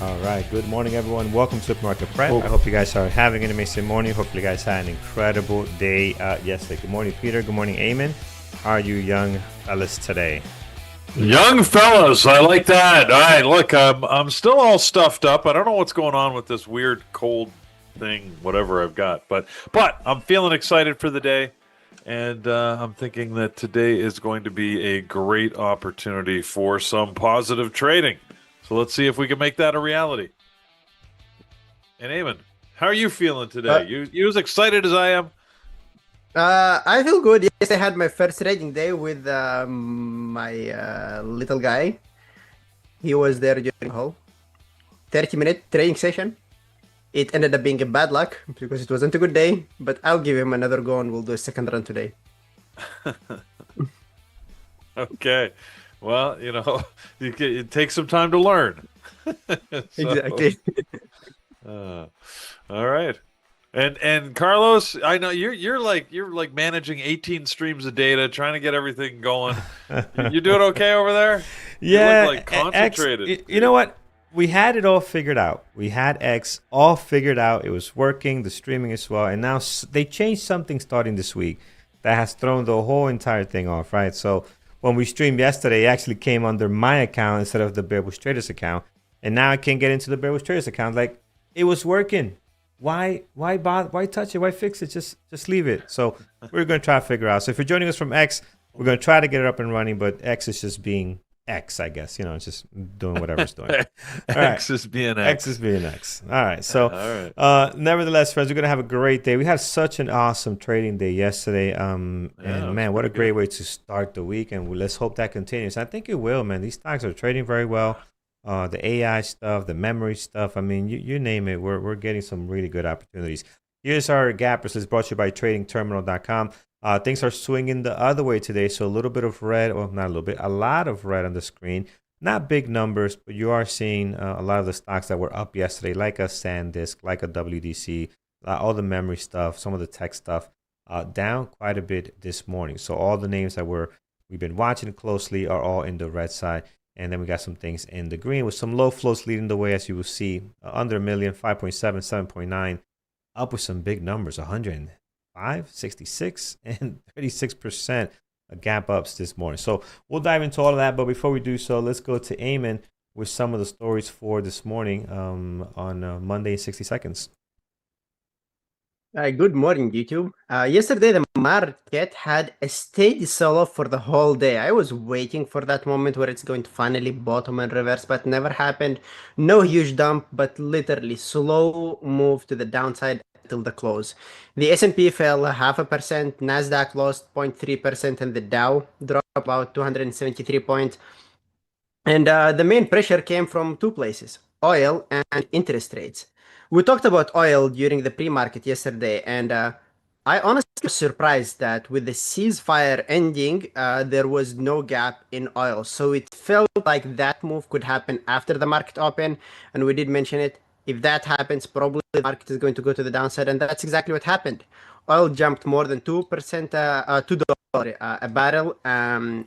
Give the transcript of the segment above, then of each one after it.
All right, good morning, everyone. Welcome to Supermarket Prep. I hope you guys are having an amazing morning. Hopefully, you guys had an incredible day yesterday. Good morning, Peter. Good morning, Eamon. How are you young fellas today? Young fellas, I like that. All right, look, I'm still all stuffed up. I don't know what's going on with this weird cold thing, whatever I've got, but I'm feeling excited for the day, and I'm thinking that today is going to be a great opportunity for some positive trading. So let's see if we can make that a reality. And Eamon, how are you feeling today? You as excited as I am? I feel good. Yes, I had my first trading day with my little guy. He was there during the whole 30-minute trading session. It ended up being a bad luck because it wasn't a good day, but I'll give him another go and we'll do a second run today. Okay. Well, it takes some time to learn. Exactly. All right. And Carlos, I know you're like managing 18 streams of data, trying to get everything going. You doing okay over there? Yeah, you look like concentrated. You know what? We had it all figured out. We had X all figured out. It was working. The streaming as well. And now they changed something starting this week that has thrown the whole entire thing off, right? So when we streamed yesterday, it actually came under my account instead of the Bear Bush Traders account. And now I can't get into the Bear Bush Traders account. Like, it was working. Why bother? Why touch it? Why fix it? Just leave it. So we're going to try to figure out. So if you're joining us from X, we're going to try to get it up and running, but X is just being X, I guess. It's just doing whatever it's doing. X is being X. X is being X. All right. So nevertheless, friends, we're going to have a great day. We had such an awesome trading day yesterday. And man, what a great way to start the week. And let's hope that continues. I think it will, man. These stocks are trading very well. The AI stuff, the memory stuff. I mean, you name it. We're getting some really good opportunities. Here's our gappers. It's brought to you by TradingTerminal.com. Things are swinging the other way today. So a little bit of red, well, not a little bit, a lot of red on the screen. Not big numbers, but you are seeing a lot of the stocks that were up yesterday, like a SanDisk, like a WDC, all the memory stuff, some of the tech stuff, down quite a bit this morning. So all the names that we've been watching closely are all in the red side. And then we got some things in the green with some low flows leading the way, as you will see. Under a million, 5.7, 7.9, up with some big numbers, 105, 66, and 36% gap ups this morning. So we'll dive into all of that. But before we do so, let's go to Eamon with some of the stories for this morning on Monday in 60 seconds. Good morning, YouTube. Yesterday, the market had a steady sell-off for the whole day. I was waiting for that moment where it's going to finally bottom and reverse, but never happened. No huge dump, but literally slow move to the downside till the close. The S&P fell 0.5%, NASDAQ lost 0.3%, and the Dow dropped about 273 points. And the main pressure came from two places, oil and interest rates. We talked about oil during the pre-market yesterday, and I honestly was surprised that with the ceasefire ending, there was no gap in oil. So it felt like that move could happen after the market open, and we did mention it. If that happens, probably the market is going to go to the downside, and that's exactly what happened. Oil jumped more than 2%, $2 a barrel, and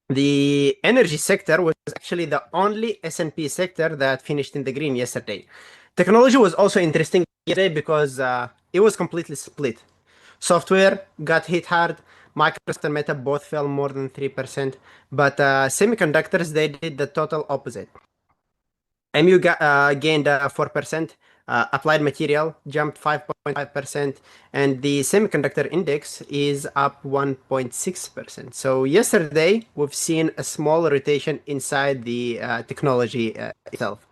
the energy sector was actually the only S&P sector that finished in the green yesterday. Technology was also interesting yesterday because it was completely split. Software got hit hard. Microsoft and Meta both fell more than 3%. But semiconductors, they did the total opposite. MU gained 4%. Applied material jumped 5.5%, and the semiconductor index is up 1.6%. So yesterday, we've seen a small rotation inside the technology itself.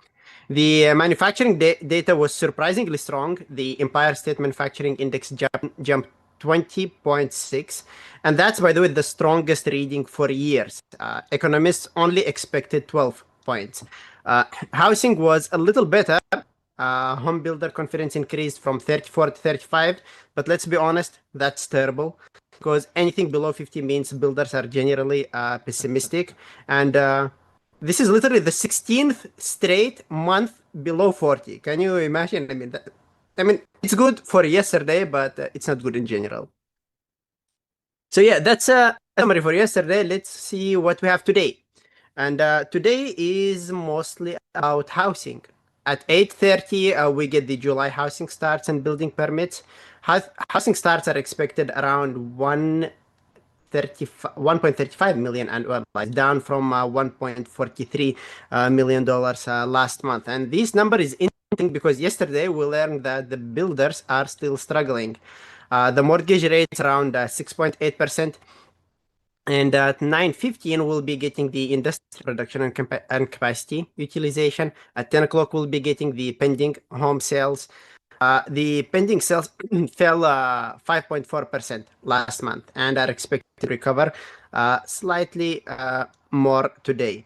The manufacturing data was surprisingly strong. The Empire State Manufacturing Index jumped 20.6, and that's, by the way, the strongest reading for years. Economists only expected 12 points. Housing was a little better, Home builder confidence increased from 34 to 35, but let's be honest, that's terrible because anything below 50 means builders are generally pessimistic. And this is literally the 16th straight month below 40. Can you imagine? I mean, it's good for yesterday, but it's not good in general. So yeah, that's a summary for yesterday. Let's see what we have today. And today is mostly about housing. At 8:30, we get the July housing starts and building permits. Housing starts are expected around 1.35 million annualized, down from $1.43 million last month. And this number is interesting because yesterday we learned that the builders are still struggling. The mortgage rate is around 6.8%. And at 9:15, we'll be getting the industrial production and capacity utilization. At 10 o'clock, we'll be getting the pending home sales. The pending sales fell 5.4% last month and are expected to recover slightly more today.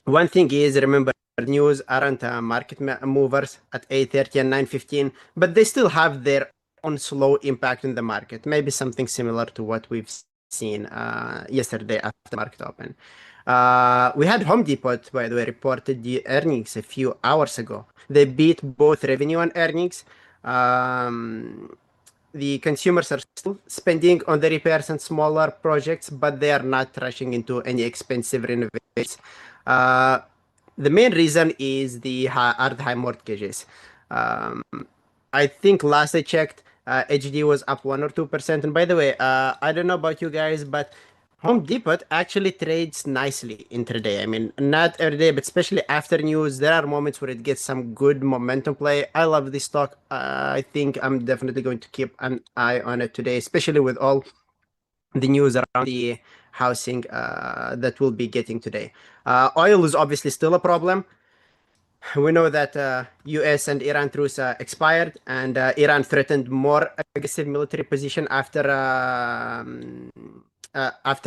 One thing is, remember, news aren't market movers at 8:30 and 9:15, but they still have their own slow impact in the market. Maybe something similar to what we've seen yesterday after the market open. We had Home Depot, by the way, reported the earnings a few hours ago. They beat both revenue and earnings. The consumers are still spending on the repairs and smaller projects, but they are not rushing into any expensive renovations. The main reason is the high mortgages. I think last I checked, HD was up 1 or 2%. And by the way, I don't know about you guys, but Home Depot actually trades nicely intraday. I mean, not every day, but especially after news, there are moments where it gets some good momentum play. I love this stock. I think I'm definitely going to keep an eye on it today, especially with all the news around the housing that we'll be getting today. Oil is obviously still a problem. We know that US and Iran truce expired, and Iran threatened more aggressive military position after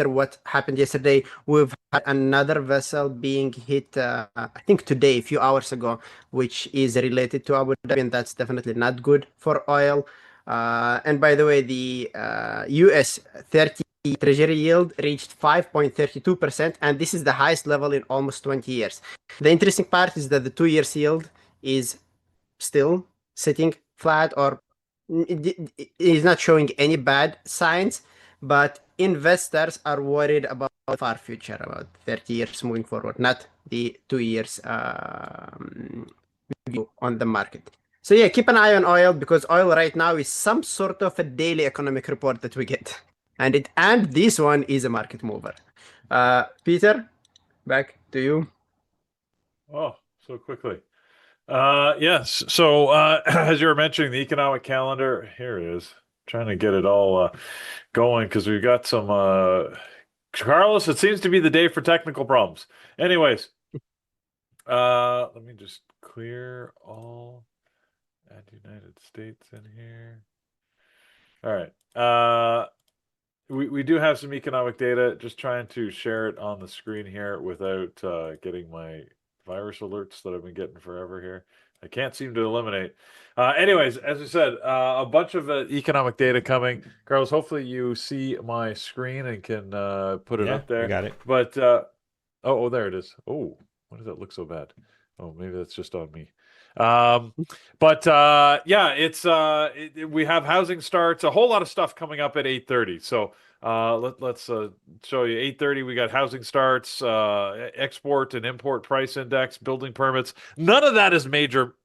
what happened yesterday. We've had another vessel being hit, I think today, a few hours ago, which is related to Abu Dhabi, and that's definitely not good for oil. And by the way, the US 30 Treasury yield reached 5.32%, and this is the highest level in almost 20 years. The interesting part is that the 2 years yield is still sitting flat, or it is not showing any bad signs, but investors are worried about the far future, about 30 years moving forward, not the 2 years view on the market. So yeah, keep an eye on oil because oil right now is some sort of a daily economic report that we get. And this one is a market mover. Peter, back to you. Oh, so quickly. Yes. So as you were mentioning, the economic calendar, here it is. Trying to get it all going because we've got some Carlos, it seems to be the day for technical problems. Anyways, let me just clear all add United States in here. All right. We do have some economic data. Just trying to share it on the screen here without getting my virus alerts that I've been getting forever here. I can't seem to eliminate. Anyways, as I said, a bunch of economic data coming. Carlos, hopefully you see my screen and can put it up there. I got it. But oh, there it is. Oh, why does that look so bad? Oh, maybe that's just on me. But yeah, it's we have housing starts, a whole lot of stuff coming up at 8:30. So let's show you 8:30. We got housing starts, export and import price index, building permits. None of that is major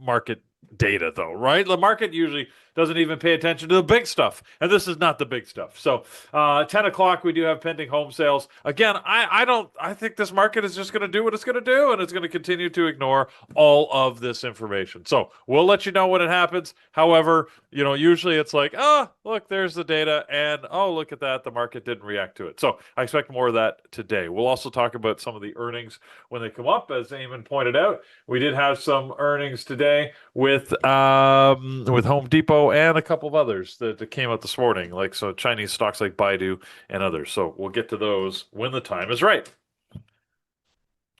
market data, though, right? The market usually doesn't even pay attention to the big stuff, and this is not the big stuff. So 10 o'clock, we do have pending home sales. Again, I think this market is just going to do what it's going to do, and it's going to continue to ignore all of this information. So we'll let you know when it happens. However, usually it's like, oh, look, there's the data, and oh, look at that, the market didn't react to it. So I expect more of that today. We'll also talk about some of the earnings when they come up. As Eamon pointed out, we did have some earnings today with Home Depot and a couple of others that came out this morning, like Chinese stocks like Baidu and others. So we'll get to those when the time is right.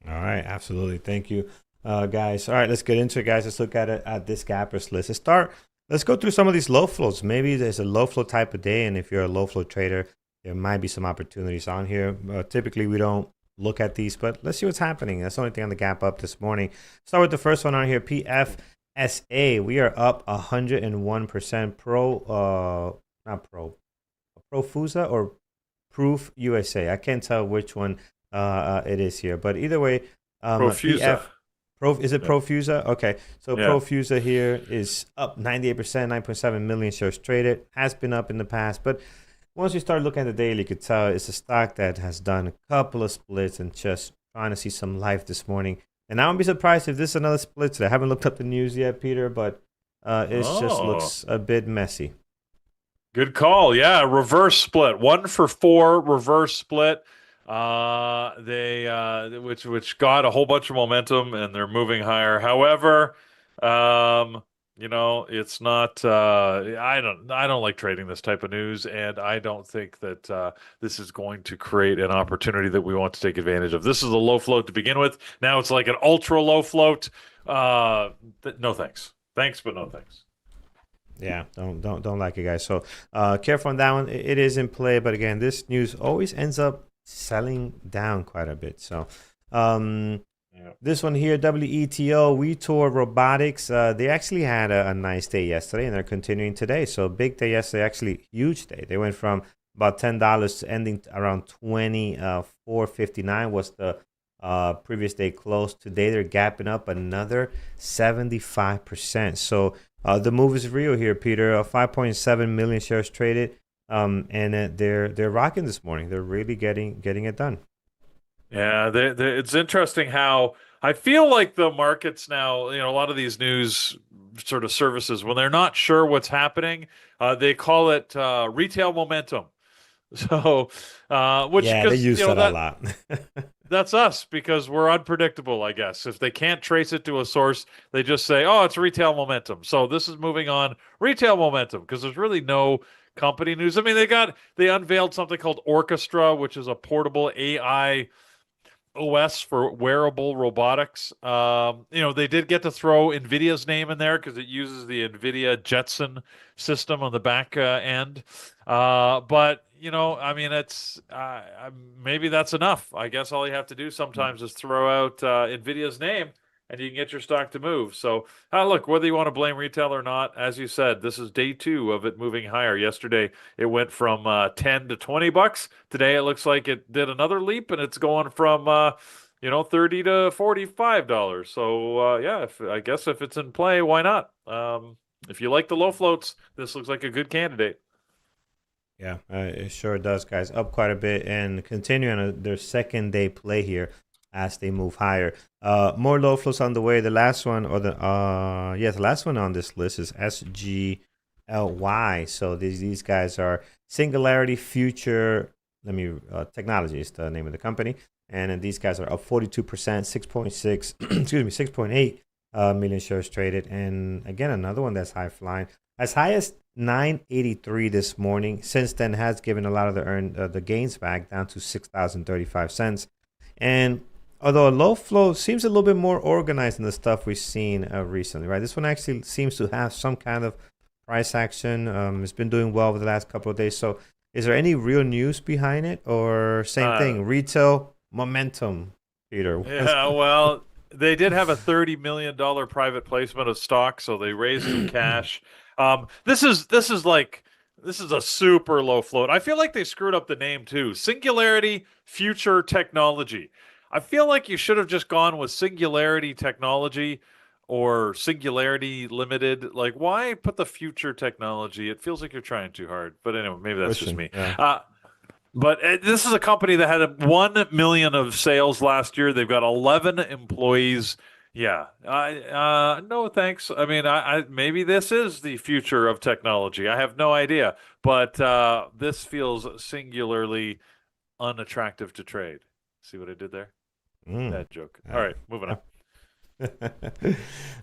All right, absolutely. Thank you. guys. All right, let's get into it, guys. Let's look at it at this gappers list. Let's go through some of these low floats. Maybe there's a low flow type of day, and if you're a low flow trader, there might be some opportunities on here. Typically, we don't look at these, but let's see what's happening. That's the only thing on the gap up this morning. Start with the first one on here, PFSA. We are up 101% not pro, Profusa or Proof USA. I can't tell which one it is here, but either way, Profusa. Is it Profusa? Okay, so Yeah. Profusa here is up 98%, 9.7 million shares traded. Has been up in the past, but once you start looking at the daily, you could tell it's a stock that has done a couple of splits and just trying to see some life this morning. And I won't be surprised if this is another split today. I haven't looked up the news yet, Peter, but it just looks a bit messy. Good call. Yeah, reverse split. 1 for 4 reverse split. Which got a whole bunch of momentum and they're moving higher. However, it's not I don't like trading this type of news, and I don't think that this is going to create an opportunity that we want to take advantage of. This is a low float to begin with. Now it's like an ultra low float. No thanks. Thanks, but no thanks. Yeah, don't like it, guys. So careful on that one. It is in play, but again, this news always ends up selling down quite a bit. So this one here, WETO, WeTor Robotics, they actually had a nice day yesterday, and they're continuing today. So big day yesterday, actually huge day. They went from about $10 to ending around $24.59 was the previous day close. Today they're gapping up another 75%. So the move is real here, Peter. 5.7 million shares traded, and they're rocking this morning. They're really getting it done. Yeah, it's interesting how I feel like the markets now, a lot of these news sort of services, when they're not sure what's happening, they call it retail momentum. So, they use that a lot. That's us because we're unpredictable, I guess. If they can't trace it to a source, they just say, oh, it's retail momentum. So this is moving on retail momentum because there's really no company news. I mean, they unveiled something called Orchestra, which is a portable AI OS for wearable robotics. They did get to throw NVIDIA's name in there because it uses the NVIDIA Jetson system on the back end. But I mean, it's maybe that's enough. I guess all you have to do sometimes is throw out NVIDIA's name, and you can get your stock to move. So, look, whether you want to blame retail or not, as you said, this is day 2 of it moving higher. Yesterday, it went from $10 to $20. Today, it looks like it did another leap, and it's going from $30 to $45. So, I guess if it's in play, why not? If you like the low floats, this looks like a good candidate. Yeah, it sure does, guys. Up quite a bit and continuing on their second day play here as they move higher. More low flows on the way. The last one, the last one on this list is SGLY. So these guys are Singularity Future. Technology is the name of the company, and then these guys are up 42%, 6.8 million shares traded, and again another one that's high flying, as high as 983 this morning. Since then has given a lot of the gains back down to 6,035 cents. And although a low flow seems a little bit more organized than the stuff we've seen recently, right? This one actually seems to have some kind of price action. It's been doing well over the last couple of days. So is there any real news behind it, or same thing, retail momentum, Peter? Yeah, well, they did have a $30 million private placement of stock, so they raised some cash. This is a super low float. I feel like they screwed up the name too. Singularity Future Technology. I feel like you should have just gone with Singularity Technology or Singularity Limited. Like, why put the Future Technology? It feels like you're trying too hard. But anyway, maybe that's just me. Yeah. But this is a company that had 1 million of sales last year. They've got 11 employees. Yeah, no thanks. I mean, I maybe this is the future of technology. I have no idea, but this feels singularly unattractive to trade. See what I did there? Bad joke. All right, moving on. All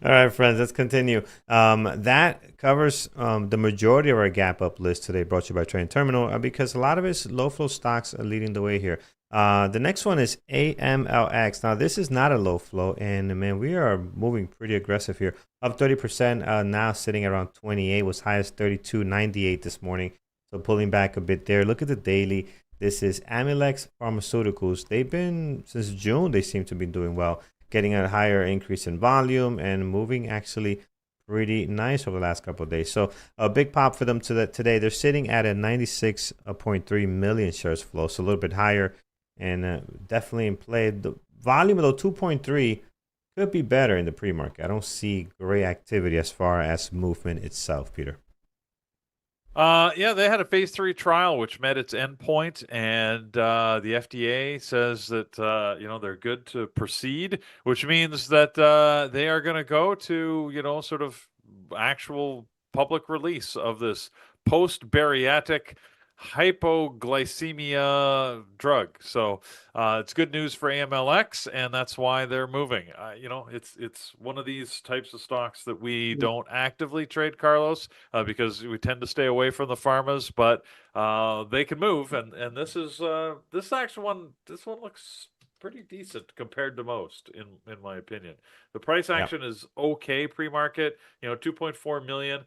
right, friends, let's continue. That covers the majority of our gap up list today, brought to you by Trading Terminal, because a lot of it's low flow stocks are leading the way here. The next one is AMLX. Now, this is not a low flow, and man, we are moving pretty aggressive here. Up 30%, now sitting around 28, was high as 32.98 this morning. So pulling back a bit there. Look at the daily. This is Amilex Pharmaceuticals. They've been, since June, they seem to be doing well, getting a higher increase in volume and moving actually pretty nice over the last couple of days. So a big pop for them today. They're sitting at a 96.3 million shares flow, so a little bit higher, and definitely in play. The volume of the 2.3 could be better in the pre-market. I don't see great activity as far as movement itself, Peter. Yeah, they had a phase 3 trial which met its endpoint, and the FDA says that they're good to proceed, which means that they are going to go to sort of actual public release of this post-bariatric hypoglycemia drug. So it's good news for AMLX, and that's why they're moving. It's one of these types of stocks that we don't actively trade, Carlos, because we tend to stay away from the pharmas, but they can move, and this is this actual one. This one looks pretty decent compared to most, in my opinion. The price action is okay pre-market. 2.4 million.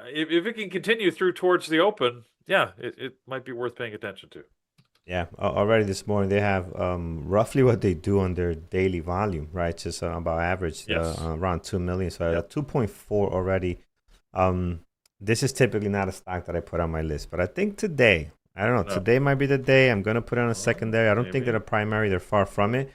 If it can continue through towards the open, it might be worth paying attention to. Yeah, already this morning they have roughly what they do on their daily volume, right? Just about average, around 2 million. So at 2.4 already. This is typically not a stock that I put on my list, but I think today, I don't know, today might be the day. I'm going to put it on a secondary. I don't think that a primary, they're far from it.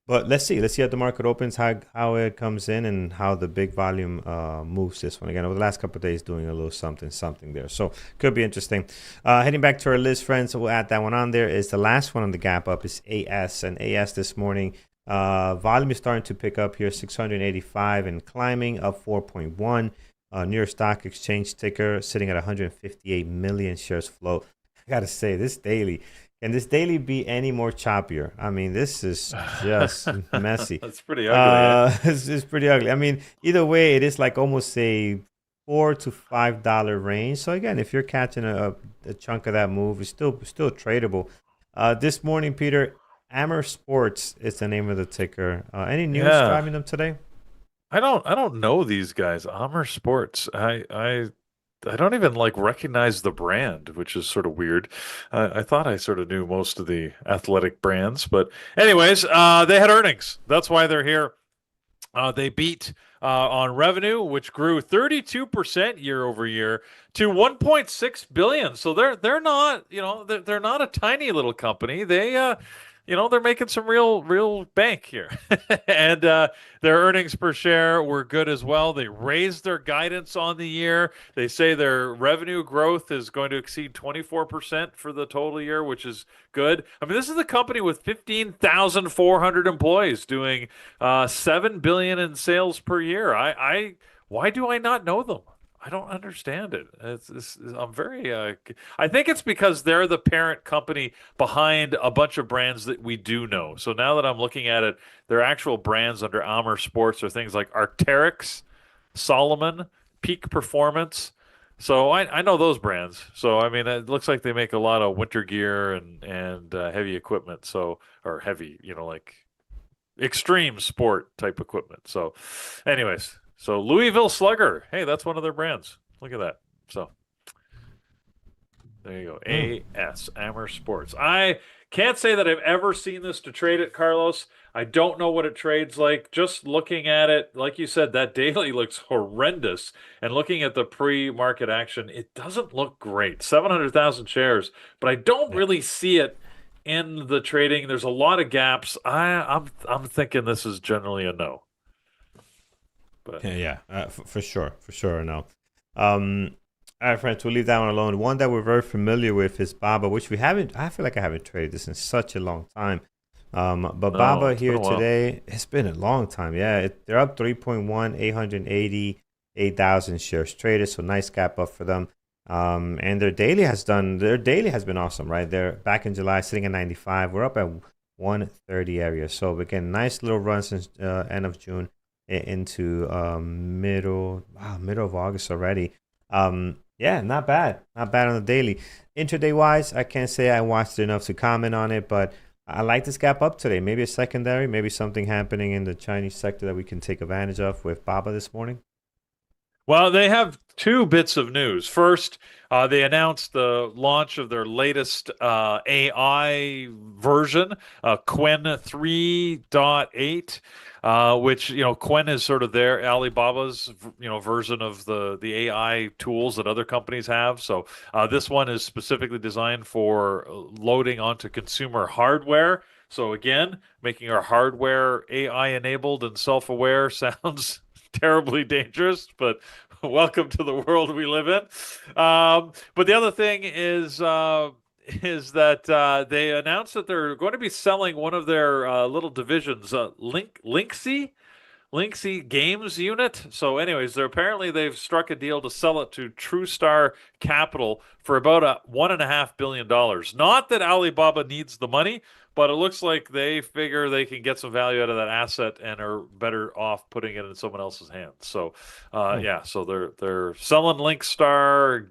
But let's see how the market opens, how it comes in, and how the big volume moves this one. Again, over the last couple of days, doing a little something there. So could be interesting. Heading back to our list, friends, we'll add that one on there. Is the last one on the gap up is AS. And AS this morning, volume is starting to pick up here, 685 and climbing, up 4.1. New York Stock Exchange ticker sitting at 158 million shares float. I got to say, this daily... Can this daily be any more choppier? I mean, this is just messy. It's pretty ugly. It's pretty ugly. I mean, either way, it is like almost a $4 to $5 range. So again, if you're catching a chunk of that move, it's still tradable. This morning, Peter, Amber Sports is the name of the ticker. Any news driving them today? I don't know these guys. Amber Sports. I don't even recognize the brand, which is sort of weird. I thought I sort of knew most of the athletic brands, but anyways, they had earnings. That's why they're here. They beat on revenue, which grew 32% year over year to 1.6 billion. So they're not they're not a tiny little company. They're making some real bank here. And their earnings per share were good as well. They raised their guidance on the year. They say their revenue growth is going to exceed 24% for the total year, which is good. I mean, this is a company with 15,400 employees doing $7 billion in sales per year. Why do I not know them? I don't understand it. I'm very. I think it's because they're the parent company behind a bunch of brands that we do know. So now that I'm looking at it, their actual brands under Amer Sports are things like Arc'teryx, Solomon, Peak Performance. So I know those brands. So I mean, it looks like they make a lot of winter gear and heavy equipment. So or heavy, like extreme sport type equipment. So, anyways. So Louisville Slugger, hey, that's one of their brands. Look at that. So there you go. AS, Amer Sports. I can't say that I've ever seen this to trade it, Carlos. I don't know what it trades like. Just looking at it, like you said, that daily looks horrendous. And looking at the pre-market action, it doesn't look great. 700,000 shares, but I don't really see it in the trading. There's a lot of gaps. I'm thinking this is generally a no. But for sure, no. All right, friends, we'll leave that one alone. One that we're very familiar with is Baba, which we haven't. I feel like I haven't traded this in such a long time. But Baba here today, it's been a long time. Yeah, they're up 3.1, 888,000 shares traded. So nice gap up for them. And their daily has been awesome, right? They're back in July, sitting at 95. We're up at 130 area. So again, nice little run since end of June into middle of August already. Yeah, not bad. Not bad on the daily. Intraday wise, I can't say I watched enough to comment on it, but I like this gap up today. Maybe a secondary, maybe something happening in the Chinese sector that we can take advantage of with Baba this morning. Well, they have two bits of news. First, they announced the launch of their latest AI version, Quen 3.8, which, Quen is sort of their Alibaba's, version of the AI tools that other companies have. So this one is specifically designed for loading onto consumer hardware. So again, making our hardware AI enabled and self-aware sounds terribly dangerous, but welcome to the world we live in. But the other thing is that they announced that they're going to be selling one of their little divisions, Linksy Games unit. So, anyways, they've struck a deal to sell it to TrueStar Capital for about $1.5 billion. Not that Alibaba needs the money, but it looks like they figure they can get some value out of that asset and are better off putting it in someone else's hands. So, Hmm. yeah, so they're selling Linksy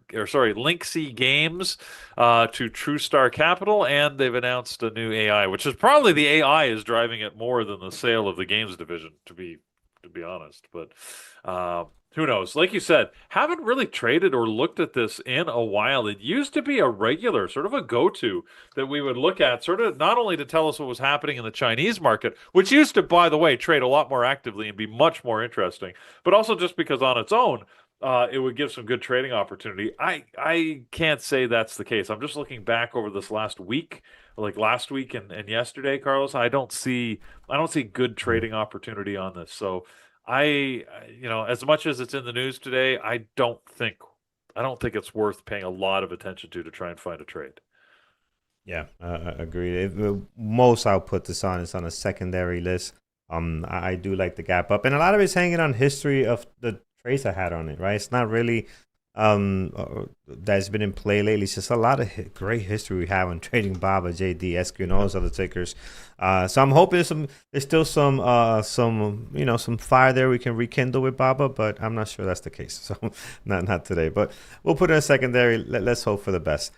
Games to TrueStar Capital, and they've announced a new AI, which is probably the AI is driving it more than the sale of the games division, to be honest. But who knows? Like you said, haven't really traded or looked at this in a while. It used to be a regular, sort of a go-to that we would look at, sort of not only to tell us what was happening in the Chinese market, which used to, by the way, trade a lot more actively and be much more interesting, but also just because on its own, it would give some good trading opportunity. I can't say that's the case. I'm just looking back over this last week, like last week and yesterday, Carlos. I don't see good trading opportunity on this. So as much as it's in the news today, I don't think it's worth paying a lot of attention to try and find a trade. Yeah, agreed. Most I'll put this on is on a secondary list. I do like the gap up, and a lot of it's hanging on history of the trades I had on it. Right, it's not really that's been in play lately. It's just a lot of great history we have on trading Baba, JD, SQ, and all those other tickers. So I'm hoping there's still some fire there we can rekindle with Baba, but I'm not sure that's the case. So not today, but we'll put in a secondary. Let's hope for the best.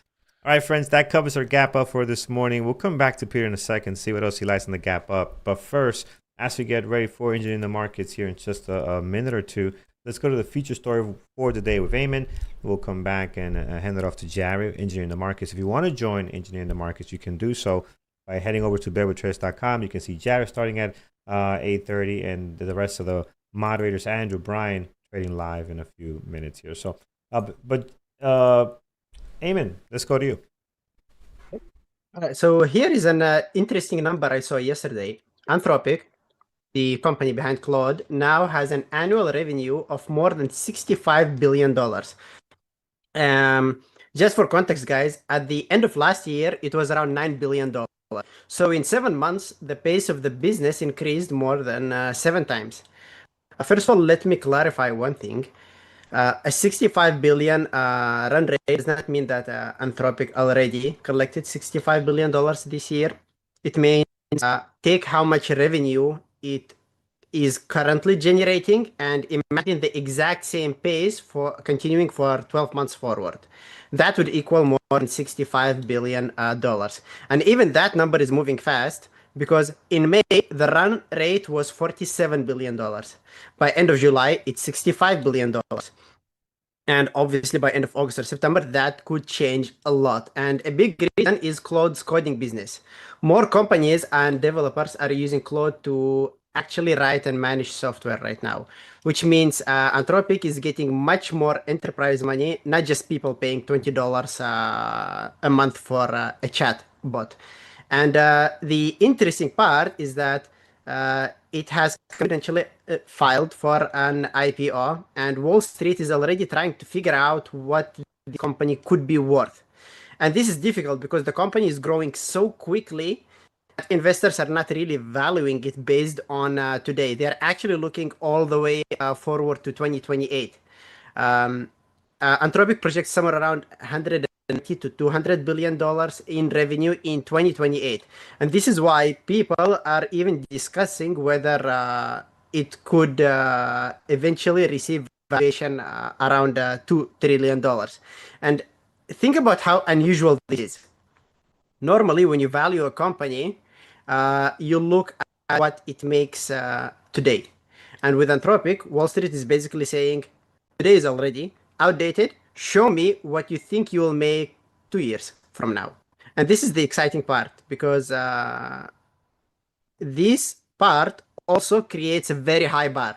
All right, friends, that covers our gap up for this morning. We'll come back to Peter in a second, see what else he likes in the gap up. But first, as we get ready for engineering the markets here in just a minute or two, let's go to the feature story for the day with Eamon. We'll come back and hand it off to Jared, engineering the markets. If you want to join engineering the markets, you can do so by heading over to bearwithtraders.com. You can see Jared starting at 8:30, and the rest of the moderators, Andrew, Brian, trading live in a few minutes here. So, Eamon, let's go to you. So here is an interesting number I saw yesterday. Anthropic, the company behind Claude, now has an annual revenue of more than $65 billion. Just for context, guys, at the end of last year, it was around $9 billion. So in 7 months, the pace of the business increased more than 7 times. First of all, let me clarify one thing. A 65 billion run rate does not mean that Anthropic already collected $65 billion this year. It means take how much revenue it is currently generating and imagine the exact same pace for continuing for 12 months forward. That would equal more than $65 billion. And even that number is moving fast because in May, the run rate was $47 billion. By end of July, it's $65 billion. And obviously, by end of August or September, that could change a lot. And a big reason is Claude's coding business. More companies and developers are using Claude to actually write and manage software right now, which means Anthropic is getting much more enterprise money, not just people paying $20 a month for a chat bot. And the interesting part is that it has confidentially filed for an IPO, and Wall Street is already trying to figure out what the company could be worth. And this is difficult because the company is growing so quickly that investors are not really valuing it based on today. They're actually looking all the way forward to 2028. Anthropic projects somewhere around 190 to $200 billion in revenue in 2028, and this is why people are even discussing whether it could eventually receive valuation around $2 trillion. And think about how unusual this is. Normally, when you value a company, you look at what it makes today. And with Anthropic, Wall Street is basically saying, today is already outdated. Show me what you think you will make 2 years from now. And this is the exciting part because this part also creates a very high bar.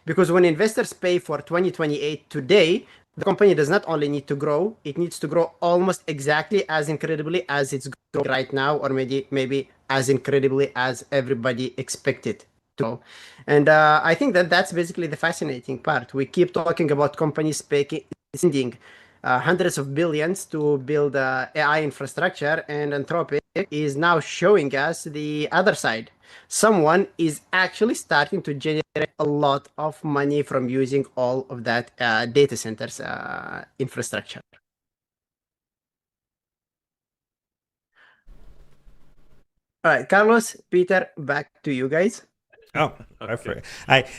Because when investors pay for 2028 today, the company does not only need to grow, it needs to grow almost exactly as incredibly as it's growing right now, or maybe as incredibly as everybody expected to grow. And I think that that's basically the fascinating part. We keep talking about companies spending hundreds of billions to build AI infrastructure, and Anthropic is now showing us the other side. Someone is actually starting to generate a lot of money from using all of that data centers infrastructure. All right, Carlos, Peter, back to you guys. Oh, Okay.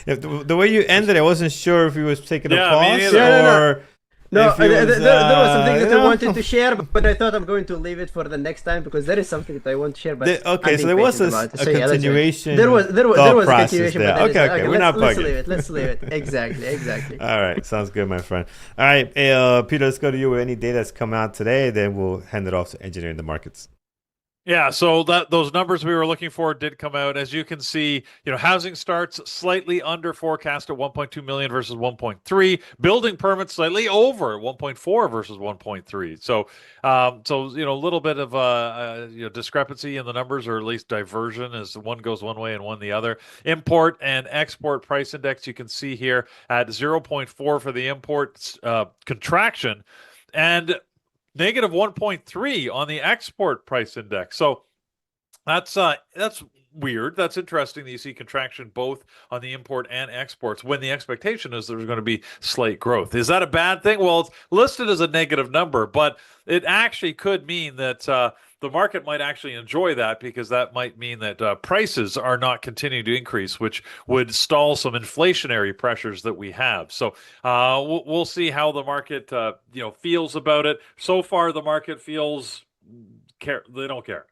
the way you ended, I wasn't sure if he was taking a Yeah, me pause neither. or No, if he was, there was something that you I know. wanted to share, but I thought I'm going to leave it for the next time because there is something that I want to share. But Okay, I'm so being there was patient a, about it. a So yeah, let's do it. continuation. There was thought a process continuation, there. but there is Okay, we're not let's bugging. leave it. Let's leave it. Exactly. All right, sounds good, my friend. All right, Peter, let's go to you with any data that's come out today. Then we'll hand it off to engineering the markets. Yeah, so those numbers we were looking for did come out. As you can see, housing starts slightly under forecast at 1.2 million versus 1.3. Building permits slightly over 1.4 versus 1.3. So, a little bit of discrepancy in the numbers, or at least diversion, as one goes one way and one the other. Import and export price index you can see here at 0.4 for the imports contraction, and negative 1.3 on the export price index. So that's weird. That's interesting that you see contraction both on the import and exports when the expectation is there's going to be slight growth. Is that a bad thing? Well, it's listed as a negative number, but it actually could mean that the market might actually enjoy that, because that might mean that prices are not continuing to increase, which would stall some inflationary pressures that we have. So we'll see how the market feels about it. So far, the market feels they don't care.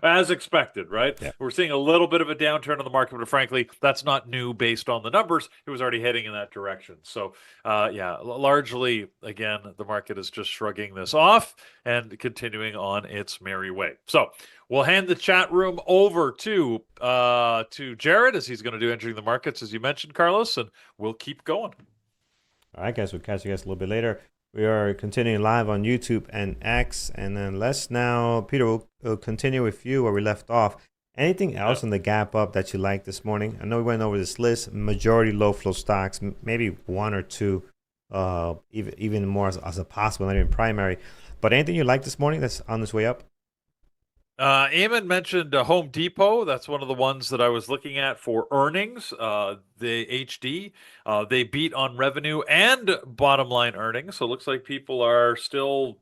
As expected, right? Yeah. We're seeing a little bit of a downturn in the market, but frankly, that's not new based on the numbers. It was already heading in that direction. So, largely, again, the market is just shrugging this off and continuing on its merry way. So, we'll hand the chat room over to Jared, as he's going to do entering the markets, as you mentioned, Carlos, and we'll keep going. All right, guys, we'll catch you guys a little bit later. We are continuing live on YouTube and X, and then Peter, we'll continue with you where we left off. Anything else in the gap up that you like this morning? I know we went over this list, majority low flow stocks, maybe one or two, even more as a possible, not even primary. But anything you like this morning that's on this way up? Eamon mentioned Home Depot. That's one of the ones that I was looking at for earnings. The HD, they beat on revenue and bottom line earnings. So it looks like people are still,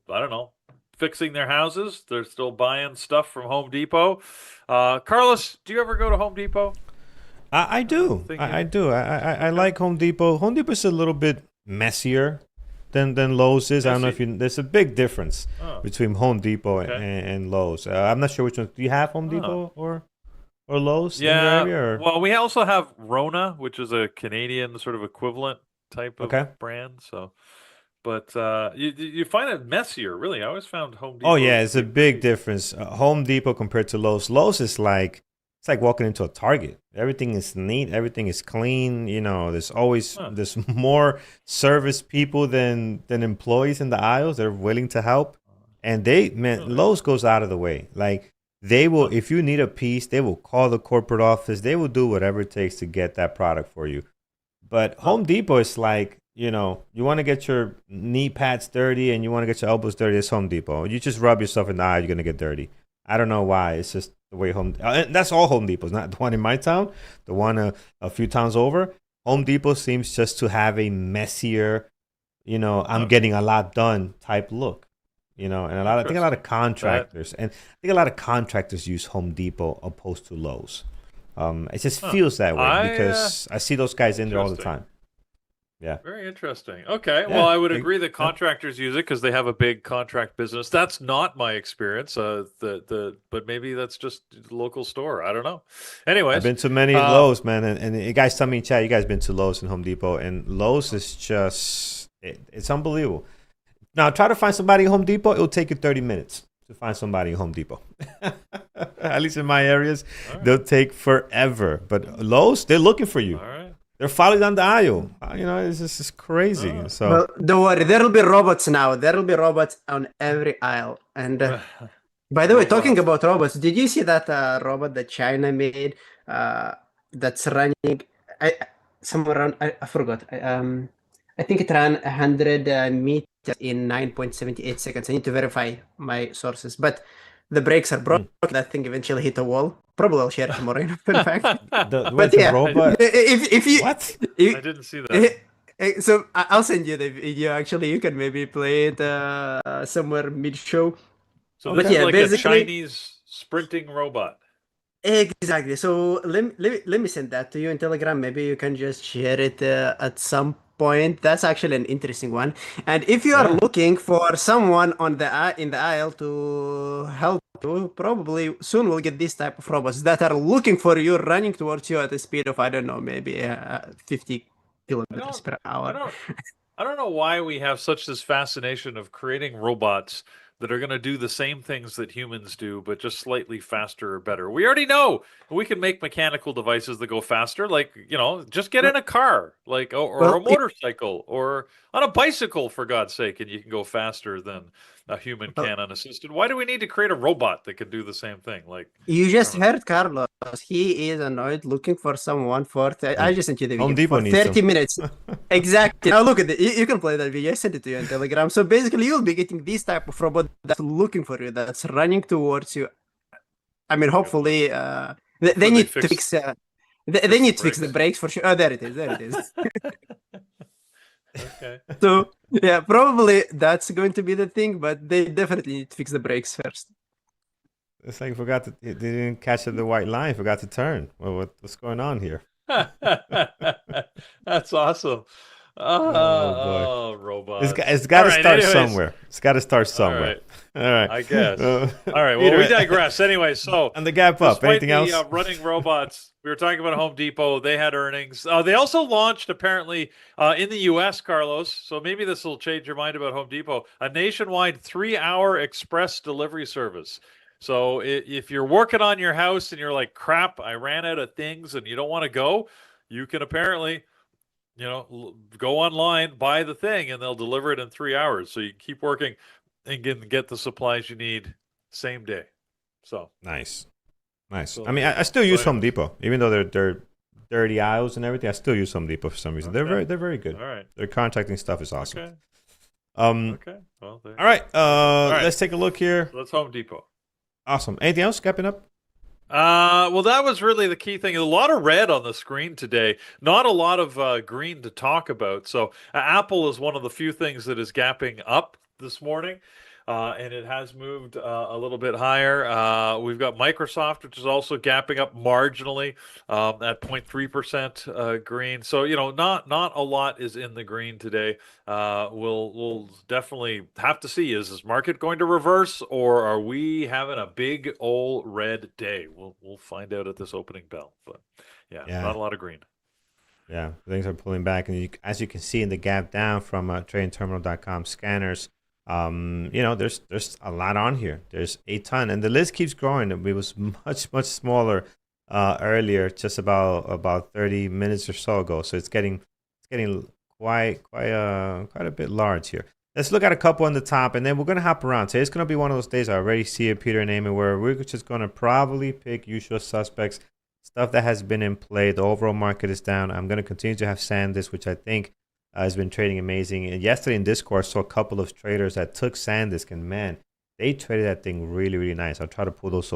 fixing their houses. They're still buying stuff from Home Depot. Carlos, do you ever go to Home Depot? I do. I do. I like Home Depot. Home Depot is a little bit messier than Lowe's is. I don't know if there's a big difference between Home Depot and Lowe's. I'm not sure which one. Do you have Home Depot or Lowe's in your area? Or? Well, we also have Rona, which is a Canadian sort of equivalent type of brand. So, but you find it messier, really. I always found Home Depot. Oh yeah, it's a big difference. Home Depot compared to Lowe's. Lowe's is like, it's like walking into a Target. Everything is neat. Everything is clean. There's always there's more service people than employees in the aisles. They're willing to help, and Lowe's goes out of the way. Like, they will, if you need a piece, they will call the corporate office. They will do whatever it takes to get that product for you. But Home Depot is like, you want to get your knee pads dirty and you want to get your elbows dirty. It's Home Depot. You just rub yourself in the eye, you're gonna get dirty. I don't know why. It's just the way that's all Home Depots, not the one in my town, the one a few towns over. Home Depot seems just to have a messier, I'm getting a lot done type look, and I think a lot of contractors, use Home Depot opposed to Lowe's. It just feels that way because I see those guys in there all the time. Yeah. Very interesting. Okay. Yeah. Well, I would agree that contractors use it because they have a big contract business. That's not my experience. But maybe that's just local store. I don't know. I've Anyways, been to many um, Lowe's, man, and you guys tell me in chat you guys been to Lowe's and Home Depot, and Lowe's is just it's unbelievable. Now try to find somebody at Home Depot, it'll take you 30 minutes to find somebody at Home Depot. At least in my areas, they'll take forever. But Lowe's, they're looking for you. all right. They're following down the aisle. It's just crazy. So Well, don't worry, there'll be robots now. There'll be robots on every aisle. And by the way, talking about robots, did you see that robot that China made that's running somewhere around, I forgot. I think it ran 100 meters in 9.78 seconds. I need to verify my sources. But the brakes are broken. That thing eventually hit a wall. Probably I'll share it tomorrow, in fact. but yeah, robot. If you What? I didn't see that. So I'll send you the video. Actually, you can maybe play it somewhere mid-show. So this is like a Chinese sprinting robot. Exactly. So let me send that to you in Telegram. Maybe you can just share it at some point. That's actually an interesting one. And if you are looking for someone on in the aisle to help you, probably soon we'll get this type of robots that are looking for you, running towards you at a speed of, I don't know, maybe 50 kilometers per hour. I don't know why we have such this fascination of creating robots that are going to do the same things that humans do, but just slightly faster or better. We already know we can make mechanical devices that go faster. Like, just get in a car, like, or a motorcycle, or on a bicycle, for God's sake, and you can go faster than a human can unassisted. Why do we need to create a robot that can do the same thing? Like, you just heard Carlos. He is annoyed looking for someone for. I just sent you the video for 30 minutes. Exactly. Now look at it. You can play that video. I sent it to you on Telegram. So basically, you'll be getting this type of robot that's looking for you, that's running towards you. I mean, hopefully, they need to fix. They need to fix the brakes for sure. Oh, there it is. There it is. Okay. So yeah, probably that's going to be the thing, but they definitely need to fix the brakes first. It's like they didn't catch the white line, forgot to turn. Well, what's going on here? That's awesome. Oh, robots. It's got to start somewhere. It's got to start somewhere. All right. I guess. All right. Well, we digress. Anyway, so on the gap up. Anything else? Running robots. We were talking about Home Depot. They had earnings. They also launched, apparently, in the U.S., Carlos. So maybe this will change your mind about Home Depot. A nationwide 3-hour express delivery service. So if you're working on your house and you're like, crap, I ran out of things, and you don't want to go, you can apparently, go online, buy the thing, and they'll deliver it in 3 hours. So you keep working and get the supplies you need same day. So nice. So, I mean, I still use Home Depot, even though they're dirty aisles and everything. I still use Home Depot for some reason. Okay. They're very good. All right. Their contracting stuff is awesome. Okay. Okay. Well, all right. Let's take a look here. Let's Home Depot. Awesome. Anything else capping up? Well, that was really the key thing. A lot of red on the screen today, not a lot of green to talk about. So Apple is one of the few things that is gapping up this morning. And it has moved a little bit higher. We've got Microsoft, which is also gapping up marginally at 0.3% green. So, not a lot is in the green today. We'll definitely have to see, is this market going to reverse, or are we having a big old red day? We'll find out at this opening bell. But yeah, not a lot of green. Yeah, things are pulling back. And as you can see in the gap down from tradingterminal.com scanners, there's a lot on here. There's a ton, and the list keeps growing. It was much smaller earlier, just about 30 minutes or so ago. So it's getting quite a bit large here. Let's look at a couple on the top, and then we're gonna hop around. Today's gonna be one of those days. I already see it, Peter and Amy, where we're just gonna probably pick usual suspects, stuff that has been in play. The overall market is down. I'm gonna continue to have SanDisk, which I think has been trading amazing. And yesterday in Discord, I saw a couple of traders that took SanDisk, and man, they traded that thing really nice. I'll try to pull those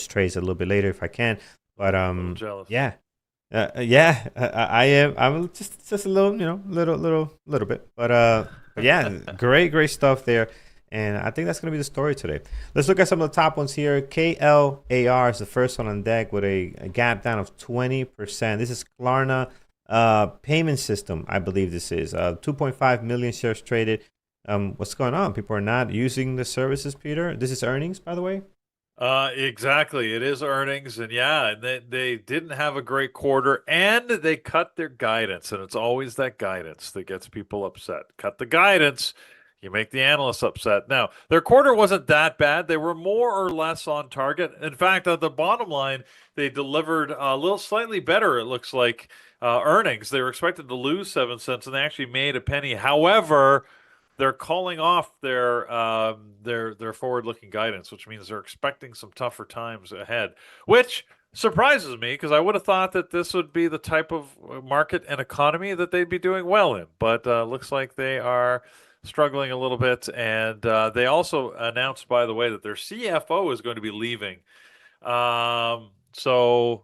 trades a little bit later if I can. But I'm jealous. I am. I'm just a little, little bit. But yeah, great stuff there. And I think that's going to be the story today. Let's look at some of the top ones here. KLAR is the first one on deck with a gap down of 20%. This is Klarna. payment system, I believe this is. 2.5 million shares traded. What's going on? People are not using the services, Peter. This is earnings, by the way. Exactly. It is earnings, and yeah, and they didn't have a great quarter, and they cut their guidance, and it's always that guidance that gets people upset. Cut the guidance, you make the analysts upset. Now, their quarter wasn't that bad. They were more or less on target. In fact, at the bottom line, they delivered a little slightly better, it looks like, earnings. They were expected to lose 7 cents, and they actually made a penny. However, they're calling off their forward-looking guidance, which means they're expecting some tougher times ahead, which surprises me because I would have thought that this would be the type of market and economy that they'd be doing well in. But looks like they are struggling a little bit, and they also announced, by the way, that their CFO is going to be leaving. So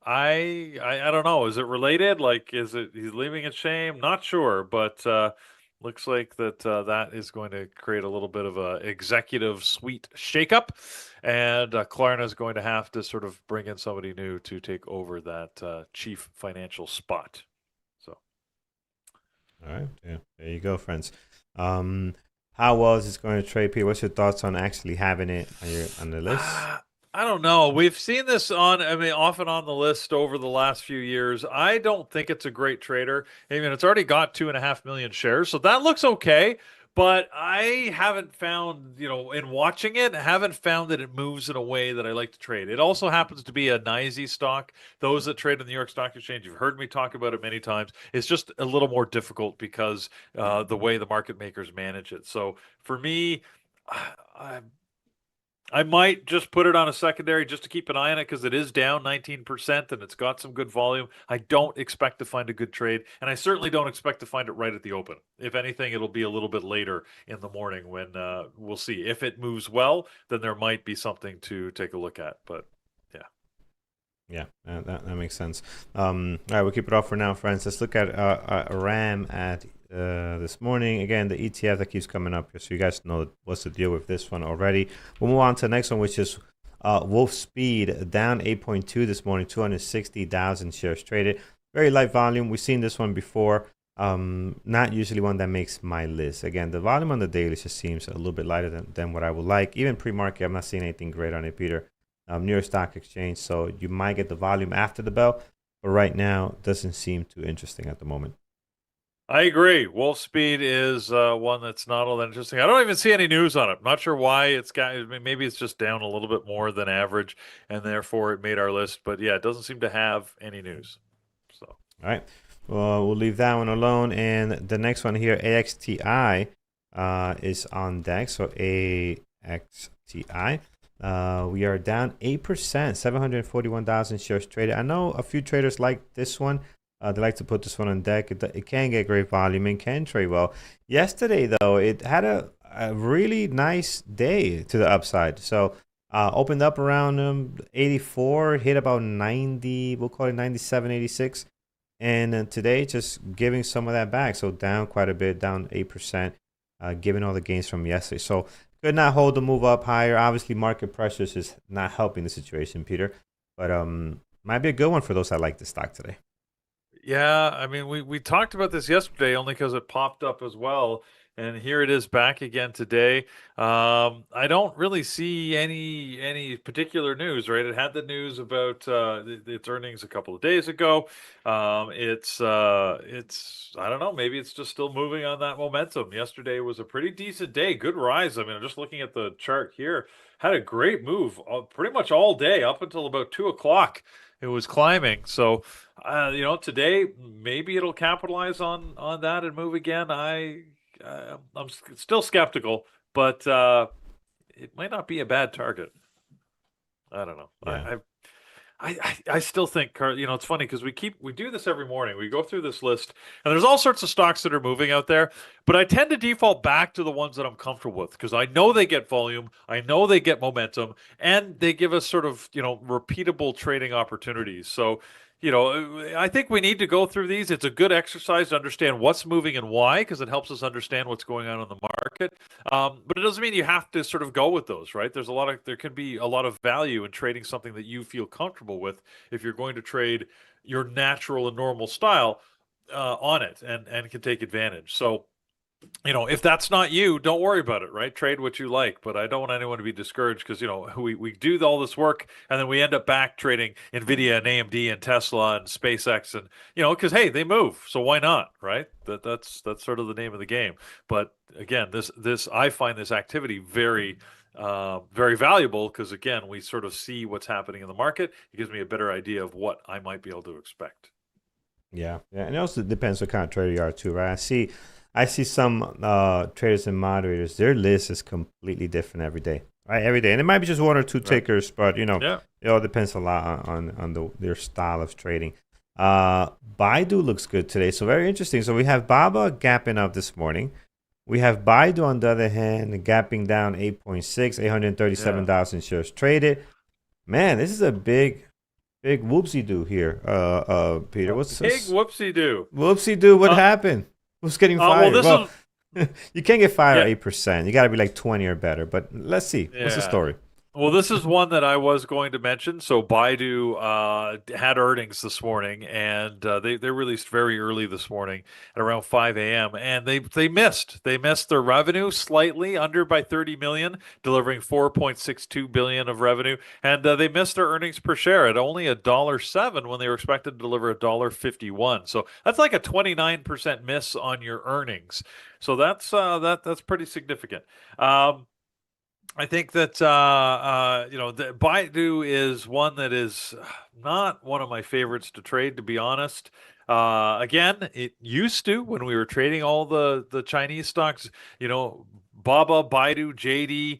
I don't know. Is it related? Like, is it he's leaving in shame? Not sure, but looks like that is going to create a little bit of a executive suite shakeup, and Klarna is going to have to sort of bring in somebody new to take over that chief financial spot. So, all right, yeah, there you go, friends. How well is this going to trade, Peter? What's your thoughts on actually having it on the list? I don't know. We've seen this off and on the list over the last few years. I don't think it's a great trader. I mean, it's already got 2.5 million shares, so that looks okay. But I haven't found, in watching it, haven't found that it moves in a way that I like to trade. It also happens to be a NYSE stock. Those that trade on the New York Stock Exchange, you've heard me talk about it many times. It's just a little more difficult because the way the market makers manage it. So for me, I might just put it on a secondary just to keep an eye on it because it is down 19% and it's got some good volume. I don't expect to find a good trade, and I certainly don't expect to find it right at the open. If anything, it'll be a little bit later in the morning when we'll see. If it moves well, then there might be something to take a look at. But yeah. Yeah, that makes sense. All right, we'll keep it off for now, friends. Let's look at RAM at this morning. Again, the ETF that keeps coming up here, so you guys know what's the deal with this one already. We'll move on to the next one, which is Wolfspeed, down 8.2 this morning, 260,000 shares traded. Very light volume. We've seen this one before. Not usually one that makes my list. Again, the volume on the daily just seems a little bit lighter than what I would like. Even pre-market, I'm not seeing anything great on it, Peter. New York Stock Exchange, so you might get the volume after the bell, but right now doesn't seem too interesting at the moment. I agree. Wolfspeed is one that's not all that interesting. I don't even see any news on it. I'm not sure why it's got. Maybe it's just down a little bit more than average, and therefore it made our list. But yeah, it doesn't seem to have any news. So all right, well, we'll leave that one alone. And the next one here, AXTI, is on deck. So AXTI. We are down 8%, 741,000 shares traded. I know a few traders like this one. They like to put this one on deck. It can get great volume and can trade well. Yesterday, though, it had a really nice day to the upside. So opened up around 84, hit about 90, we'll call it 97, 86. And today, just giving some of that back. So down quite a bit, down 8%, given all the gains from yesterday. So could not hold the move up higher. Obviously, market pressures is not helping the situation, Peter. But might be a good one for those that like the stock today. yeah, I mean, we talked about this yesterday only because it popped up as well, and here it is back again today. I don't really see any particular news, right? It had the news about its earnings a couple of days ago. It's I don't know, maybe it's just still moving on that momentum. Yesterday was a pretty decent day, good rise. I mean, I'm just looking at the chart here, had a great move pretty much all day up until about 2 o'clock. It was climbing, so today maybe it'll capitalize on that and move again. I'm still skeptical, but it might not be a bad target. I don't know. Yeah. I still think, it's funny because we do this every morning. We go through this list, and there's all sorts of stocks that are moving out there, but I tend to default back to the ones that I'm comfortable with because I know they get volume, I know they get momentum, and they give us sort of, repeatable trading opportunities. So, I think we need to go through these. It's a good exercise to understand what's moving and why, because it helps us understand what's going on in the market. But it doesn't mean you have to sort of go with those, right? There can be a lot of value in trading something that you feel comfortable with if you're going to trade your natural and normal style on it and can take advantage. So, if that's not you, don't worry about it, right? Trade what you like. But I don't want anyone to be discouraged because, we do all this work and then we end up back trading NVIDIA and AMD and Tesla and SpaceX and, because, hey, they move. So why not, right? That's sort of the name of the game. But again, I find this activity very, very valuable because, again, we sort of see what's happening in the market. It gives me a better idea of what I might be able to expect. Yeah. And it also depends what kind of trader you are too, right? I see some traders and moderators, their list is completely different every day, right? Every day. And it might be just one or two tickers, but, it all depends a lot on their style of trading. Baidu looks good today, so very interesting. So we have Baba gapping up this morning. We have Baidu, on the other hand, gapping down 8.6, 837,000 shares traded. Man, this is a big whoopsie-doo here, Peter. What's big whoopsie-doo? Whoopsie-doo, what happened? Who's getting fired? You can't get fired at 8%. You got to be like 20 or better. But let's see. What's the story? Well, this is one that I was going to mention. So Baidu had earnings this morning, and they released very early this morning at around 5 a.m. And they missed. They missed their revenue slightly, under by 30 million, delivering 4.62 billion of revenue, and they missed their earnings per share at only $1.07 when they were expected to deliver $1.51. So that's like a 29% miss on your earnings. So that's pretty significant. I think that the Baidu is one that is not one of my favorites to trade, to be honest. Again, it used to, when we were trading all the Chinese stocks, Baba, Baidu, JD.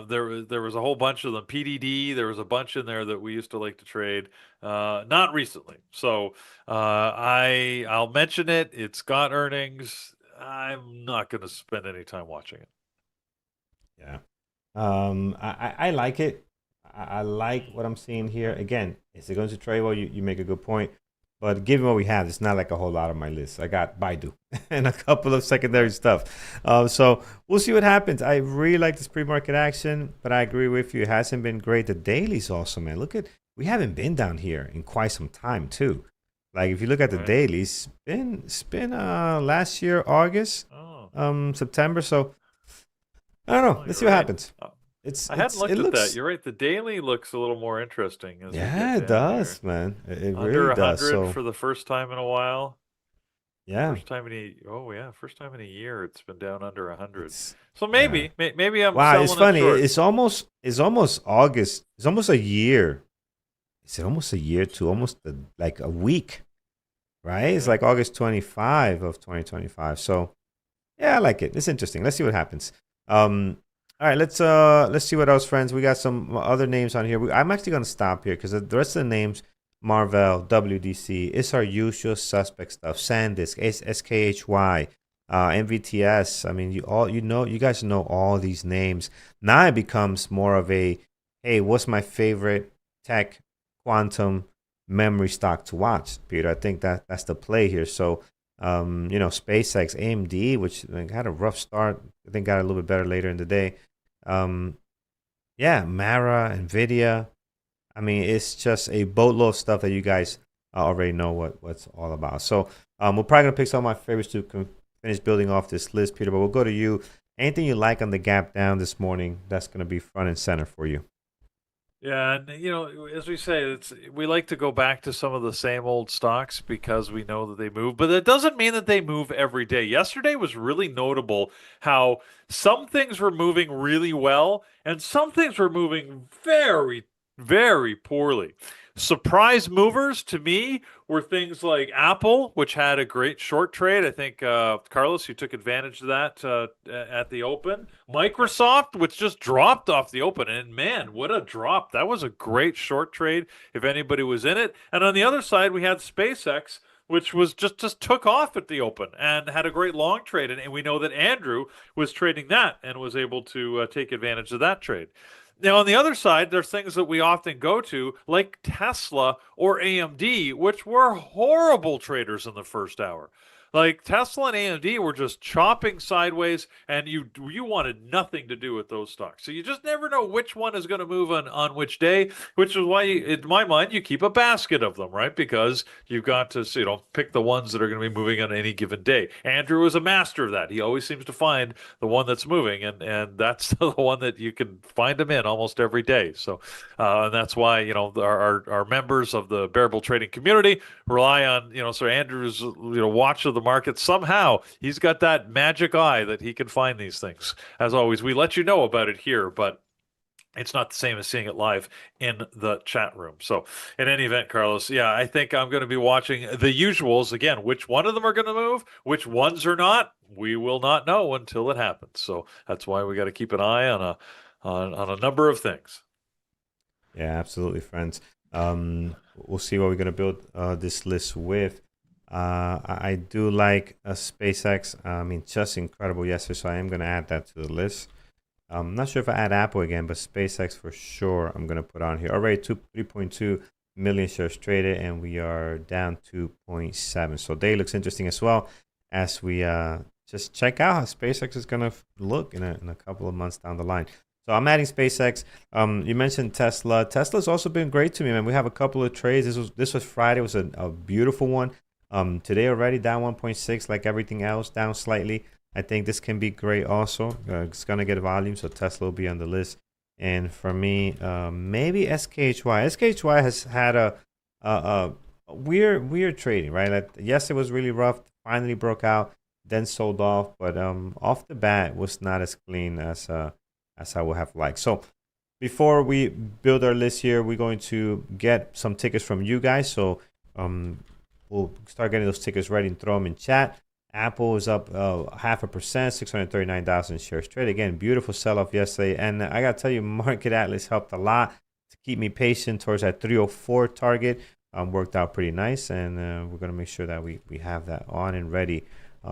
There was a whole bunch of them. PDD. There was a bunch in there that we used to like to trade. Not recently. So I'll mention it. It's got earnings. I'm not going to spend any time watching it. Yeah. I like it. I like what I'm seeing here. Again, is it going to trade well? You make a good point. But given what we have, it's not like a whole lot on my list. I got Baidu and a couple of secondary stuff. So we'll see what happens. I really like this pre-market action, but I agree with you. It hasn't been great. The dailies also, man. We haven't been down here in quite some time too. Like if you look at the dailies, it's been last year, August, September. So I don't know. Let's see what happens. I hadn't looked at that. You're right. The daily looks a little more interesting. Yeah, it does, man. It under really 100 does. So, for the first time in a while. Yeah. First time in a year it's been down under 100. So maybe I'm selling it's funny. Short. It's almost August. It's almost a year. Is it almost a year to almost like a week, right? It's like August 25 of 2025. So yeah, I like it. It's interesting. Let's see what happens. All right, let's see what else, friends. We got some other names on here. I'm actually going to stop here because the rest of the names, Marvell, WDC, it's our usual suspect stuff. SanDisk, SKHY, MVTS. I mean, you guys know all these names. Now it becomes more of a, hey, what's my favorite tech quantum memory stock to watch, Peter? I think that's the play here. So, SpaceX, AMD, which had a rough start, I think got a little bit better later in the day. Mara, NVIDIA. I mean, it's just a boatload of stuff that you guys already know what's all about. So we're probably going to pick some of my favorites to finish building off this list, Peter, but we'll go to you. Anything you like on the gap down this morning that's going to be front and center for you? Yeah, and as we say, we like to go back to some of the same old stocks because we know that they move, but it doesn't mean that they move every day. Yesterday was really notable how some things were moving really well and some things were moving very, very poorly. Surprise movers to me were things like Apple, which had a great short trade. I think, Carlos, you took advantage of that at the open. Microsoft, which just dropped off the open. And man, what a drop. That was a great short trade if anybody was in it. And on the other side, we had SpaceX, which was just took off at the open and had a great long trade. And we know that Andrew was trading that and was able to take advantage of that trade. Now, on the other side, there's things that we often go to, like Tesla or AMD, which were horrible traders in the first hour. Like Tesla and AMD were just chopping sideways, and you wanted nothing to do with those stocks. So you just never know which one is going to move on which day, which is why, in my mind, you keep a basket of them, right? Because you've got to, pick the ones that are going to be moving on any given day. Andrew is a master of that. He always seems to find the one that's moving, and that's the one that you can find them in almost every day. So, and that's why our members of the Bearable Trading community rely on so Andrew's watch of the market. Somehow he's got that magic eye that he can find these things. As always, we let you know about it here, but it's not the same as seeing it live in the chat room. So, in any event, Carlos, yeah, I think I'm going to be watching the usuals again. Which one of them are going to move? Which ones are not? We will not know until it happens. So that's why we got to keep an eye on a number of things. Yeah, absolutely, friends. We'll see what we're going to build this list with. I do like SpaceX. I mean, just incredible yesterday, so I am going to add that to the list. I'm not sure if I add Apple again, but SpaceX for sure I'm going to put on here. Already 3.2 million shares traded, and we are down 2.7. So day looks interesting as well as we just check out how SpaceX is going to look in a couple of months down the line. So I'm adding SpaceX. You mentioned Tesla. Tesla's also been great to me, man. We have a couple of trades. This was Friday. It was a beautiful one. Today already down 1.6, like everything else, down slightly. I think this can be great also. It's going to get volume, so Tesla will be on the list. And for me, maybe SKHY. SKHY has had a weird trading, right? Like, yes, it was really rough. Finally broke out, then sold off. But off the bat, was not as clean as I would have liked. So before we build our list here, we're going to get some tickets from you guys. So we'll start getting those tickets ready and throw them in chat. Apple is up 0.5%, 639,000 shares traded. Again, beautiful sell-off yesterday. And I got to tell you, Market Atlas helped a lot to keep me patient towards that 304 target. Worked out pretty nice. And we're going to make sure that we have that on and ready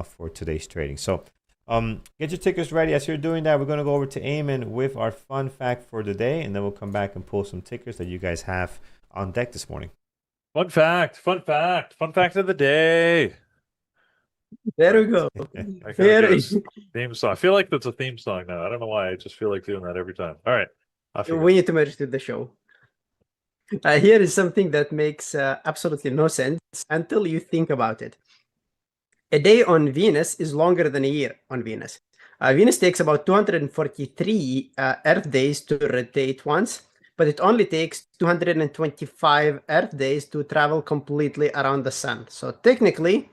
for today's trading. So get your tickets ready. As you're doing that, we're going to go over to Eamon with our fun fact for the day. And then we'll come back and pull some tickers that you guys have on deck this morning. Fun fact of the day. There we go. Theme song. I feel like that's a theme song now. I don't know why. I just feel like doing that every time. All right. We need to merge to the show. Here is something that makes absolutely no sense until you think about it. A day on Venus is longer than a year on Venus. Venus takes about 243 Earth days to rotate once, but it only takes 225 Earth days to travel completely around the sun. So technically,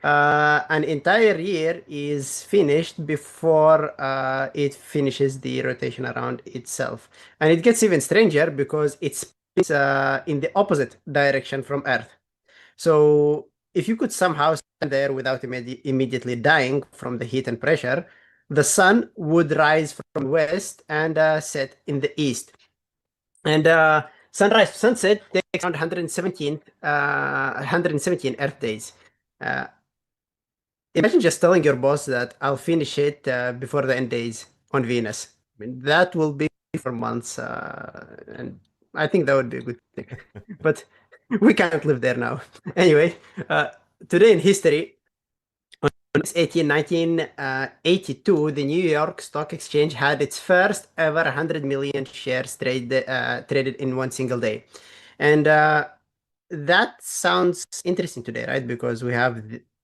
an entire year is finished before it finishes the rotation around itself. And it gets even stranger because it spins in the opposite direction from Earth. So if you could somehow stand there without immediately dying from the heat and pressure, the sun would rise from the west and set in the east. And sunrise to sunset takes around 117 Earth days. Imagine just telling your boss that I'll finish it before the end days on Venus. I mean, that will be for months, and I think that would be a good thing. But we can't live there now. Anyway, today in history, on August 18, 1982, the New York Stock Exchange had its first ever 100 million shares traded in one single day. And that sounds interesting today, right? Because we have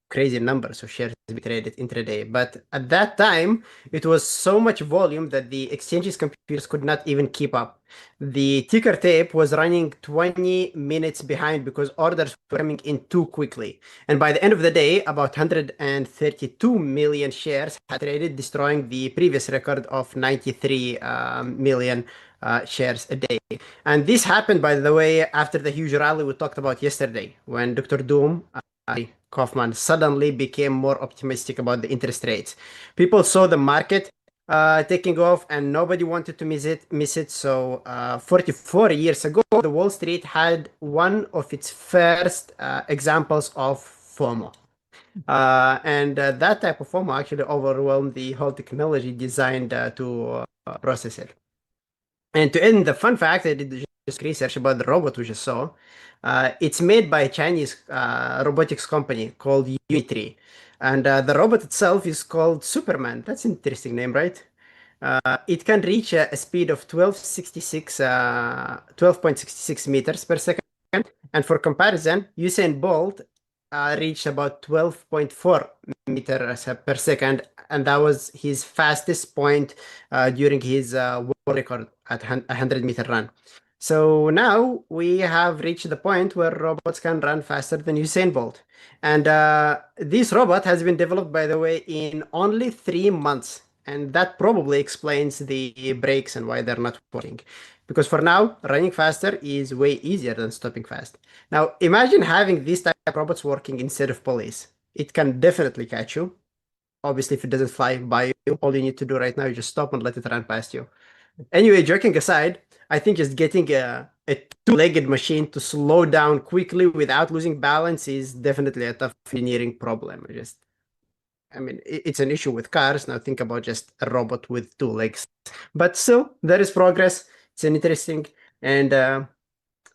crazy numbers of shares to be traded intraday. But at that time, it was so much volume that the exchange's computers could not even keep up. The ticker tape was running 20 minutes behind because orders were coming in too quickly. And by the end of the day, about 132 million shares had traded, destroying the previous record of 93 million shares a day. And this happened, by the way, after the huge rally we talked about yesterday, when Dr. Doom Kaufman suddenly became more optimistic about the interest rates. People saw the market taking off and nobody wanted to miss it. So 44 years ago, the Wall Street had one of its first examples of FOMO. And that type of FOMO actually overwhelmed the whole technology designed to process it. And to end the fun fact, I did just research about the robot we just saw. It's made by a Chinese robotics company called Unitry. And the robot itself is called Superman. That's an interesting name, right? It can reach a speed of 12.66 meters per second. And for comparison, Usain Bolt reached about 12.4 meters per second, and that was his fastest point during his world record at 100-meter run. So now we have reached the point where robots can run faster than Usain Bolt. And this robot has been developed, by the way, in only 3 months. And that probably explains the brakes and why they're not working. Because for now, running faster is way easier than stopping fast. Now, imagine having these type of robots working instead of police. It can definitely catch you. Obviously, if it doesn't fly by you, all you need to do right now is just stop and let it run past you. Anyway, joking aside, I think just getting a two-legged machine to slow down quickly without losing balance is definitely a tough engineering problem. I mean, it's an issue with cars. Now think about just a robot with two legs. But still, there is progress. It's an interesting, and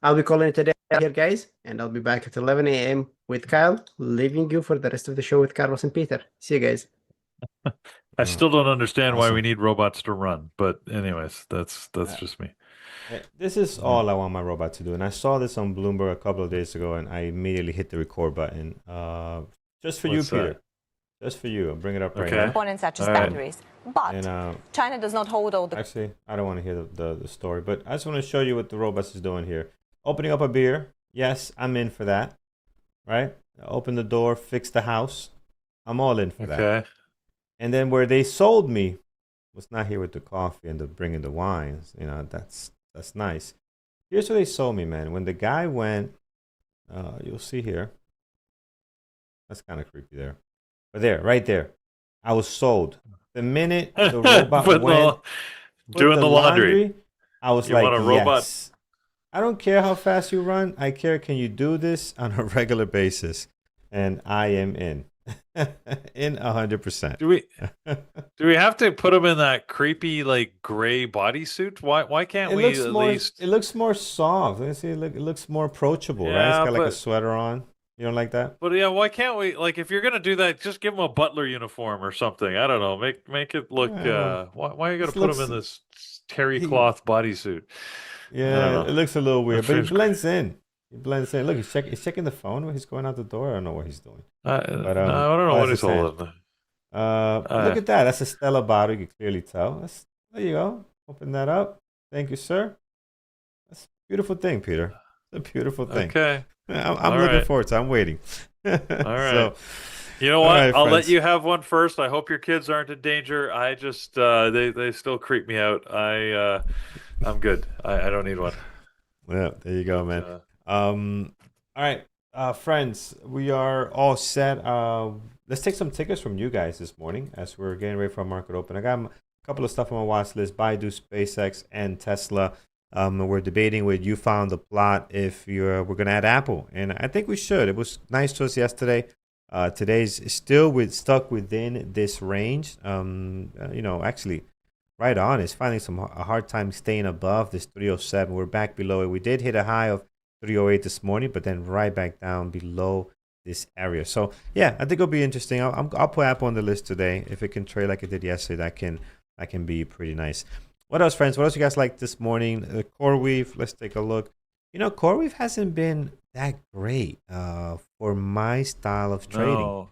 I'll be calling it a day here, guys, and I'll be back at 11 a.m. with Kyle, leaving you for the rest of the show with Carlos and Peter. See you guys. I still don't understand why we Awesome. need robots to run, but anyways, that's just me. This is all I want my robot to do. And I saw this on Bloomberg a couple of days ago, and I immediately hit the record button. Just for you, What's that? Peter. Just for you. I'll bring it up right Okay. now. Components such as All right. batteries. But And China does not hold all the... actually, I don't want to hear the story, but I just want to show you what the robots is doing here. Opening up a beer. Yes, I'm in for that. Right? Open the door, fix the house. I'm all in for that. Okay. And then where they sold me was not here with the coffee and the bringing the wines. You know, that's nice. Here's where they sold me, man. When the guy went, you'll see here. That's kind of creepy there. But there, right there. I was sold. The minute the robot went doing the laundry. I was You like, want a robot? yes. I don't care how fast you run. I care, can you do this on a regular basis? And I am in. In 100%. Do we have to put him in that creepy like gray bodysuit? Why can't It we looks at more. least? It looks more soft. Let's see. It looks more approachable, right? It's Yeah, got like a but sweater on. You don't like that? but yeah, why can't we? Like, if you're gonna do that, just give him a butler uniform or something. I don't know. Make it look. Well, Why are you gonna this put him looks. in this terry He, cloth bodysuit? I don't yeah, know. it looks a little weird, That but he seems. blends in. He blends in. Look, he's checking the phone when he's going out the door. I don't know what he's doing. But No, I don't know oh, what that's he's his hand. holding. Look at that. That's a Stella bottle. You can clearly tell. There you go. Open that up. Thank you, sir. That's a beautiful thing, Peter. It's a beautiful thing. Okay. I'm All looking right. forward to it. I'm waiting. All right. So, You know all what? right, I'll let friends. you have one first. I hope your kids aren't in danger. I just they still creep me out. I'm good. I don't need one. Yeah, there you go, man. Uh, All right, friends, we are all set. Let's take some tickets from you guys this morning as we're getting ready for our market open. I got a couple of stuff on my watch list: Baidu, SpaceX, and Tesla. We're debating with You Found the Plot if we're going to add Apple, and I think we should. It was nice to us yesterday. Today's still stuck within this range. Actually, right on. It's finding a hard time staying above this 307. We're back below it. We did hit a high of 308 this morning, but then right back down below this area. So yeah, I think it'll be interesting. I'll put Apple on the list today. If it can trade like it did yesterday, that can be pretty nice. What else, friends? What else you guys like this morning? CoreWeave. Let's take a look. CoreWeave hasn't been that great for my style of trading.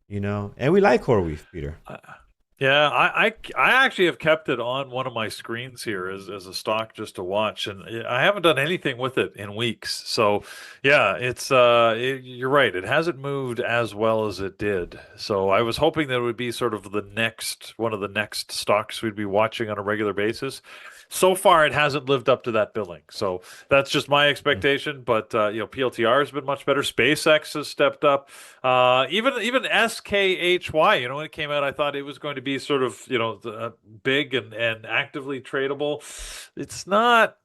no. And we like CoreWeave, Peter. Yeah, I actually have kept it on one of my screens here as a stock just to watch, and I haven't done anything with it in weeks. So, yeah, you're right. It hasn't moved as well as it did. So I was hoping that it would be sort of one of the next stocks we'd be watching on a regular basis. So far, it hasn't lived up to that billing. So that's just my expectation. But PLTR has been much better. SpaceX has stepped up. Even SKHY, when it came out, I thought it was going to be sort of big and actively tradable. It's not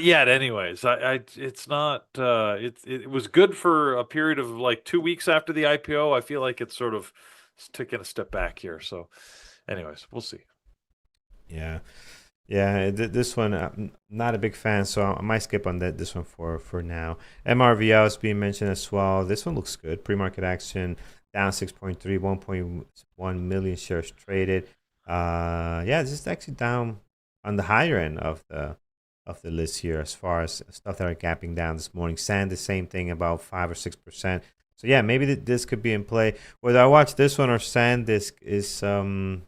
yet, anyways. It's not. It was good for a period of like 2 weeks after the IPO. I feel like it's sort of taking a step back here. So, anyways, we'll see. Yeah. Yeah, this one I'm not a big fan, so I might skip on this one for now. MRVL is being mentioned as well. This one looks good. Pre-market action down 6.3, 1.1 million shares traded. Yeah, this is actually down on the higher end of the list here as far as stuff that are gapping down this morning. Sand, the same thing, about 5 or 6%. So yeah, maybe this could be in play. Whether I watch this one or SanDisk is I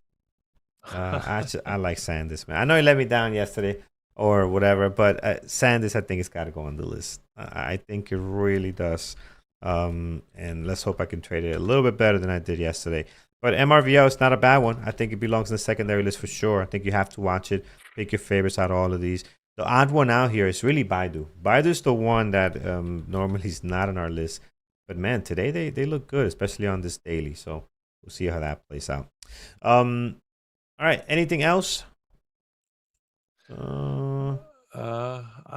like SanDisk, man. I know he let me down yesterday or whatever, but SanDisk, I think it's got to go on the list. I think it really does. And let's hope I can trade it a little bit better than I did yesterday. But MRVL is not a bad one. I think it belongs in the secondary list for sure. I think you have to watch it. Pick your favorites out of all of these. The odd one out here is really Baidu. Baidu's the one that normally is not on our list. But man, today they look good, especially on this daily. So we'll see how that plays out. All right. Anything else? I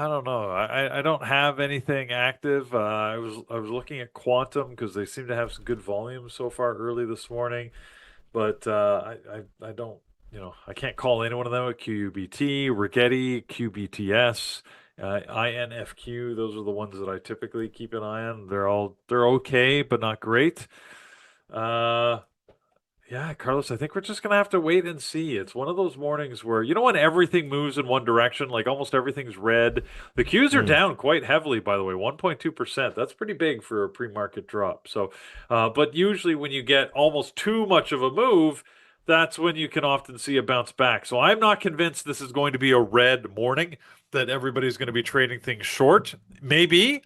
don't know. I don't have anything active. I was looking at Quantum because they seem to have some good volume so far early this morning, but I don't, I can't call any one of them. QUBT, Rigetti, QBTS, INFQ. Those are the ones that I typically keep an eye on. They're okay, but not great. Yeah, Carlos, I think we're just gonna have to wait and see. It's one of those mornings where, when everything moves in one direction, like almost everything's red. The Qs are down quite heavily, by the way, 1.2%. That's pretty big for a pre-market drop. So, but usually when you get almost too much of a move, that's when you can often see a bounce back. So I'm not convinced this is going to be a red morning, that everybody's going to be trading things short. Maybe,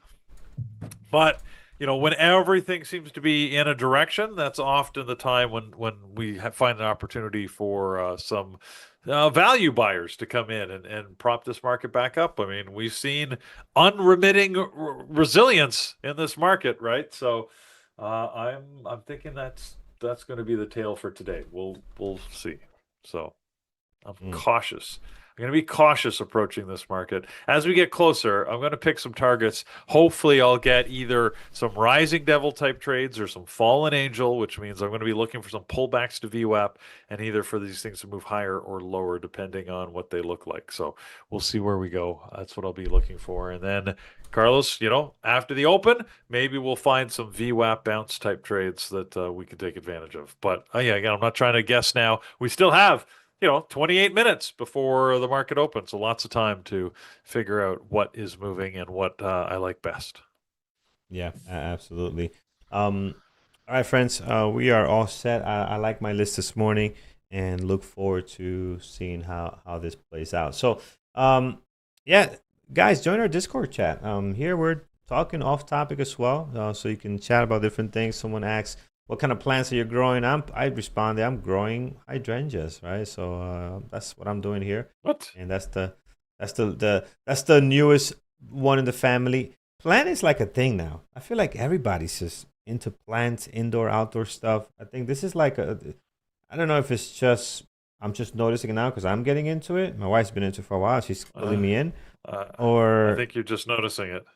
but when everything seems to be in a direction, that's often the time when we find an opportunity for some value buyers to come in and prop this market back up. I mean, we've seen unremitting resilience in this market, right? So I'm thinking that's going to be the tale for today. We'll see. So I'm cautious. I'm going to be cautious approaching this market. As we get closer, I'm going to pick some targets. Hopefully, I'll get either some rising devil type trades or some fallen angel, which means I'm going to be looking for some pullbacks to VWAP and either for these things to move higher or lower, depending on what they look like. So we'll see where we go. That's what I'll be looking for. And then, Carlos, after the open, maybe we'll find some VWAP bounce type trades that we can take advantage of. But yeah, again, I'm not trying to guess now. We still have 28 minutes before the market opens. So lots of time to figure out what is moving and what I like best. Yeah, absolutely. All right, friends, we are all set. I like my list this morning and look forward to seeing how this plays out. So, yeah, guys, join our Discord chat. Here we're talking off topic as well, so you can chat about different things. Someone asks, what kind of plants are you growing? I responded, I'm growing hydrangeas, right? So that's what I'm doing here. What? And that's the newest one in the family. Plant is like a thing now. I feel like everybody's just into plants, indoor, outdoor stuff. I think this is like I don't know if it's just I'm just noticing it now because I'm getting into it. My wife's been into it for a while. She's pulling me in. Or I think you're just noticing it.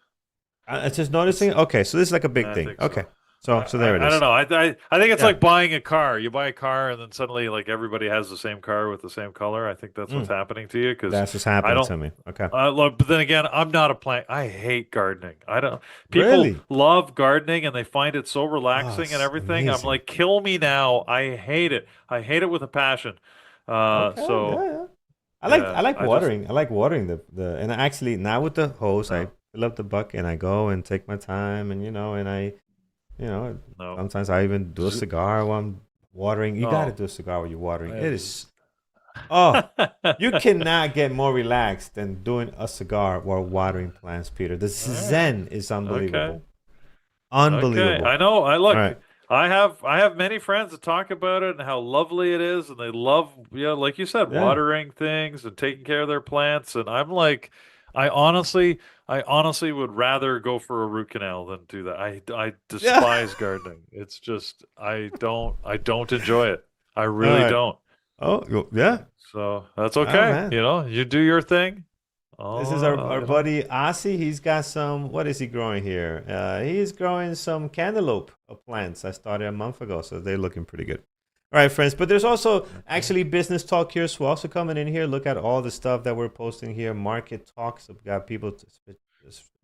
It's just noticing it? Okay, so this is like a big thing. Okay. So there it is. I don't know. I think it's like buying a car. You buy a car and then suddenly like everybody has the same car with the same color. I think that's what's happening to you. That's what's happening to me. Okay. Look, but then again, I'm not a plant. I hate gardening. I don't. People Really? love gardening and they find it so relaxing and everything. Amazing. I'm like, kill me now. I hate it. I hate it with a passion. Okay, So yeah. I like watering. I like watering the and actually now with the hose, I fill up the bucket and I go and take my time and sometimes I even do a cigar while I'm watering. You got to do a cigar while you're watering. It is, you cannot get more relaxed than doing a cigar while watering plants, Peter. The zen is unbelievable. Okay. Unbelievable. Okay. I know. Look. Right. I have many friends that talk about it and how lovely it is, and they love, like you said, watering things and taking care of their plants. And I'm like, I honestly would rather go for a root canal than do that. I despise gardening. It's just I don't enjoy it. I really don't. Oh yeah. So that's okay. You do your thing. This is our buddy Asi. He's got some. What is he growing here? He's growing some cantaloupe plants. I started a month ago, so they're looking pretty good. All right, friends. But there's also actually business talk here. So also coming in here, look at all the stuff that we're posting here. Market talks. We've got people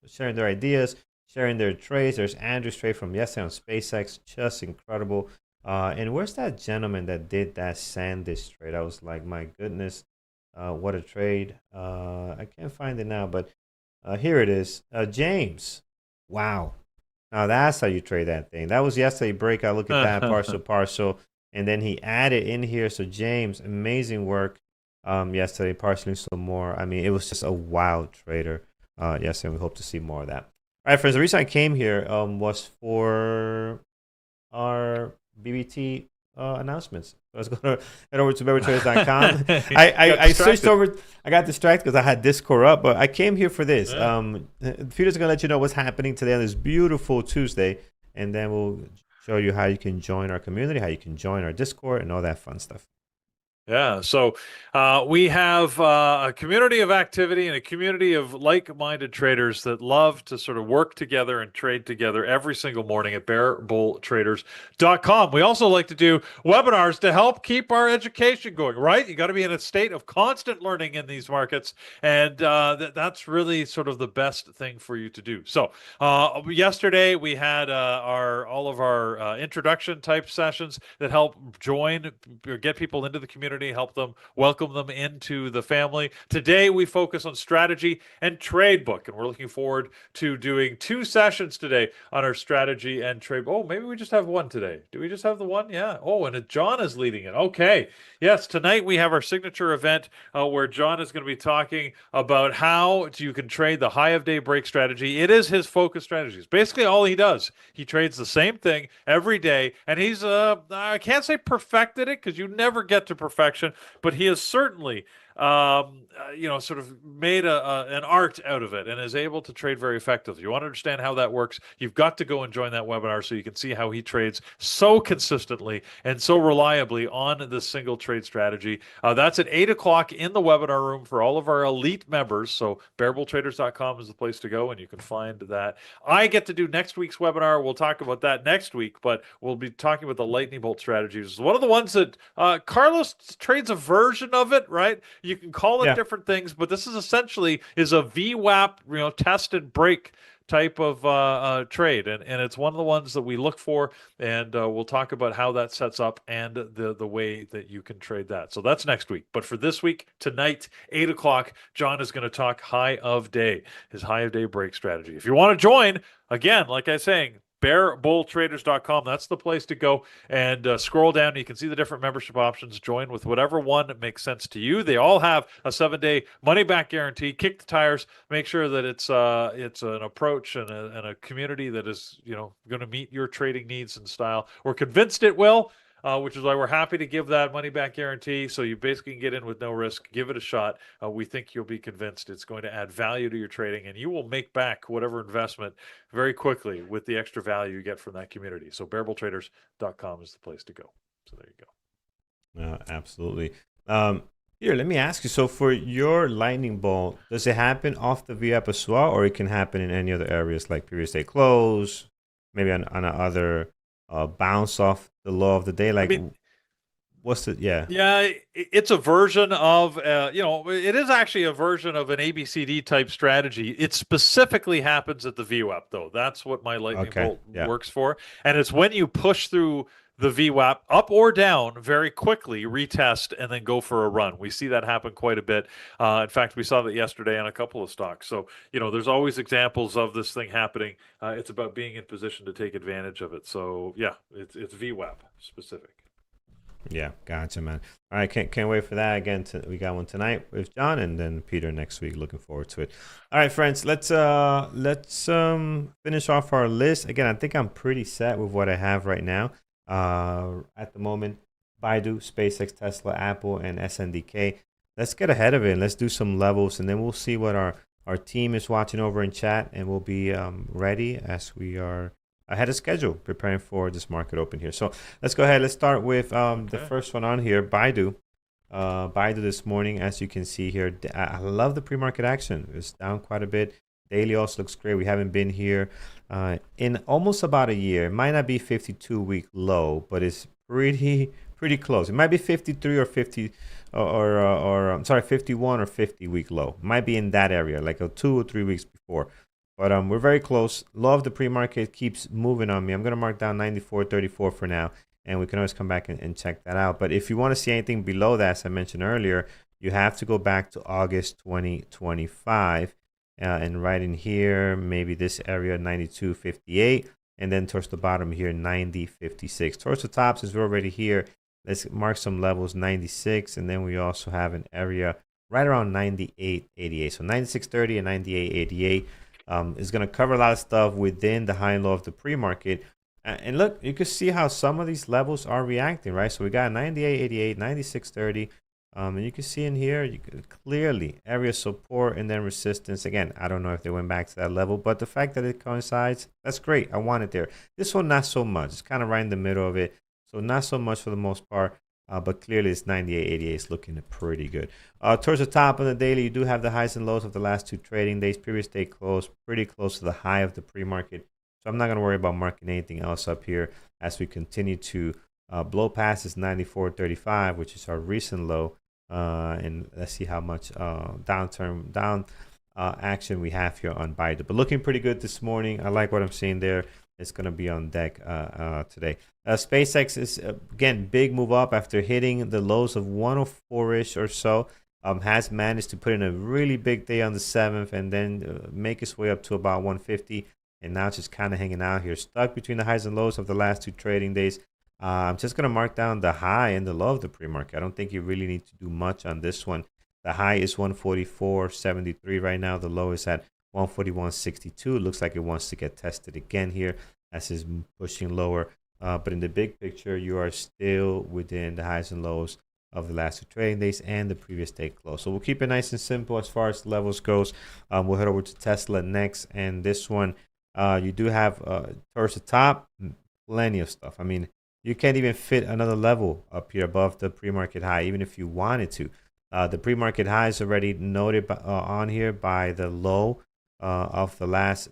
sharing their ideas, sharing their trades. There's Andrew's trade from yesterday on SpaceX. Just incredible. And where's that gentleman that did that SanDisk trade? I was like, my goodness, what a trade. I can't find it now, but here it is. James. Wow. Now that's how you trade that thing. That was yesterday breakout. Look at that partial. And then he added in here. So James, amazing work yesterday, partially some more. I mean, it was just a wild trader yesterday. We hope to see more of that. All right, friends, the reason I came here was for our BBT announcements. So let's go head over to bevertraders.com. I switched over. I got distracted because I had Discord up, but I came here for this. Peter's going to let you know what's happening today on this beautiful Tuesday, and then we'll show you how you can join our community, how you can join our Discord, and all that fun stuff. Yeah, so we have a community of activity and a community of like-minded traders that love to sort of work together and trade together every single morning at bearbulltraders.com. We also like to do webinars to help keep our education going, right? You got to be in a state of constant learning in these markets, and that's really sort of the best thing for you to do. So yesterday we had all of our introduction type sessions that help get people into the community, help them, welcome them into the family. Today we focus on strategy and trade book, and we're looking forward to doing 2 sessions today on our strategy and trade. Oh, maybe we just have one today. Do we just have the one? Yeah. Oh, and John is leading it. Okay. Yes, tonight we have our signature event where John is going to be talking about how you can trade the high of day break strategy. It is his focus strategy. It's basically all he does. He trades the same thing every day, and he's I can't say perfected it because you never get to perfection, but he has certainly sort of made an art out of it and is able to trade very effectively. You want to understand how that works, you've got to go and join that webinar so you can see how he trades so consistently and so reliably on this single trade strategy. That's at 8 o'clock in the webinar room for all of our elite members. So bearbulltraders.com is the place to go, and you can find that. I get to do next week's webinar. We'll talk about that next week, but we'll be talking about the lightning bolt strategy. It's one of the ones that Carlos trades a version of it, right? You can call it different things, but this is essentially a VWAP, test and break type of trade, and it's one of the ones that we look for, and we'll talk about how that sets up and the way that you can trade that. So that's next week. But for this week, tonight, 8 o'clock, John is going to talk high of day, his high of day break strategy. If you want to join, again, like I was saying, bearbulltraders.com. That's the place to go, and scroll down. You can see the different membership options. Join with whatever one makes sense to you. They all have a 7-day money-back guarantee. Kick the tires. Make sure that it's an approach and a community that is going to meet your trading needs and style. We're convinced it will. Which is why we're happy to give that money-back guarantee. So you basically can get in with no risk. Give it a shot. We think you'll be convinced it's going to add value to your trading, and you will make back whatever investment very quickly with the extra value you get from that community. So bearbulltraders.com is the place to go. So there you go. Absolutely. Here, let me ask you. So for your lightning bolt, does it happen off the VWAP as well, or it can happen in any other areas like previous day close, maybe on another bounce off the low of the day? Like, what's it? Yeah, it's a version of it is actually a version of an ABCD type strategy. It specifically happens at the VWAP, though. That's what my lightning bolt works for, and it's when you push through the VWAP up or down very quickly, retest, and then go for a run. We see that happen quite a bit. In fact, we saw that yesterday on a couple of stocks. So, there's always examples of this thing happening. It's about being in position to take advantage of it. So, yeah, it's VWAP specific. Yeah, gotcha, man. All right, can't wait for that. Again, we got one tonight with John, and then Peter next week. Looking forward to it. All right, friends, let's finish off our list. Again, I think I'm pretty set with what I have right now. At the moment, Baidu, SpaceX, Tesla, Apple, and SNDK. Let's get ahead of it and let's do some levels, and then we'll see what our team is watching over in chat, and we'll be ready as we are ahead of schedule preparing for this market open here. So let's go ahead. Let's start with the first one on here, Baidu. Baidu this morning, as you can see here, I love the pre-market action. It's down quite a bit. Daily also looks great. We haven't been here in almost about a year. It might not be 52-week low, but it's pretty pretty close. It might be 53 or 50 or I'm sorry, 51 or 50 week low. Might be in that area, like a 2 or 3 weeks before. But we're very close. Low of the pre-market keeps moving on me. I'm going to mark down 94.34 for now, and we can always come back and check that out. But if you want to see anything below that, as I mentioned earlier, you have to go back to August 2025. And right in here, maybe this area, 92.58. And then towards the bottom here, 90.56. Towards the top, since we're already here, let's mark some levels, 96. And then we also have an area right around 98.88. So 96.30 and 98.88 is going to cover a lot of stuff within the high and low of the pre-market. And look, you can see how some of these levels are reacting, right? So we got 98.88, 96.30. And you can see in here, you can clearly area support and then resistance. Again, I don't know if they went back to that level, but the fact that it coincides, that's great. I want it there. This one, not so much. It's kind of right in the middle of it. So not so much for the most part, but clearly it's 98.88 is looking pretty good. Towards the top of the daily, you do have the highs and lows of the last 2 trading days. Previous day close, pretty close to the high of the pre-market. So I'm not going to worry about marking anything else up here as we continue to blow past this 94.35, which is our recent low. And let's see how much down action we have here on Baidu. But looking pretty good this morning. I like what I'm seeing there. It's going to be on deck today. SpaceX is, again, big move up after hitting the lows of 104-ish or so. Has managed to put in a really big day on the 7th and then make its way up to about 150. And now it's just kind of hanging out here, stuck between the highs and lows of the last 2 trading days. I'm just going to mark down the high and the low of the pre-market. I don't think you really need to do much on this one. The high is 144.73 right now. The low is at 141.62. It looks like it wants to get tested again here as it's pushing lower. But in the big picture, you are still within the highs and lows of the last 2 trading days and the previous day close. So we'll keep it nice and simple as far as levels goes. We'll head over to Tesla next. And this one, you do have towards the top, plenty of stuff. I mean, you can't even fit another level up here above the pre-market high, even if you wanted to. The pre-market high is already noted on here by the low of the last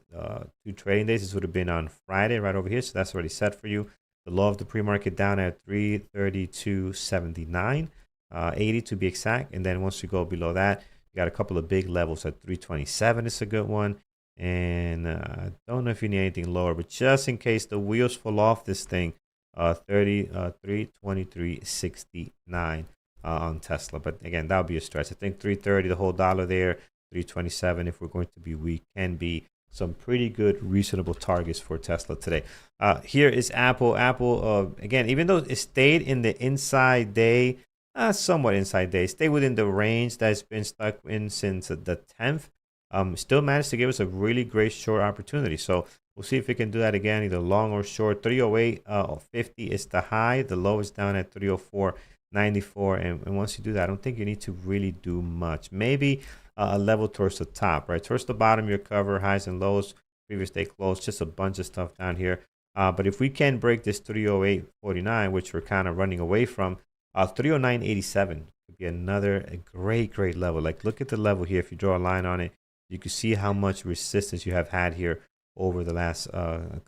2 trading days. This would have been on Friday right over here, so that's already set for you. The low of the pre-market down at 332.79, 80 to be exact. And then once you go below that, you got a couple of big levels at 327 is a good one. And I don't know if you need anything lower, but just in case the wheels fall off this thing, 323.69 on Tesla. But again, that would be a stretch. I think 330, the whole dollar there, 327 if we're going to be weak, can be some pretty good reasonable targets for Tesla today. Here is Apple. Apple, again, even though it stayed in the inside day, somewhat inside day, stay within the range that's been stuck in since the 10th, still managed to give us a really great short opportunity. So we'll see if we can do that again, either long or short. 308.50 is the high. The low is down at 304.94. And once you do that, I don't think you need to really do much. Maybe a level towards the top, right? Towards the bottom, your cover, highs and lows, previous day close, just a bunch of stuff down here. But if we can break this 308.49, which we're kind of running away from, 309.87 could be another great level. Like, look at the level here. If you draw a line on it, you can see how much resistance you have had here over the last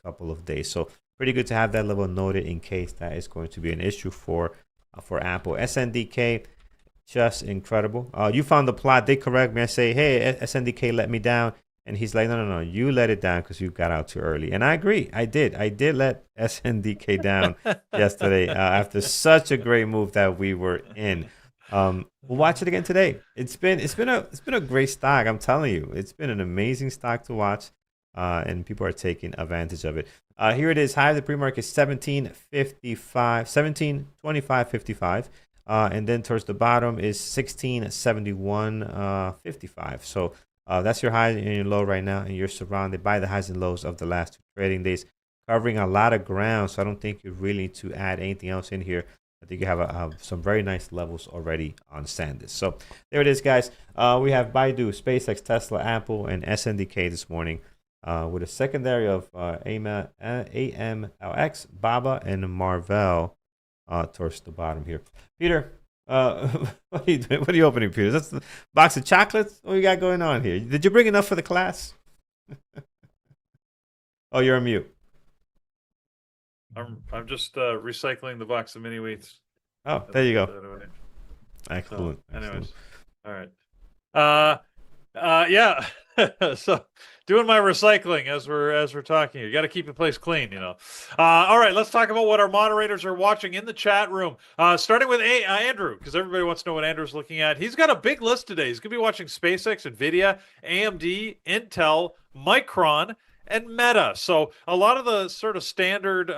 couple of days. So pretty good to have that level noted in case that is going to be an issue for Apple. SNDK, just incredible. You found the plot. They correct me. I say, hey, SNDK let me down. And he's like, no, you let it down because you got out too early. And I agree. I did let SNDK down yesterday after such a great move that we were in. We'll watch it again today. It's been a great stock. I'm telling you, it's been an amazing stock to watch. And people are taking advantage of it. Here it is. High of the pre-market 17.25.55. And then towards the bottom is 16.71.55. So that's your high and your low right now, and you're surrounded by the highs and lows of the last 2 trading days, covering a lot of ground. So I don't think you really need to add anything else in here. I think you have some very nice levels already on SanDisk. So there it is, guys. We have Baidu, SpaceX, Tesla, Apple, and SNDK this morning, with a secondary of AMLX, Baba, and Marvell towards the bottom here. Peter, what are you doing? What are you opening, Peter? That's the box of chocolates? What you got going on here? Did you bring enough for the class? Oh, you're on mute. I'm just recycling the box of mini wheats. Oh, there you go. Anyway. Excellent. So, anyways, Excellent. all right. Yeah. So doing my recycling as we're talking. You got to keep the place clean, you know. All right, let's talk about what our moderators are watching in the chat room. Starting with Andrew, because everybody wants to know what Andrew's looking at. He's got a big list today. He's going to be watching SpaceX, NVIDIA, AMD, Intel, Micron, and Meta. So a lot of the sort of standard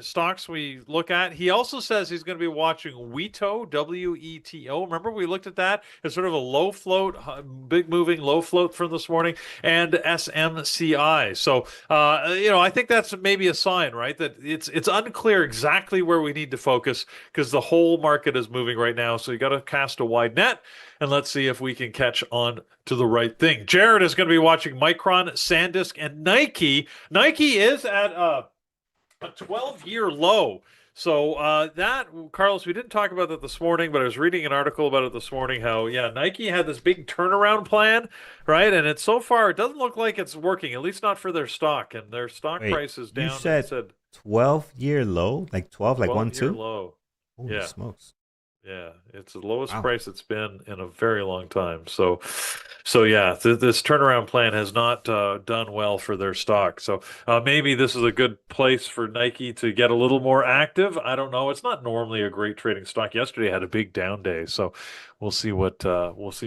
stocks we look at. He also says he's going to be watching WETO, WETO. Remember we looked at that as sort of a low float, big moving low float from this morning, and SMCI. So I think that's maybe a sign, right, that it's unclear exactly where we need to focus because the whole market is moving right now. So you got to cast a wide net, and let's see if we can catch on to the right thing. Jared is going to be watching Micron, SanDisk, and Nike. Nike is at a 12-year low. So that, Carlos, we didn't talk about that this morning, but I was reading an article about it this morning, how, Nike had this big turnaround plan, right? And so far, it doesn't look like it's working, at least not for their stock. And their stock price is down. You said 12-year low? Like 12, like 1, 2? Low. Holy smokes. Yeah, it's the lowest price it's been in a very long time. So this turnaround plan has not done well for their stock. So maybe this is a good place for Nike to get a little more active. I don't know. It's not normally a great trading stock. Yesterday had a big down day, so we'll see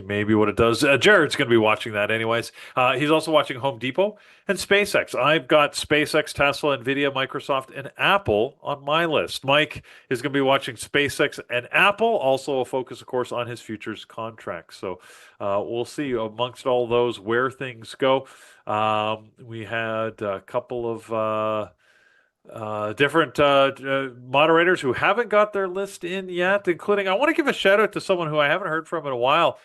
maybe what it does. Jared's going to be watching that anyways. He's also watching Home Depot and SpaceX. I've got SpaceX, Tesla, NVIDIA, Microsoft, and Apple on my list. Mike is going to be watching SpaceX and Apple, also a focus, of course, on his futures contracts. So we'll see amongst all those where things go. We had a couple of different moderators who haven't got their list in yet, including, I want to give a shout out to someone who I haven't heard from in a while.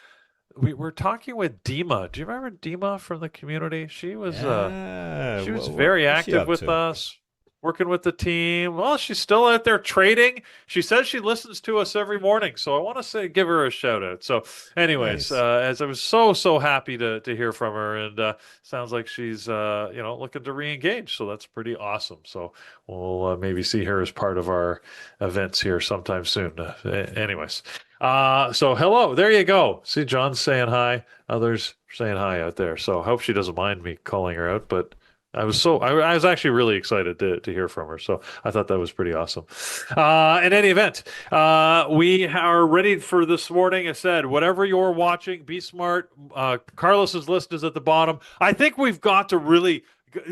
We're talking with Dima. Do you remember Dima from the community? She was very active with us, working with the team. Well, she's still out there trading. She says she listens to us every morning, so I want to give her a shout out. So, anyways, Nice. As I was so happy to hear from her, and sounds like she's looking to re-engage. So that's pretty awesome. So we'll maybe see her as part of our events here sometime soon. Anyways. So hello, there you go. See, John's saying hi, others saying hi out there. So I hope she doesn't mind me calling her out, but I was actually really excited to hear from her. So I thought that was pretty awesome. In any event, we are ready for this morning. I said, whatever you're watching, be smart. Carlos's list is at the bottom. I think we've got to really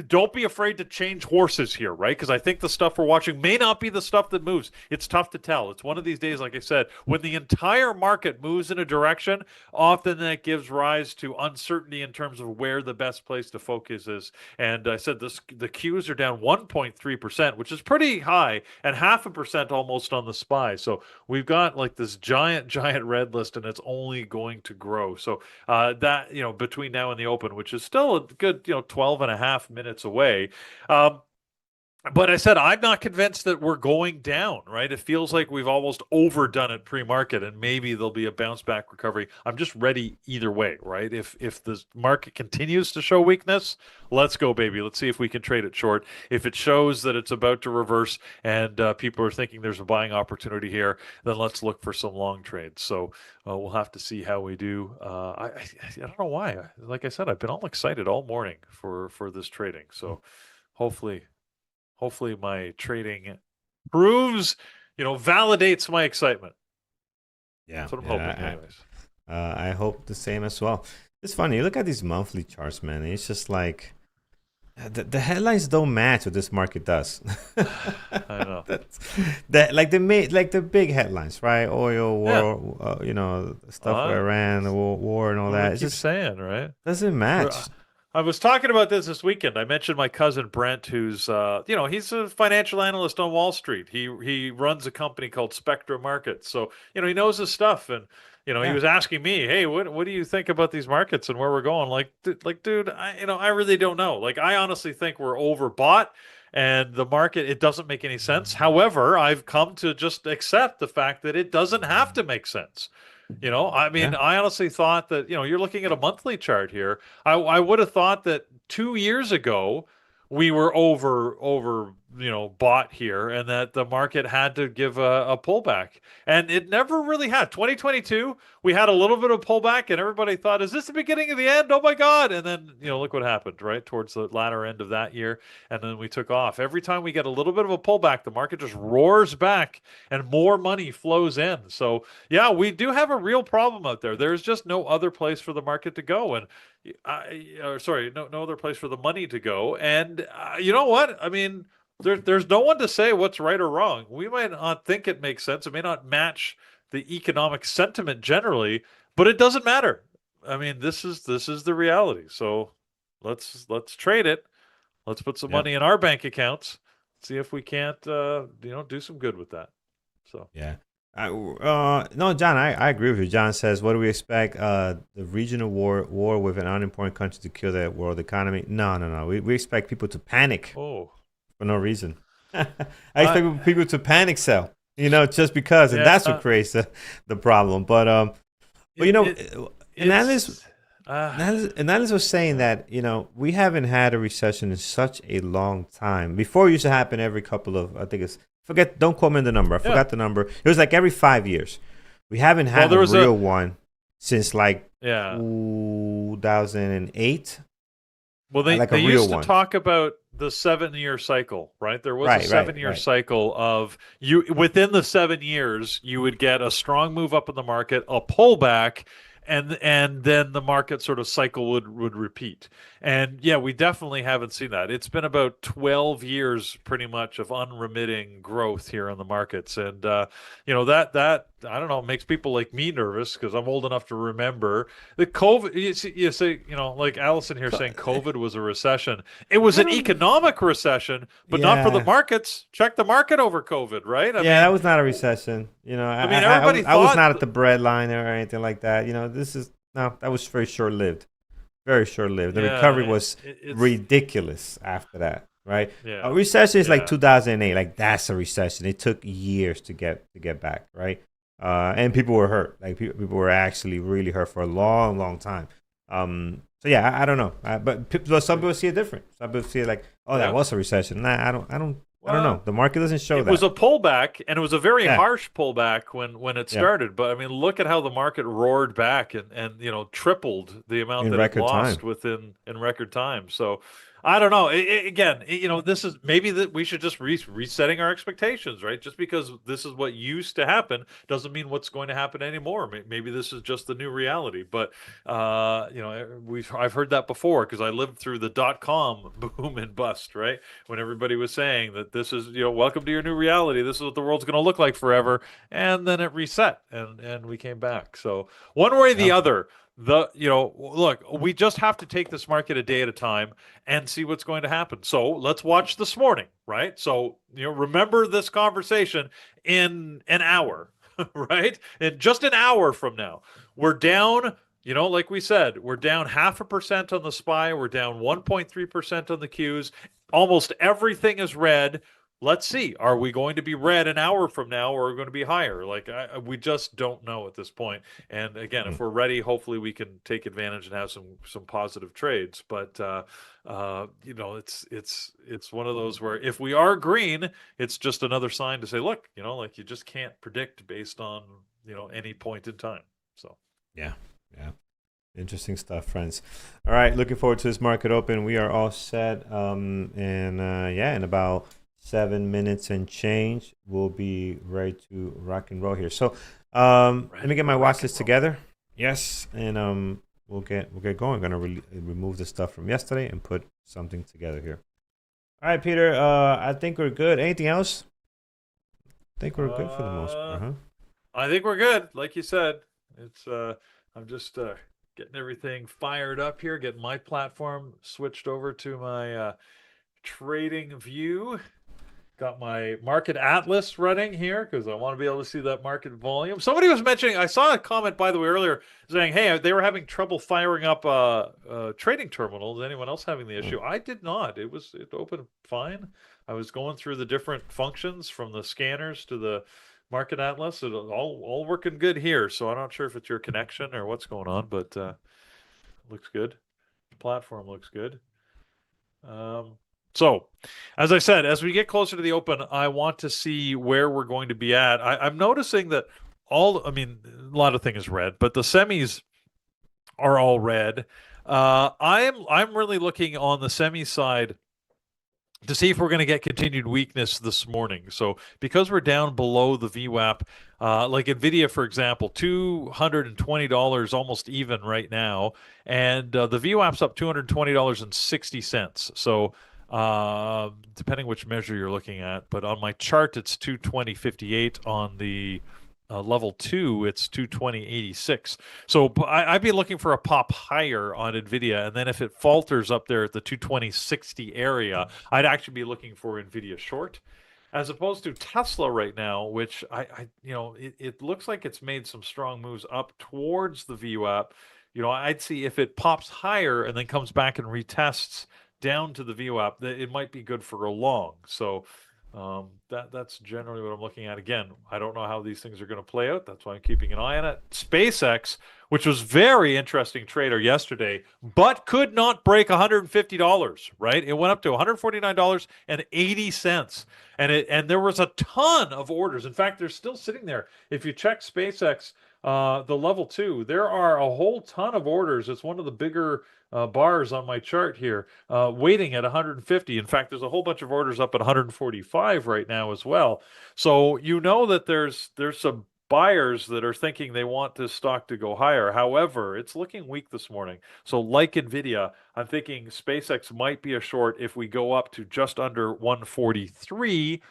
don't be afraid to change horses here, right? Because I think the stuff we're watching may not be the stuff that moves. It's tough to tell. It's one of these days, like I said, when the entire market moves in a direction, often that gives rise to uncertainty in terms of where the best place to focus is. And I said the Qs are down 1.3%, which is pretty high, and 0.5% almost on the SPY. So we've got like this giant red list, and it's only going to grow. So that, between now and the open, which is still a good, 12 and a half minutes away. But I said, I'm not convinced that we're going down, right? It feels like we've almost overdone it pre-market, and maybe there'll be a bounce back recovery. I'm just ready either way, right? If the market continues to show weakness, let's go, baby. Let's see if we can trade it short. If it shows that it's about to reverse and people are thinking there's a buying opportunity here, then let's look for some long trades. So we'll have to see how we do. I don't know why. Like I said, I've been all excited all morning for this trading. So hopefully my trading proves, validates my excitement. Yeah. That's what I'm hoping, anyways. I hope the same as well. It's funny. You look at these monthly charts, man. It's just like the headlines don't match what this market does. I know. the big headlines, right? Oil, war, stuff with Iran, the war and all that. It's just saying, right? Doesn't match. I was talking about this weekend. I mentioned my cousin Brent, who's he's a financial analyst on Wall Street. He runs a company called Spectra Markets, so he knows his stuff. And he was asking me, hey, what do you think about these markets and where we're going? Like, dude, I really don't know. Like, I honestly think we're overbought, and the market, it doesn't make any sense. However, I've come to just accept the fact that it doesn't have to make sense. I honestly thought that, you're looking at a monthly chart here. I would have thought that 2 years ago we were bought here, and that the market had to give a pullback, and it never really had. 2022, we had a little bit of pullback, and everybody thought, "Is this the beginning of the end? Oh my God!" And then look what happened, right towards the latter end of that year, and then we took off. Every time we get a little bit of a pullback, the market just roars back, and more money flows in. So yeah, we do have a real problem out there. There's just no other place for the market to go, and no other place for the money to go. And you know what? I mean, there's no one to say what's right or wrong. We might not think it makes sense. It may not match the economic sentiment generally, but it doesn't matter. I mean, this is the reality. So let's trade it. Let's put some Yep. money in our bank accounts. See if we can't do some good with that. So Yeah. No, John, I agree with you. John says, what do we expect? The regional war with an unimportant country to kill the world economy? No. We expect people to panic for no reason. I expect people to panic sell, just because, and that's what creates the problem. But analysts was saying that we haven't had a recession in such a long time. Before, it used to happen every couple of, I think don't quote me on the number. I forgot the number. It was like every 5 years. We haven't had a real one since like 2008. Well, they used to talk about the 7-year cycle, right? There was a 7-year cycle of within the 7 years, you would get a strong move up in the market, a pullback, and then the market sort of cycle would repeat. And yeah, we definitely haven't seen that. It's been about 12 years pretty much of unremitting growth here in the markets. And that I don't know, makes people like me nervous because I'm old enough to remember the COVID. You say, like Allison here saying COVID was a recession. It was an economic recession, but not for the markets. Check the market over COVID, right? I mean, that was not a recession. I was not at the breadline or anything like that. That was very short lived. Very short lived. The recovery was ridiculous after that, right? Yeah. A recession is like 2008. Like, that's a recession. It took years to get back, right? And people were hurt. Like, people were actually really hurt for a long, long time. So yeah, I don't know. But some people see it different. Some people see it like, that was a recession. Nah, I don't know. The market doesn't show that. It was a pullback, and it was a very harsh pullback when it started. But I mean, look at how the market roared back and tripled the amount that it lost in record time. So I don't know. This is maybe that we should just resetting our expectations, right? Just because this is what used to happen doesn't mean what's going to happen anymore. Maybe this is just the new reality. But I've heard that before because I lived through the .com boom and bust, right? When everybody was saying that this is welcome to your new reality. This is what the world's going to look like forever, and then it reset and we came back. So one way or the other. Look, we just have to take this market a day at a time and see what's going to happen. So let's watch this morning, right? So, remember this conversation in an hour, right? In just an hour from now, we're down, like we said, we're down 0.5% on the SPY. We're down 1.3% on the Qs. Almost everything is red. Let's see. Are we going to be red an hour from now, or are we going to be higher? Like we just don't know at this point. And again, if we're ready, hopefully we can take advantage and have some positive trades. But it's one of those where if we are green, it's just another sign to say, look, like you just can't predict based on any point in time. So yeah. Interesting stuff, friends. All right, looking forward to this market open. We are all set. In about 7 minutes and change, we'll be ready to rock and roll here. So let me get my watch list together. Yes, and we'll get going. I'm gonna remove the stuff from yesterday and put something together here. All right, Peter. I think we're good. Anything else? I think we're good for the most part, huh? I think we're good. Like you said, it's I'm just getting everything fired up here, getting my platform switched over to my trading view. Got my market atlas running here because I want to be able to see that market volume. Somebody was mentioning, I saw a comment, by the way, earlier saying, hey, they were having trouble firing up a trading terminal. Is anyone else having the issue? I did not. It opened fine. I was going through the different functions from the scanners to the market atlas. It all working good here. So I'm not sure if it's your connection or what's going on, but looks good. The platform looks good. So, as I said, as we get closer to the open, I want to see where we're going to be at. I'm noticing that I mean, a lot of things red, but the semis are all red. I'm really looking on the semi side to see if we're going to get continued weakness this morning. So because we're down below the VWAP, like Nvidia, for example, $220 almost even right now, and the VWAP's up $220.60. So depending which measure you're looking at, but on my chart it's 220.58. On the level 2 it's 220.86. So I'd be looking for a pop higher on Nvidia, and then if it falters up there at the 220.60 area, I'd actually be looking for Nvidia short, as opposed to Tesla right now, which it looks like it's made some strong moves up towards the VWAP. I'd see if it pops higher and then comes back and retests down to the VWAP, that it might be good for a long. So that's generally what I'm looking at. Again, I don't know how these things are going to play out. That's why I'm keeping an eye on it. SpaceX, which was very interesting trader yesterday, but could not break $150, right? It went up to $149.80. And there was a ton of orders. In fact, they're still sitting there. If you check SpaceX, the level 2, there are a whole ton of orders. It's one of the bigger bars on my chart here, waiting at 150. In fact, there's a whole bunch of orders up at 145 right now as well. So that there's some buyers that are thinking they want this stock to go higher. However, it's looking weak this morning. So like Nvidia, I'm thinking SpaceX might be a short if we go up to just under 143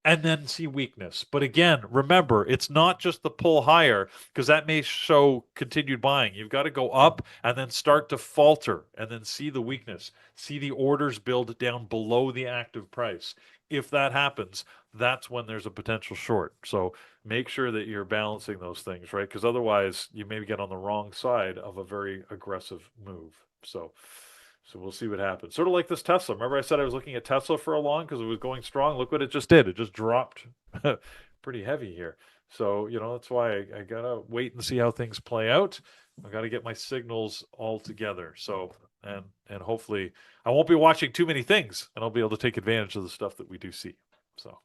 and then see weakness. But again, remember, it's not just the pull higher, because that may show continued buying. You've got to go up and then start to falter and then see the weakness, see the orders build down below the active price. If that happens, that's when there's a potential short. So make sure that you're balancing those things, right? Because otherwise you maybe get on the wrong side of a very aggressive move. So we'll see what happens. Sort of like this Tesla. Remember I said I was looking at Tesla for a long because it was going strong? Look what it just did. It just dropped pretty heavy here. So, that's why I got to wait and see how things play out. I got to get my signals all together. So, and hopefully I won't be watching too many things, and I'll be able to take advantage of the stuff that we do see. So,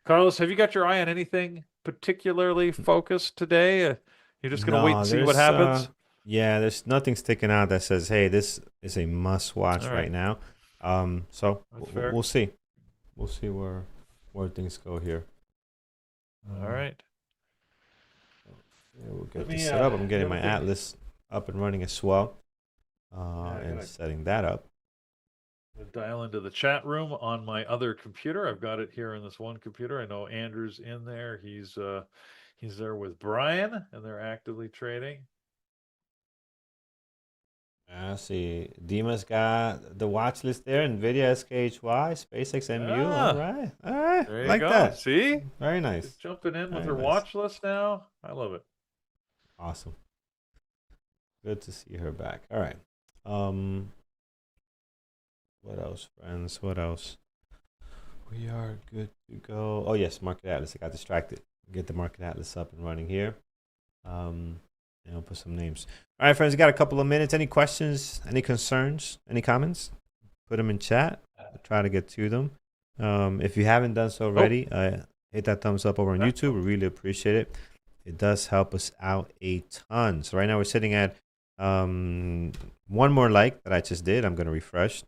Carlos, have you got your eye on anything particularly focused today? You're just going to wait and see what happens? Yeah, there's nothing sticking out that says, "Hey, this is a must-watch right now." So we'll see. We'll see where things go here. All right. Yeah, we'll get this set up. I'm getting my Atlas up and running as well, and setting that up. Dial into the chat room on my other computer. I've got it here in this one computer. I know Andrew's in there. He's there with Brian, and they're actively trading. I see. Dima's got the watch list there. NVIDIA, SKHY, SpaceX, MU. All right. There you like go. that. See? Very nice. Just jumping in with her watch list now. I love it. Awesome. Good to see her back. All right. What else, friends? What else? We are good to go. Oh, yes, Market Atlas. I got distracted. Get the Market Atlas up and running here. And I'll put some names. All right, friends, we got a couple of minutes. Any questions, any concerns, any comments? Put them in chat. I'll try to get to them. If you haven't done so already, hit that thumbs up over on YouTube. We really appreciate it. It does help us out a ton. So right now we're sitting at one more like that I just did. I'm going to refresh.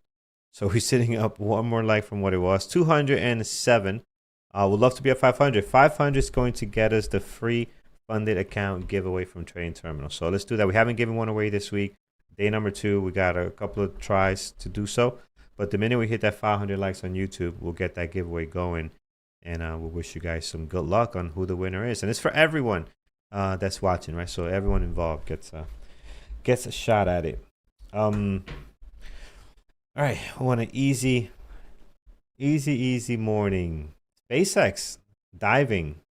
So we're sitting up one more like from what it was. 207. We'd love to be at 500. 500 is going to get us the free funded account giveaway from Trading Terminal. So let's do that. We haven't given one away this week. Day number 2, we got a couple of tries to do so. But the minute we hit that 500 likes on YouTube, we'll get that giveaway going. And we'll wish you guys some good luck on who the winner is. And it's for everyone that's watching, right? So everyone involved gets a shot at it. All right. I want an easy morning. SpaceX diving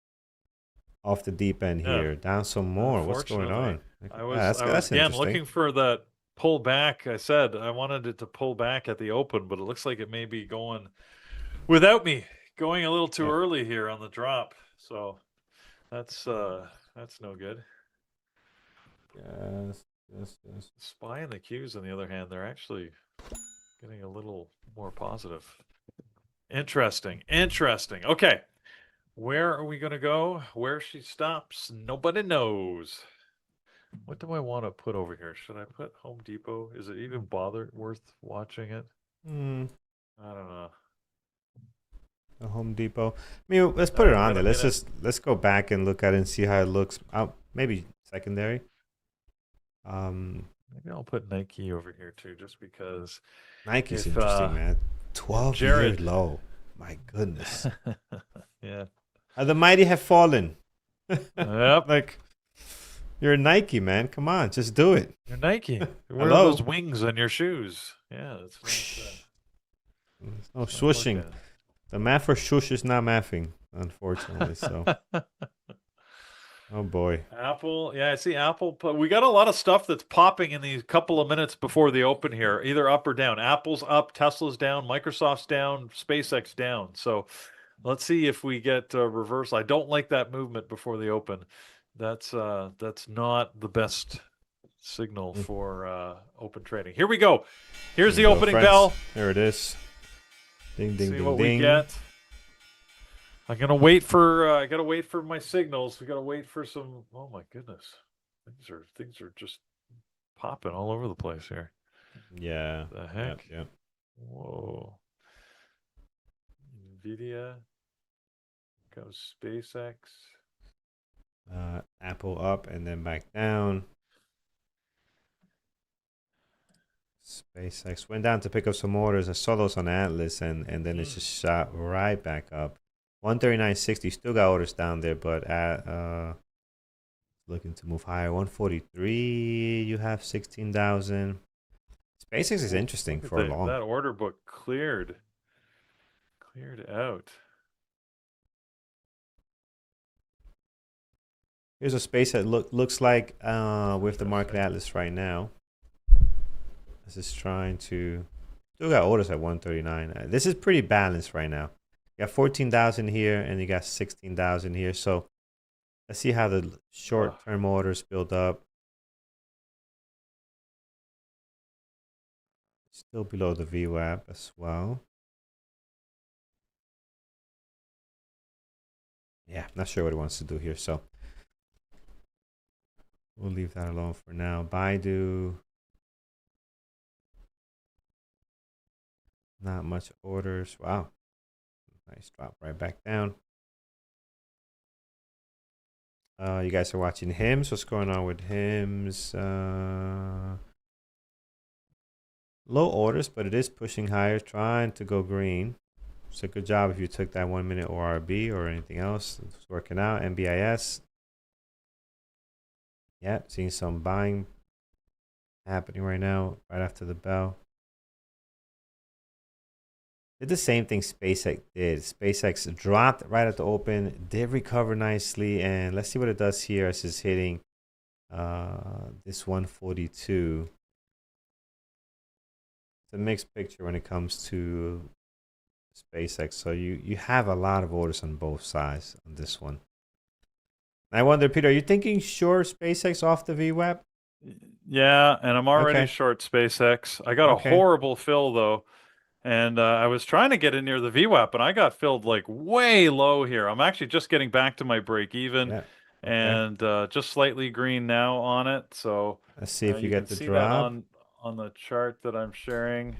off the deep end here, down some more. What's going on? I was again looking for that pull back. I said I wanted it to pull back at the open, but it looks like it may be going without me, going a little too early here on the drop. So that's no good. Yes. SPY and the Qs, on the other hand, they're actually getting a little more positive. Interesting. Interesting. Okay. Where are we going to go? Where she stops, nobody knows. What do I want to put over here? Should I put Home Depot? Is it even worth watching it? I don't know. The Home Depot. I mean, let's put it on there. Let's go back and look at it and see how it looks. Maybe secondary. Maybe I'll put Nike over here too, just because. Nike's interesting, man. 12-year low. My goodness. Yeah. The mighty have fallen. Yep. Like, you're Nike, man. Come on, just do it. You're Nike. Where are those wings on your shoes? Yeah, that's There's no swooshing. The math for swoosh is not mathing, unfortunately. So, oh boy. Apple, yeah, I see Apple. We got a lot of stuff that's popping in these couple of minutes before the open here, either up or down. Apple's up, Tesla's down, Microsoft's down, SpaceX down. So let's see if we get a reversal. I don't like that movement before the open. That's not the best signal for open trading. Here we go. Here's the opening bell. There it is. Ding ding see ding what ding. We get. I'm gonna wait for. I gotta wait for my signals. We gotta wait for some. Oh my goodness, things are just popping all over the place here. Yeah. The heck. Yep. Whoa. NVDA. Goes SpaceX. Apple up and then back down. SpaceX went down to pick up some orders. I saw those on Atlas, and then it just shot right back up. 139.60, still got orders down there, but looking to move higher. 143, you have 16,000. SpaceX is interesting for long. That order book cleared out. Here's a space that looks like with the market Atlas right now. This is trying to still got orders at 139. This is pretty balanced right now. You got 14,000 here and you got 16,000 here. So let's see how the short-term orders build up. Still below the VWAP as well. Yeah, not sure what it wants to do here. So we'll leave that alone for now. Baidu. Not much orders. Wow. Nice drop right back down. You guys are watching HIMS. What's going on with HIMS? Low orders, but it is pushing higher, trying to go green. So good job if you took that 1 minute ORB or anything else. It's working out. NBIS. Yeah, seeing some buying happening right now, right after the bell. Did the same thing SpaceX did. SpaceX dropped right at the open, did recover nicely, and let's see what it does here as it's hitting this 142. It's a mixed picture when it comes to SpaceX. So you have a lot of orders on both sides on this one. I wonder, Peter, are you thinking short SpaceX off the VWAP? Yeah, and I'm already short SpaceX. I got a horrible fill though. And I was trying to get in near the VWAP, and I got filled like way low here. I'm actually just getting back to my break even, and just slightly green now on it. So let's see if you get the see drop that on the chart that I'm sharing.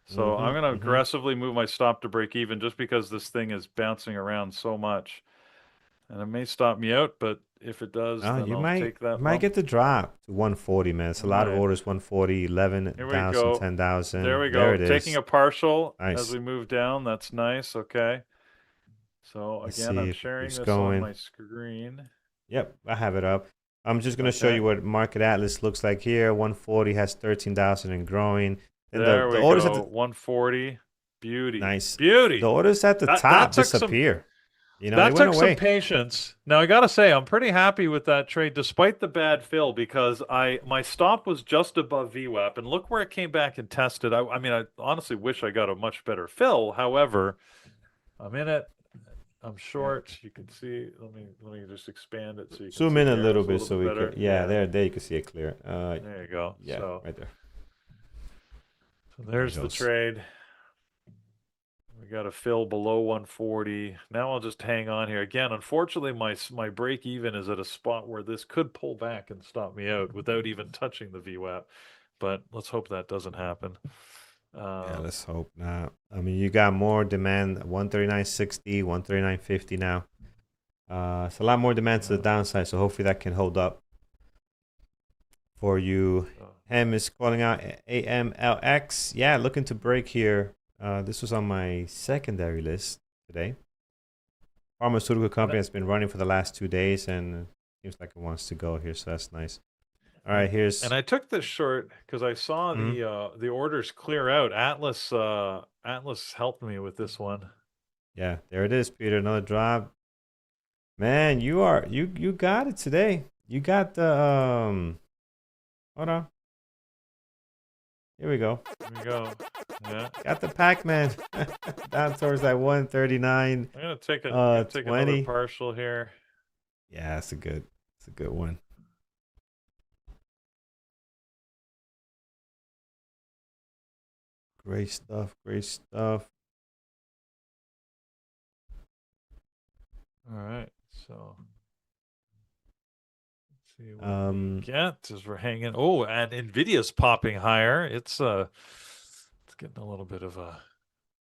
So I'm going to aggressively move my stop to break even just because this thing is bouncing around so much, and it may stop me out. But if it does, then I'll take that. You might get the drop to 140, man. It's a lot of orders. 140, 11,000, 10,000. There we go. There it is. Taking a partial as we move down. That's nice. Okay. So again, I'm sharing this on my screen. Yep, I have it up. I'm just going to show you what Market Atlas looks like here. 140 has 13,000 and growing. And there we go. 140. Beauty. Nice. Beauty. The orders at the top disappear. You know, that took some patience. Now I gotta say, I'm pretty happy with that trade, despite the bad fill, because my stop was just above VWAP, and look where it came back and tested. I mean, I honestly wish I got a much better fill. However, I'm in it. I'm short. You can see. Let me just expand it so you can zoom in a little bit so we can. Yeah, there you can see it clear. There you go. Yeah, so, right there. So there's the trade. We got to fill below 140. Now I'll just hang on here. Again, unfortunately, my break even is at a spot where this could pull back and stop me out without even touching the VWAP. But let's hope that doesn't happen. Yeah, let's hope not. I mean, you got more demand, 139.60, 139.50 now. It's a lot more demand to the downside, so hopefully that can hold up for you. Hem is calling out AMLX. Yeah, looking to break here. This was on my secondary list today. Pharmaceutical company has been running for the last 2 days, and seems like it wants to go here, so that's nice. All right, here's. And I took this short because I saw the orders clear out. Atlas helped me with this one. Yeah, there it is, Peter. Another drop. Man, you got it today. You got the Hold on. Here we go. Here we go. Yeah. Got the Pac-Man down towards that 139. I'm gonna take another partial here. Yeah, it's a good one. Great stuff. Great stuff. All right, so let's see what we get as we're hanging. Oh, and NVIDIA's popping higher. It's getting a little bit of a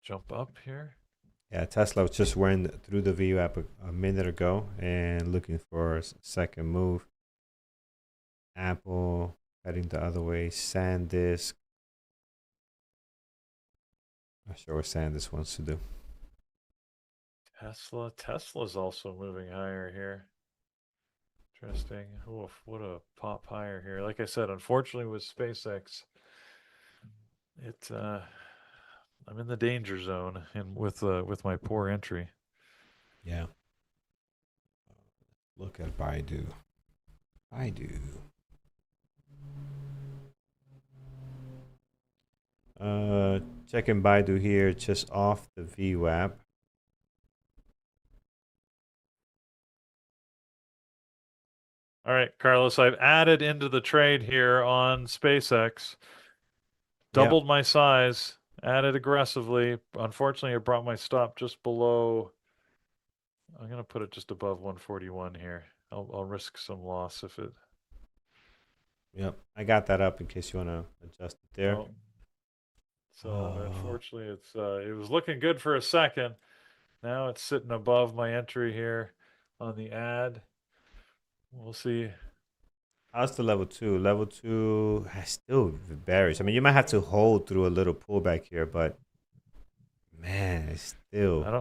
jump up here. Yeah, Tesla was just went through the VWAP a minute ago and looking for a second move. Apple heading the other way. SanDisk. Not sure what SanDisk wants to do. Tesla's also moving higher here. Interesting. Oh, what a pop higher here. Like I said, unfortunately with SpaceX, I'm in the danger zone and with my poor entry. Yeah. Look at Baidu. Checking Baidu here, just off the VWAP. All right, Carlos, I've added into the trade here on SpaceX. Doubled my size, added aggressively. Unfortunately, it brought my stop just below. I'm going to put it just above 141 here. I'll risk some loss if it. Yep, I got that up in case you want to adjust it there. Unfortunately, it was looking good for a second. Now it's sitting above my entry here on the ad. We'll see. How's the level 2? Level 2 has still bearish. I mean, you might have to hold through a little pullback here, but man, it's still. I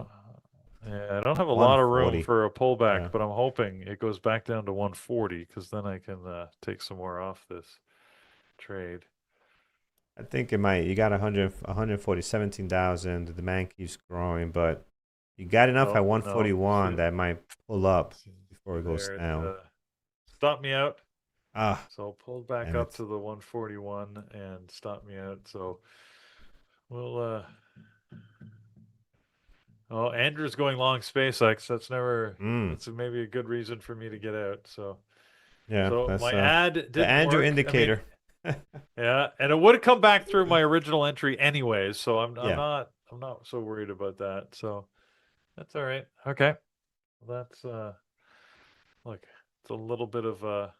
don't have a lot of room for a pullback, but I'm hoping it goes back down to 140 because then I can take some more off this trade. I think it might. You got 140, 17,000. The demand keeps growing, but you got enough at 141 that might pull up before it goes down. Stop me out. So pulled back up to the 141 and stopped me out. So we'll. Andrew's going long SpaceX. That's never. That's maybe a good reason for me to get out. So. Yeah. So my ad didn't the Andrew work. indicator. Yeah, and it would have come back through my original entry anyways. So I'm not so worried about that. So that's all right. Okay. Well, that's look. It's a little bit of a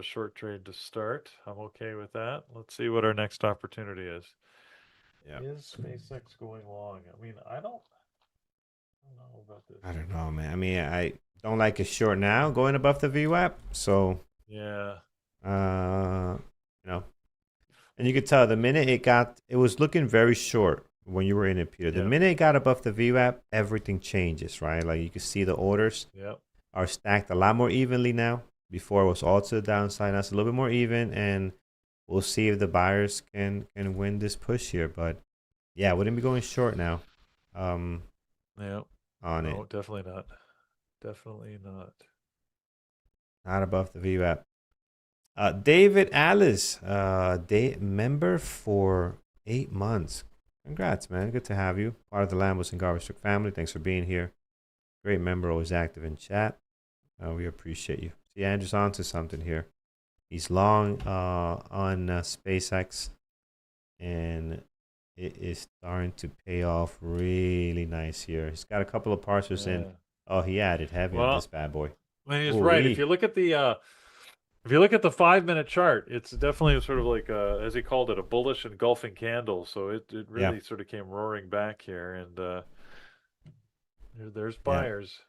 short trade to start. I'm okay with that. Let's see what our next opportunity is. Yeah. Is SpaceX going long? I mean, I don't know about this. I don't know, man. I mean, I don't like it short now going above the VWAP. So yeah. And you could tell the minute it was looking very short when you were in it, Peter. The minute it got above the VWAP, everything changes, right? Like you can see the orders are stacked a lot more evenly now. Before it was all to the downside. Now it's a little bit more even, and we'll see if the buyers can win this push here. But yeah, wouldn't be going short now. On it. Definitely not. Definitely not. Not above the VWAP. David Alice, member for 8 months. Congrats, man. Good to have you. Part of the Lambos and Garbage Truck family. Thanks for being here. Great member, always active in chat. We appreciate you. See, Andrew's onto something here. He's long on SpaceX. and it is starting to pay off really nice here. He's got a couple of parsers in. Oh, he added heavy on this bad boy. I mean, he's right. If you look at the 5-minute chart, it's definitely sort of like as he called it, a bullish engulfing candle. So it really sort of came roaring back here, and there's buyers.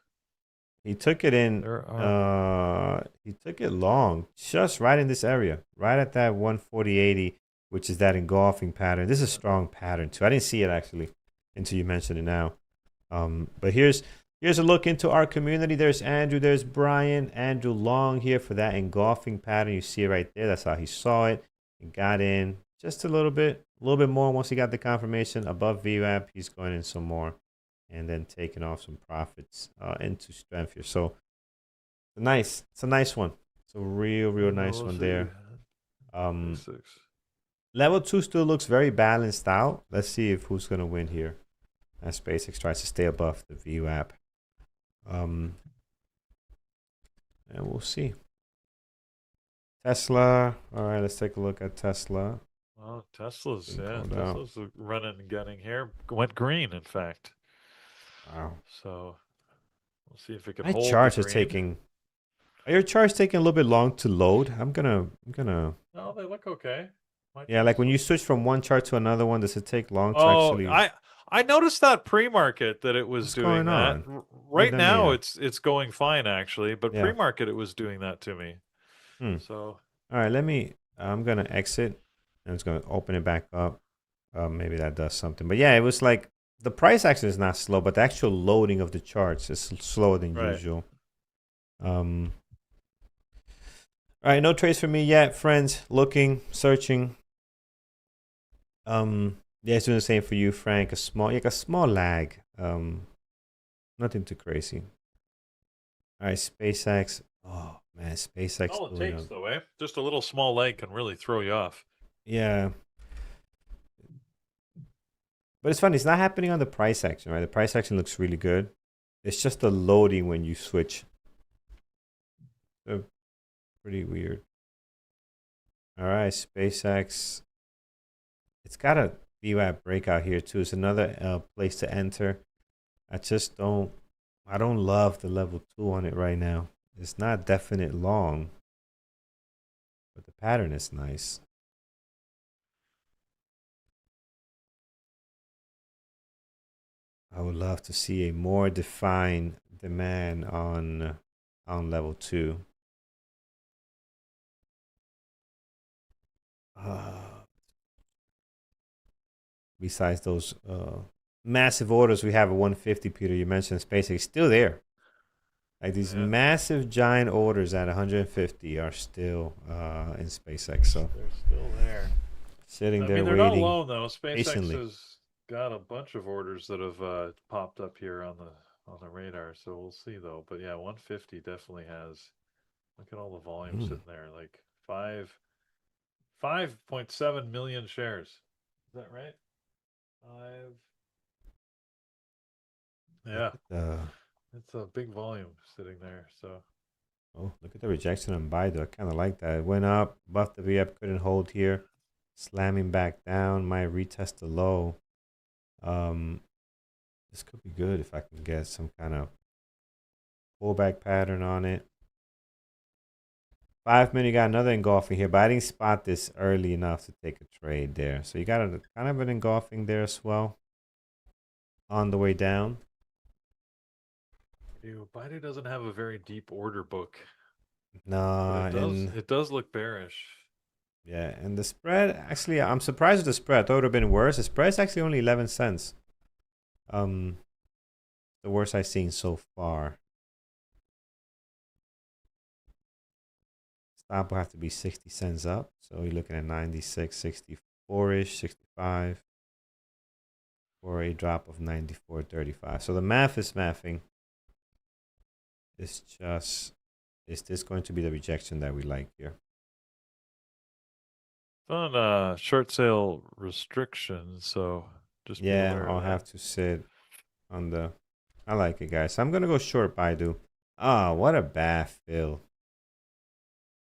He took it in. He took it long, just right in this area, right at that 140.80, which is that engulfing pattern. This is a strong pattern too. I didn't see it actually until you mentioned it now. But here's a look into our community. There's Andrew. There's Brian. Andrew long here for that engulfing pattern. You see it right there. That's how he saw it. He got in just a little bit more. Once he got the confirmation above VWAP, he's going in some more, and then taking off some profits into strength here. So nice. It's a nice one. It's a real nice one there. Level 2 still looks very balanced out. Let's see if who's going to win here as SpaceX tries to stay above the VWAP. And we'll see. Tesla. All right, let's take a look at Tesla. Well, Tesla's running and gunning here. Went green, in fact. Wow. So we'll see if it can My hold. charts are taking. Are your charts taking a little bit long to load? I'm gonna. No, they look okay. Yeah, like when you switch from one chart to another one, does it take long to actually? I noticed that pre-market that it was doing that. Right now, it's going fine actually, but pre-market it was doing that to me. So all right, I'm gonna exit. I'm just gonna open it back up. Maybe that does something. But yeah, it was like the price action is not slow, but the actual loading of the charts is slower than usual. All right, no trades for me yet, friends. Looking, searching. Yeah, it's doing the same for you, Frank. A small lag. Nothing too crazy. All right, SpaceX. Oh man, SpaceX. All it takes, though, eh? Just a little small lag can really throw you off. Yeah. But it's funny. It's not happening on the price action, right? The price action looks really good. It's just the loading when you switch. So pretty weird. All right, SpaceX. It's got a VWAP breakout here too. It's another place to enter. I don't love the level 2 on it right now. It's not definite long, but the pattern is nice. I would love to see a more defined demand on level 2. Besides those massive orders we have at 150, Peter, you mentioned SpaceX still there. Like these massive giant orders at 150 are still in SpaceX. So they're still there, sitting there they're waiting. Not alone though. SpaceX patiently. has got a bunch of orders that have popped up here on the radar. So we'll see though. But yeah, 150 definitely has. Look at all the volume sitting there, like 5.7 million shares. Is that right? 5. Yeah. It's a big volume sitting there. So. Oh, look at the rejection on Baidu. I kind of like that. It went up, buffed the VWAP, couldn't hold here, slamming back down. Might retest the low. This could be good if I can get some kind of pullback pattern on it. 5 minute, got another engulfing here, but I didn't spot this early enough to take a trade there. So you got a kind of an engulfing there as well on the way down. Baidu doesn't have a very deep order book. No, it does look bearish. Yeah, and the spread, actually, I'm surprised with the spread. I thought it would have been worse. The spread is actually only 11 cents. The worst I've seen so far. Stop will have to be 60 cents up. So you're looking at 96, 64-ish, 65. For a drop of 94.35. So the math is mathing. It's just, is this going to be the rejection that we like here? It's on short sale restrictions, so just I'll have to sit on the. I like it, guys. So I'm gonna go short Baidu. Ah, what a bad fill.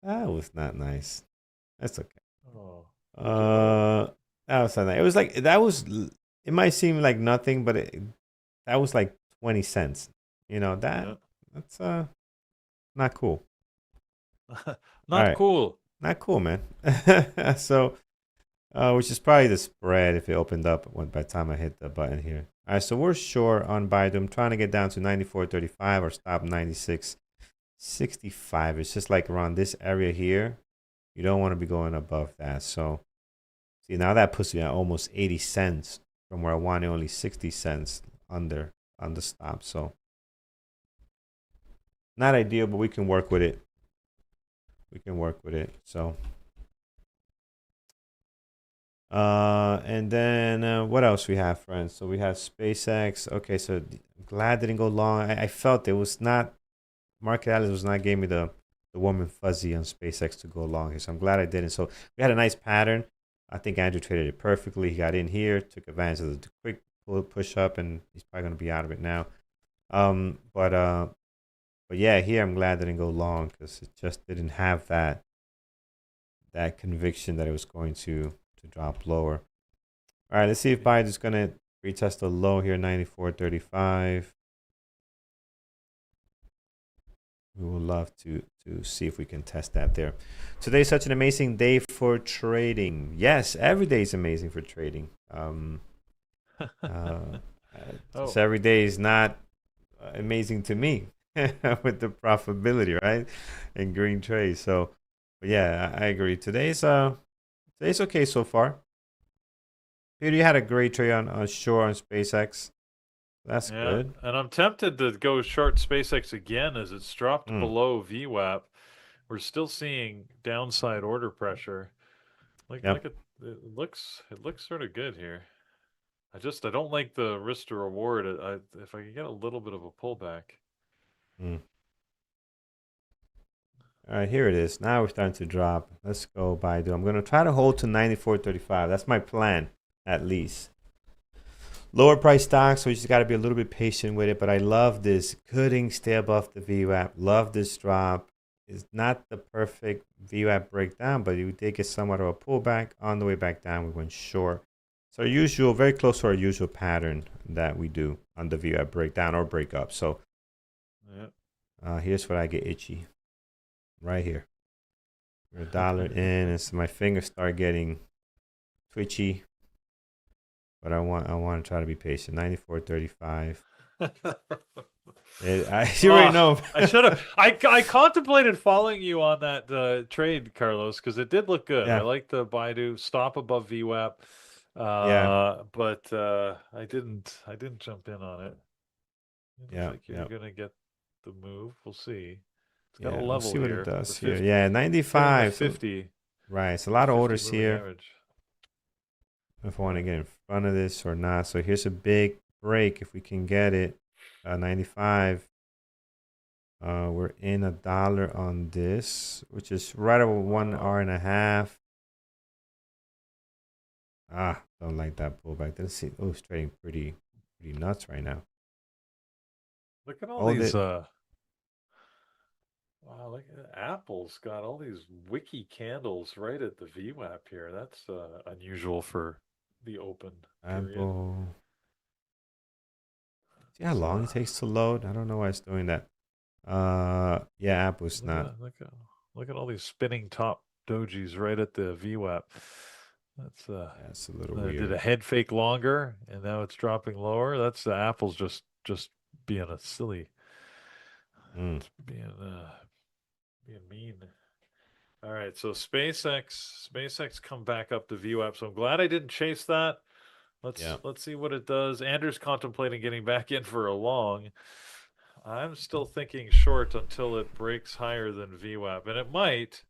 That was not nice. That's okay. That was something. It was like that was. It might seem like nothing, but that was like 20 cents. You know Yeah. that's not cool. All Not right, cool. not cool, man. So, which is probably the spread if it opened up by the time I hit the button here. All right, so we're short on Baidu. I'm trying to get down to 94.35 or stop 96.65. It's just like around this area here. You don't want to be going above that. So, see, now that puts me at almost 80 cents from where I wanted only 60 cents under on the stop. So, not ideal, but we can work with it. We can work with it. So, and then what else we have, friends? So we have SpaceX. Okay, so glad didn't go long. I felt it was not Market Atlas was not giving me the warm and fuzzy on SpaceX to go long here. So I'm glad I didn't. So we had a nice pattern. I think Andrew traded it perfectly. He got in here, took advantage of the quick push up, and he's probably gonna be out of it now. But yeah, here I'm glad I didn't go long because it just didn't have that conviction that it was going to drop lower. All right, let's see if Biden's going to retest the low here, 94.35. We would love to see if we can test that there. Today's such an amazing day for trading. Yes, every day is amazing for trading. Just every day is not amazing to me with the profitability, right? And green trades. So, but yeah, I agree. Today's okay so far. Peter, you had a great trade on short on SpaceX. That's good. And I'm tempted to go short SpaceX again as it's dropped below VWAP. We're still seeing downside order pressure. Look at it looks sort of good here. I don't like the risk to reward. If I can get a little bit of a pullback. All right, here it is. Now we're starting to drop. Let's go Baidu. I'm going to try to hold to 94.35. That's my plan, at least. Lower price stocks, so you just got to be a little bit patient with it. But I love this. Couldn't stay above the VWAP. Love this drop. It's not the perfect VWAP breakdown, but we did get somewhat of a pullback. On the way back down, we went short. So usual, very close to our usual pattern that we do on the VWAP breakdown or breakup. So here's what I get itchy. Right here. We're $1 in, and so my fingers start getting twitchy. But I want to try to be patient. 94.35. You already know. I should have. I contemplated following you on that trade, Carlos, because it did look good. I like the Baidu stop above VWAP. But I didn't jump in on it. It looks like you're gonna get the move. We'll see. It's got a level we'll see what here. it does here. Yeah, 95. 50. Right. It's a lot of orders here. Average. If I want to get in front of this or not. So here's a big break if we can get it. 95. We're in $1 on this, which is right over 1 hour and a half. Don't like that pullback. Let's see. Oh, it's trading pretty nuts right now. Look at all these. Wow, look at Apple's got all these wiki candles right at the VWAP here. That's unusual for the open period. Apple. See how long it takes to load? I don't know why it's doing that. Yeah, Apple's not. Look at all these spinning top dojis right at the VWAP. That's a little weird. Did a head fake longer, and now it's dropping lower. That's Apple's just being a silly. It's being mean. All right, so SpaceX come back up to VWAP. So I'm glad I didn't chase that. Let's see what it does. Andrew's contemplating getting back in for a long. I'm still thinking short until it breaks higher than VWAP, and it might.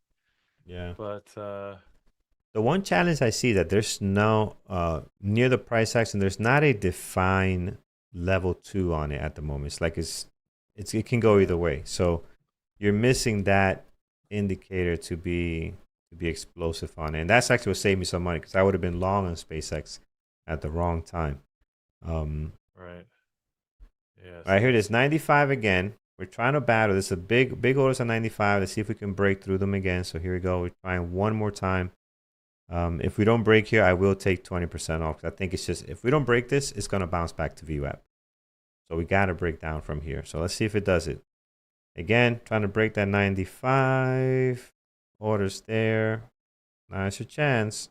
Yeah. But the one challenge I see that there's no near the price action, there's not a defined level 2 on it at the moment. It's like it can go either way. So you're missing that indicator to be explosive on it. And that's actually what saved me some money because I would have been long on SpaceX at the wrong time. Right. Yeah. All right, here it is, 95 again. We're trying to battle. This is a big orders on 95. Let's see if we can break through them again. So here we go. We're trying one more time. If we don't break here, I will take 20% off. I think it's just, if we don't break this, it's going to bounce back to VWAP. So we got to break down from here. So let's see if it does it. Again, trying to break that 95. Orders there. Nice a chance.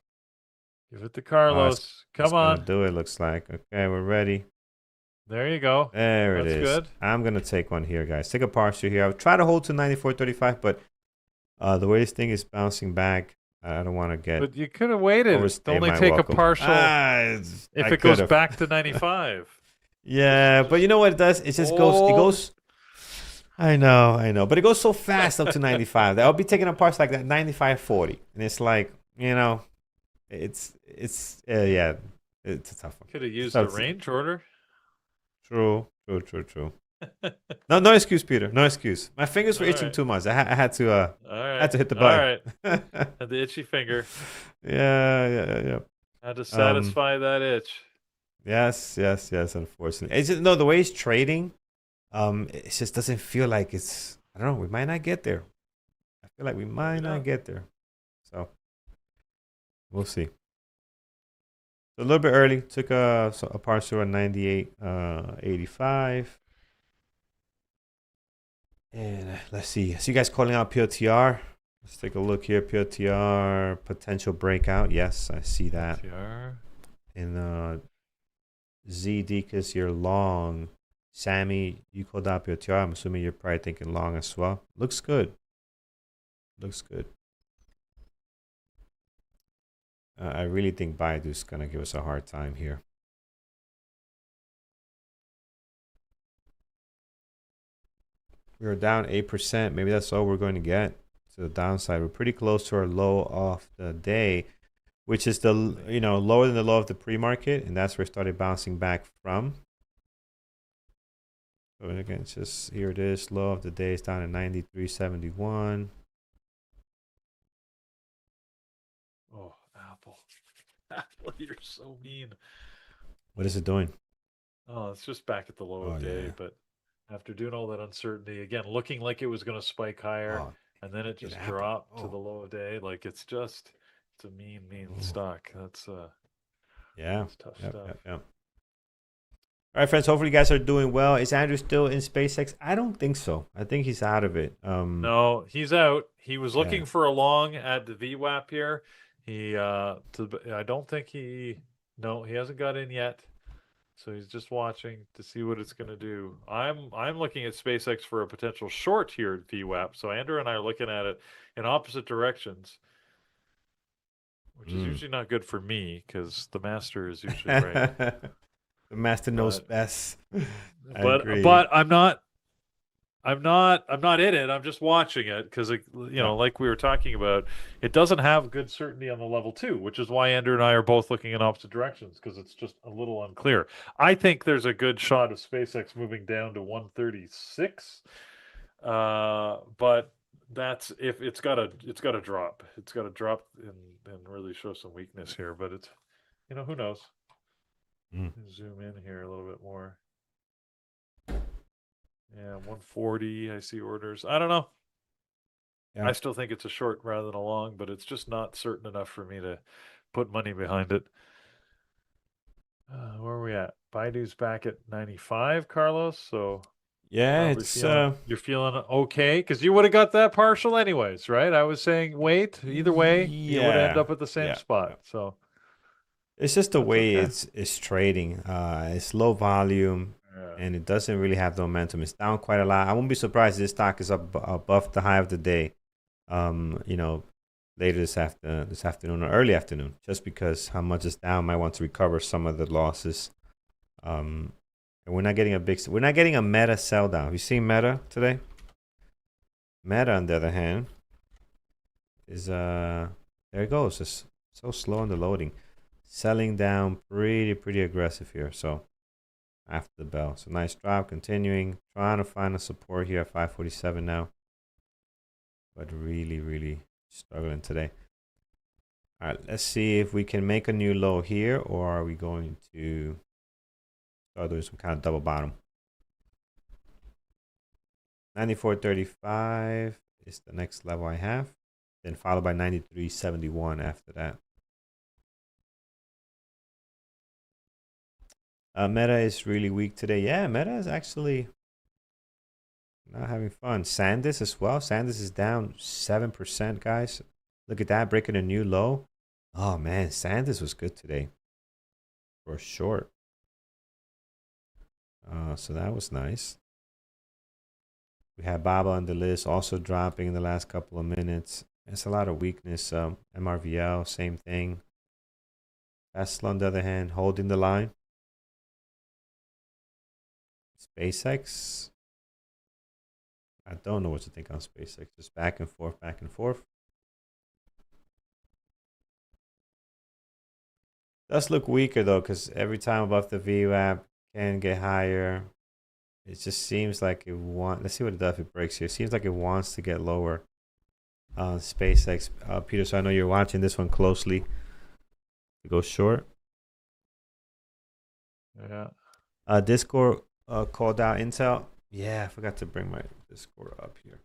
Give it to Carlos. Come on. Gonna do it, looks like. Okay, we're ready. There you go. There it is. That's good. I'm going to take one here, guys. Take a partial here. I'll try to hold to 94.35, but the way this thing is bouncing back, I don't want to get. But you could have waited. Only take a partial if it goes back to 95. Yeah, but you know what it does? It just goes. It goes. I know, but it goes so fast up to 95 that I'll be taking a partial like that 95.40, and it's like, you know, it's yeah, it's a tough one. Could have used a range order. True. No excuse, Peter. No excuse. My fingers were itching too much. I had to hit the button. All right. Had the itchy finger. Yeah. Had to satisfy that itch. Yes. Unfortunately, it's just, no, the way it's trading, it just doesn't feel like it's. I don't know. We might not get there. I feel like we might not get there. So we'll see. A little bit early. Took a partial at 98.85. And let's see. So you guys calling out PLTR? Let's take a look here. PLTR potential breakout. Yes, I see that. PLTR. In ZD, because you're long. Sammy, you called out PLTR. I'm assuming you're probably thinking long as well. Looks good. I really think Baidu's going to give us a hard time here. We are down 8%. Maybe that's all we're going to get to the downside. We're pretty close to our low of the day, which is the lower than the low of the pre-market, and that's where it started bouncing back from. So again, it's just here it is. Low of the day is down at 93.71. Oh, Apple, you're so mean. What is it doing? Oh, it's just back at the low of day, yeah. But after doing all that uncertainty, again, looking like it was going to spike higher, and then it just dropped to the low of day. Like it's a mean stock. That's that's tough stuff. Yeah. All right, friends. Hopefully, you guys are doing well. Is Andrew still in SpaceX? I don't think so. I think he's out of it. No, he's out. He was looking for a long at the VWAP here. I don't think he hasn't got in yet. So he's just watching to see what it's going to do. I'm looking at SpaceX for a potential short here at VWAP. So Andrew and I are looking at it in opposite directions, which is usually not good for me because the master is usually right. The master knows best. But I'm not in it. I'm just watching it because, like we were talking about, it doesn't have good certainty on the level 2, which is why Andrew and I are both looking in opposite directions because it's just a little unclear. I think there's a good shot of SpaceX moving down to 136, but that's if it's got to drop. It's got to drop and really show some weakness here. But it's who knows. Zoom in here a little bit more. Yeah, 140. I see orders. I don't know. Yeah. I still think it's a short rather than a long, but it's just not certain enough for me to put money behind it. Where are we at? Baidu's back at 95, Carlos. So yeah, it's you're feeling okay because you would have got that partial anyways, right? I was saying wait. Either way, you would end up at the same spot. So it's just the way it's trading. It's low volume. And it doesn't really have the momentum. It's down quite a lot. I won't be surprised if this stock is up above the high of the day, later this afternoon or early afternoon, just because how much it's down. Might want to recover some of the losses. And we're not getting a Meta sell down. Have you seen Meta today? Meta, on the other hand, is there it goes. Just so slow on the loading, selling down pretty aggressive here. So. After the bell. So nice drop, continuing. Trying to find a support here at 547 now. But really struggling today. All right, let's see if we can make a new low here, or are we going to start doing some kind of double bottom. 94.35 is the next level I have. Then followed by 93.71 after that. Meta is really weak today. Yeah, Meta is actually not having fun. SanDisk as well. SanDisk is down 7%, guys. Look at that, breaking a new low. Oh man, SanDisk was good today for a short. So that was nice. We had Baba on the list, also dropping in the last couple of minutes. It's a lot of weakness. MRVL, same thing. Tesla, on the other hand, holding the line. SpaceX. I don't know what to think on SpaceX. Just back and forth, back and forth. Does look weaker though, because every time above the VWAP can get higher. It just seems like it wants. Let's see what it does if it breaks here. It seems like it wants to get lower. SpaceX, Peter. So I know you're watching this one closely. To go short. Yeah. Discord called out Intel. Yeah, I forgot to bring my Discord up here.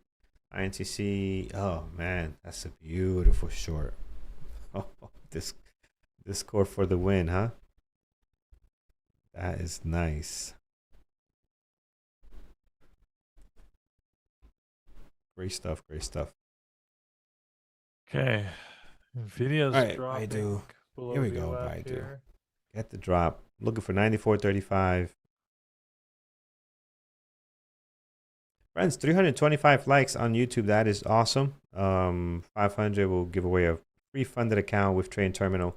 INTC. Oh man, that's a beautiful short. Oh, this Discord for the win, huh? That is nice. Great stuff. Great stuff. Okay. NVIDIA's All right, dropping Baidu. below Here we go, VWAP Baidu. here. Get the drop. Looking for 94.35. Friends, 325 likes on YouTube. That is awesome. 500 will give away a free funded account with Trade Terminal.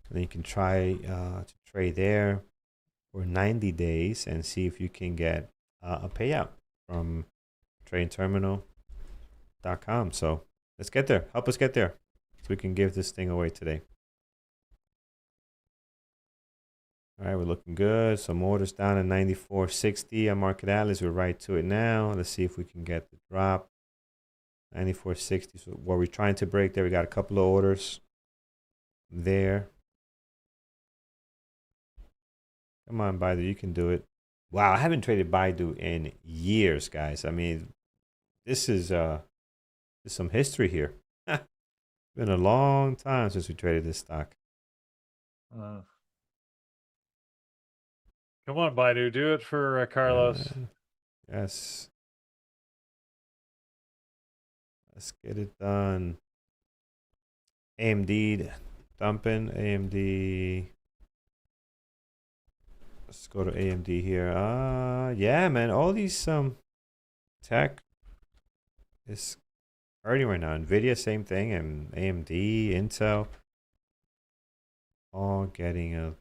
And then you can try to trade there for 90 days and see if you can get a payout from TradeTerminal.com. So let's get there. Help us get there so we can give this thing away today. All right, we're looking good. Some orders down at 94.60 on Market Atlas. We're right to it now. Let's see if we can get the drop. 94.60. So what we're trying to break there, we got a couple of orders there. Come on, Baidu, you can do it. Wow, I haven't traded Baidu in years, guys. I mean, this is some history here. Been a long time since we traded this stock. Come on, Baidu, do it for Carlos. Yes. Let's get it done. AMD dumping. AMD. Let's go to AMD here. Yeah, man. All these tech is hurting right now. NVIDIA, same thing, and AMD, Intel, all getting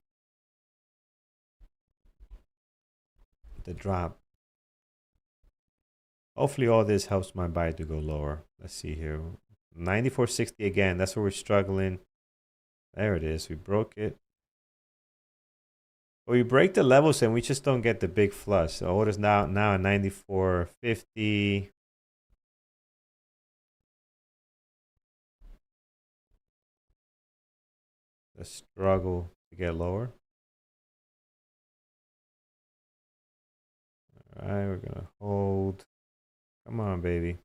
the drop. Hopefully all this helps my buy to go lower. Let's see here. 94.60 again. That's where we're struggling. There it is. We broke it. But we break the levels and we just don't get the big flush. So orders now at 94.50. The struggle to get lower. All right, we're gonna hold. Come on, baby.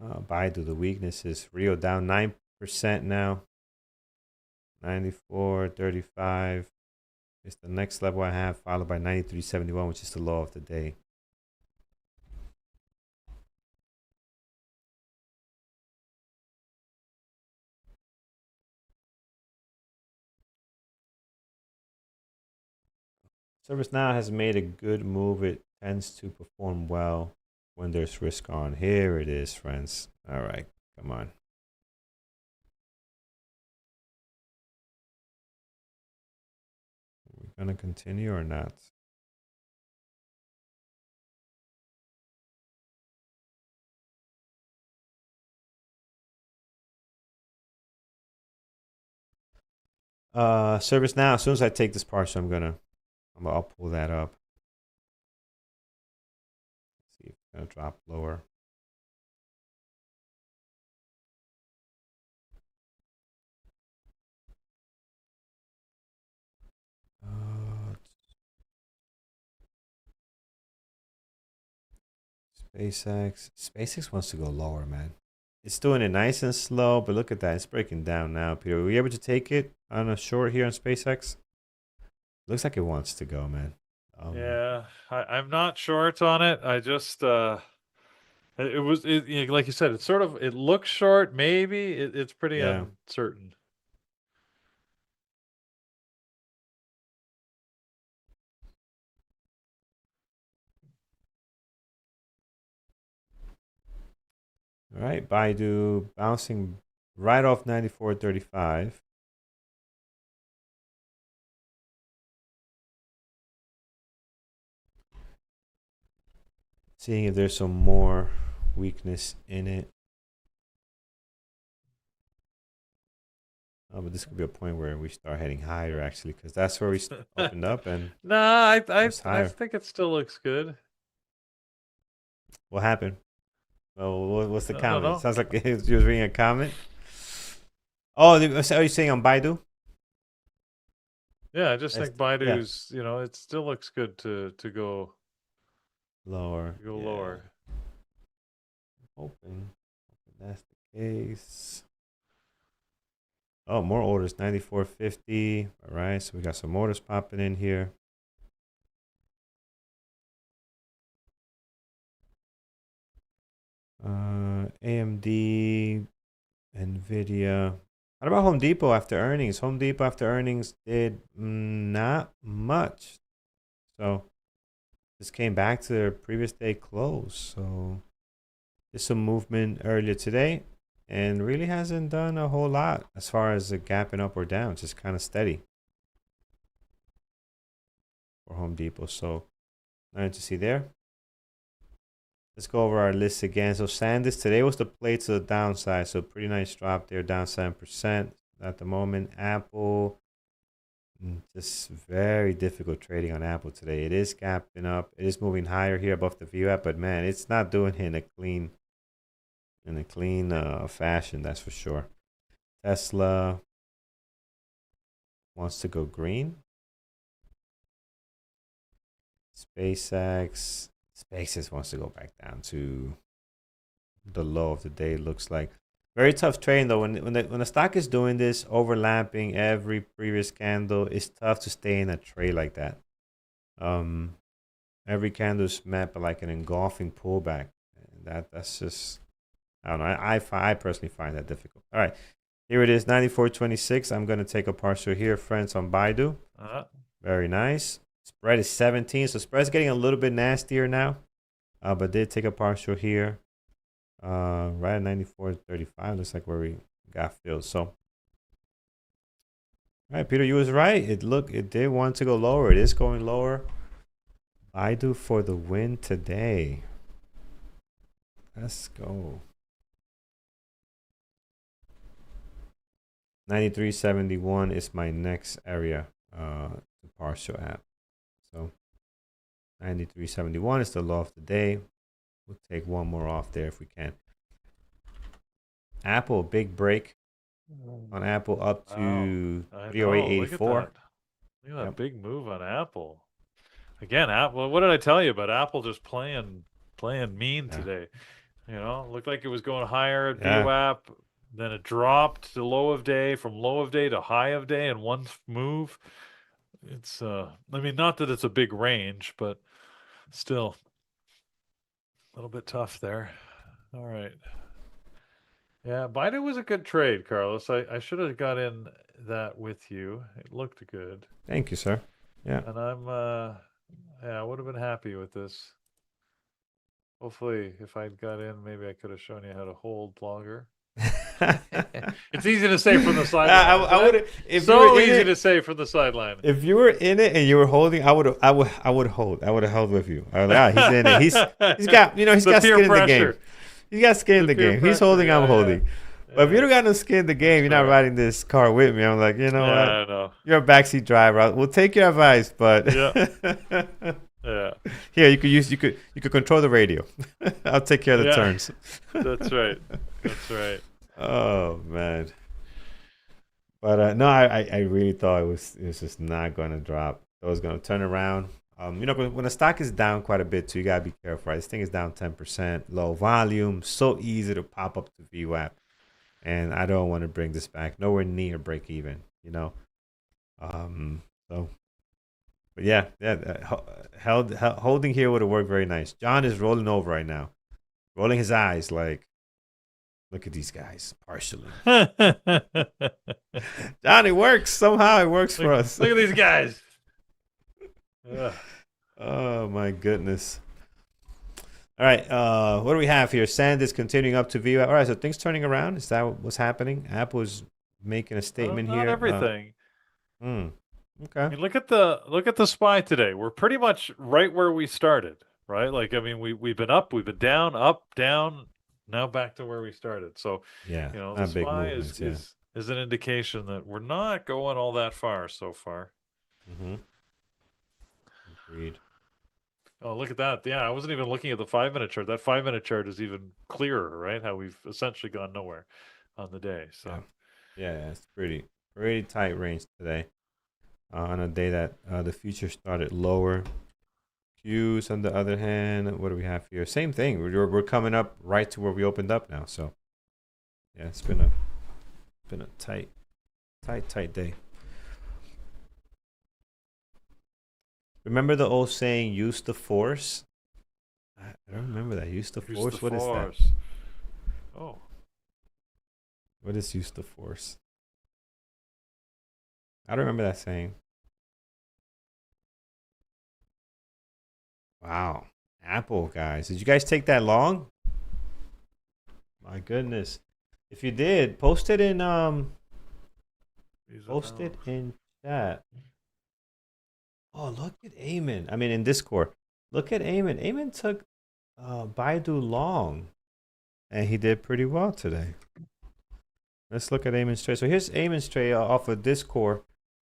Baidu, the weakness is real, down 9% now. 94.35 is the next level I have, followed by 93.71, which is the low of the day. ServiceNow has made a good move. It tends to perform well when there's risk on. Here it is, friends. All right, come on. Are we gonna continue or not? ServiceNow, as soon as I take this partial, I'll pull that up. See if it's gonna drop lower. SpaceX wants to go lower, man. it's doing it nice and slow, but look at that. It's breaking down now, Peter. Were you able to take it on a short here on SpaceX? Looks like it wants to go, man. Yeah, I'm not short on it. I just like you said, it looks short. Maybe it's pretty Yeah. uncertain. All right, Baidu bouncing right off 94.35. Seeing if there's some more weakness in it. Oh, but this could be a point where we start heading higher, actually, because that's where we opened up and Nah, I it's higher. think it still looks good. What happened? Well, what's the I don't comment? know. It sounds like you was reading a comment. Oh, are you saying on Baidu? Yeah, I just think Baidu's, yeah. it still looks good to go Lower. go lower. Hoping that's the case. Oh, more orders, 94.50. All right, so we got some orders popping in here. AMD, NVDA. What about Home Depot after earnings? Home Depot after earnings did not much. So this came back to their previous day close. So there's some movement earlier today and really hasn't done a whole lot as far as the gapping up or down. Just kind of steady for Home Depot. So nothing to see there. Let's go over our list again. So SanDisk today was the play to the downside. So pretty nice drop there, down 7% at the moment. Apple, just very difficult trading on Apple today. It is gapping up. It is moving higher here above the VWAP, but man, it's not doing it in a clean fashion. That's for sure. Tesla wants to go green. SpaceX wants to go back down to the low of the day. Looks like very tough trading though. When the stock is doing this, overlapping every previous candle, it's tough to stay in a trade like that. Every candle is met by like an engulfing pullback. That's just, I don't know. I personally find that difficult. All right, here it is, 94.26. I'm gonna take a partial here, friends, on Baidu. Very nice. Spread is 17, so spread's getting a little bit nastier now, but did take a partial here, right at 94.35. Looks like where we got filled. So, all right, Peter, you was right. It did want to go lower. It is going lower. Baidu for the win today. Let's go. 93.71 is my next area to partial at. So 93.71 is the low of the day. We'll take one more off there if we can. Apple, big break on Apple up to 308.84. Look at that big move on Apple. Again, Apple. What did I tell you about Apple just playing mean today? Looked like it was going higher at VWAP. Then it dropped to low of day, from low of day to high of day in one move. It's not that it's a big range, but still a little bit tough there. All right. Yeah, Baidu was a good trade, Carlos. I should have got in that with you. It looked good. Thank you, sir. Yeah. And I would have been happy with this. Hopefully, if I'd got in, maybe I could have shown you how to hold longer. It's easy to say from the sideline. I would. So easy to say from the sideline. If you were in it and you were holding, I would hold. I would have held with you. I was like, he's in it. He's got he's got skin in the game. He's got skin in the game. He's holding. I'm holding. But if you don't got no skin in the game, you're not riding this car with me. I'm like, what? I know. You're a backseat driver. We'll take your advice, but yeah. Here, you could control the radio. I'll take care of the turns. That's right. That's right. Oh man. But no, I really thought it was just not going to drop. It was going to turn around. When the stock is down quite a bit too, you gotta be careful. Right? This thing is down 10%, low volume, so easy to pop up to VWAP, and I don't want to bring this back nowhere near break even. So, but yeah, holding here would have worked very nice. John is rolling over right now, rolling his eyes like, look at these guys partially. John, it works somehow. It works for us. Look at these guys. Oh my goodness. All right, what do we have here? Sand is continuing up to VWAP. All right, so things turning around. Is that what's happening? Apple is making a statement not here. Everything. Okay. I mean, look at the SPY today. We're pretty much right where we started, right? Like, I mean, we've been up, we've been down, up, down, now back to where we started. So yeah, the SPY is an indication that we're not going all that far so far. Agreed. Oh, look at that. Yeah, I wasn't even looking at the 5-minute chart. That 5-minute chart is even clearer, right? How we've essentially gone nowhere on the day. So yeah, it's pretty tight range today. On a day that the future started lower. Qs on the other hand, what do we have here? Same thing. We're coming up right to where we opened up now. So yeah, it's been a tight day. Remember the old saying, use the force? I don't remember that. Use the force? What is that? Oh. What is use the force? I don't remember that saying. Wow. Apple, guys. Did you guys take that long? My goodness. If you did, post it in chat. Oh, look at Eamon. I mean, in Discord. Look at Eamon. Eamon took Baidu long, and he did pretty well today. Let's look at Eamon's trade. So here's Eamon's trade off of Discord.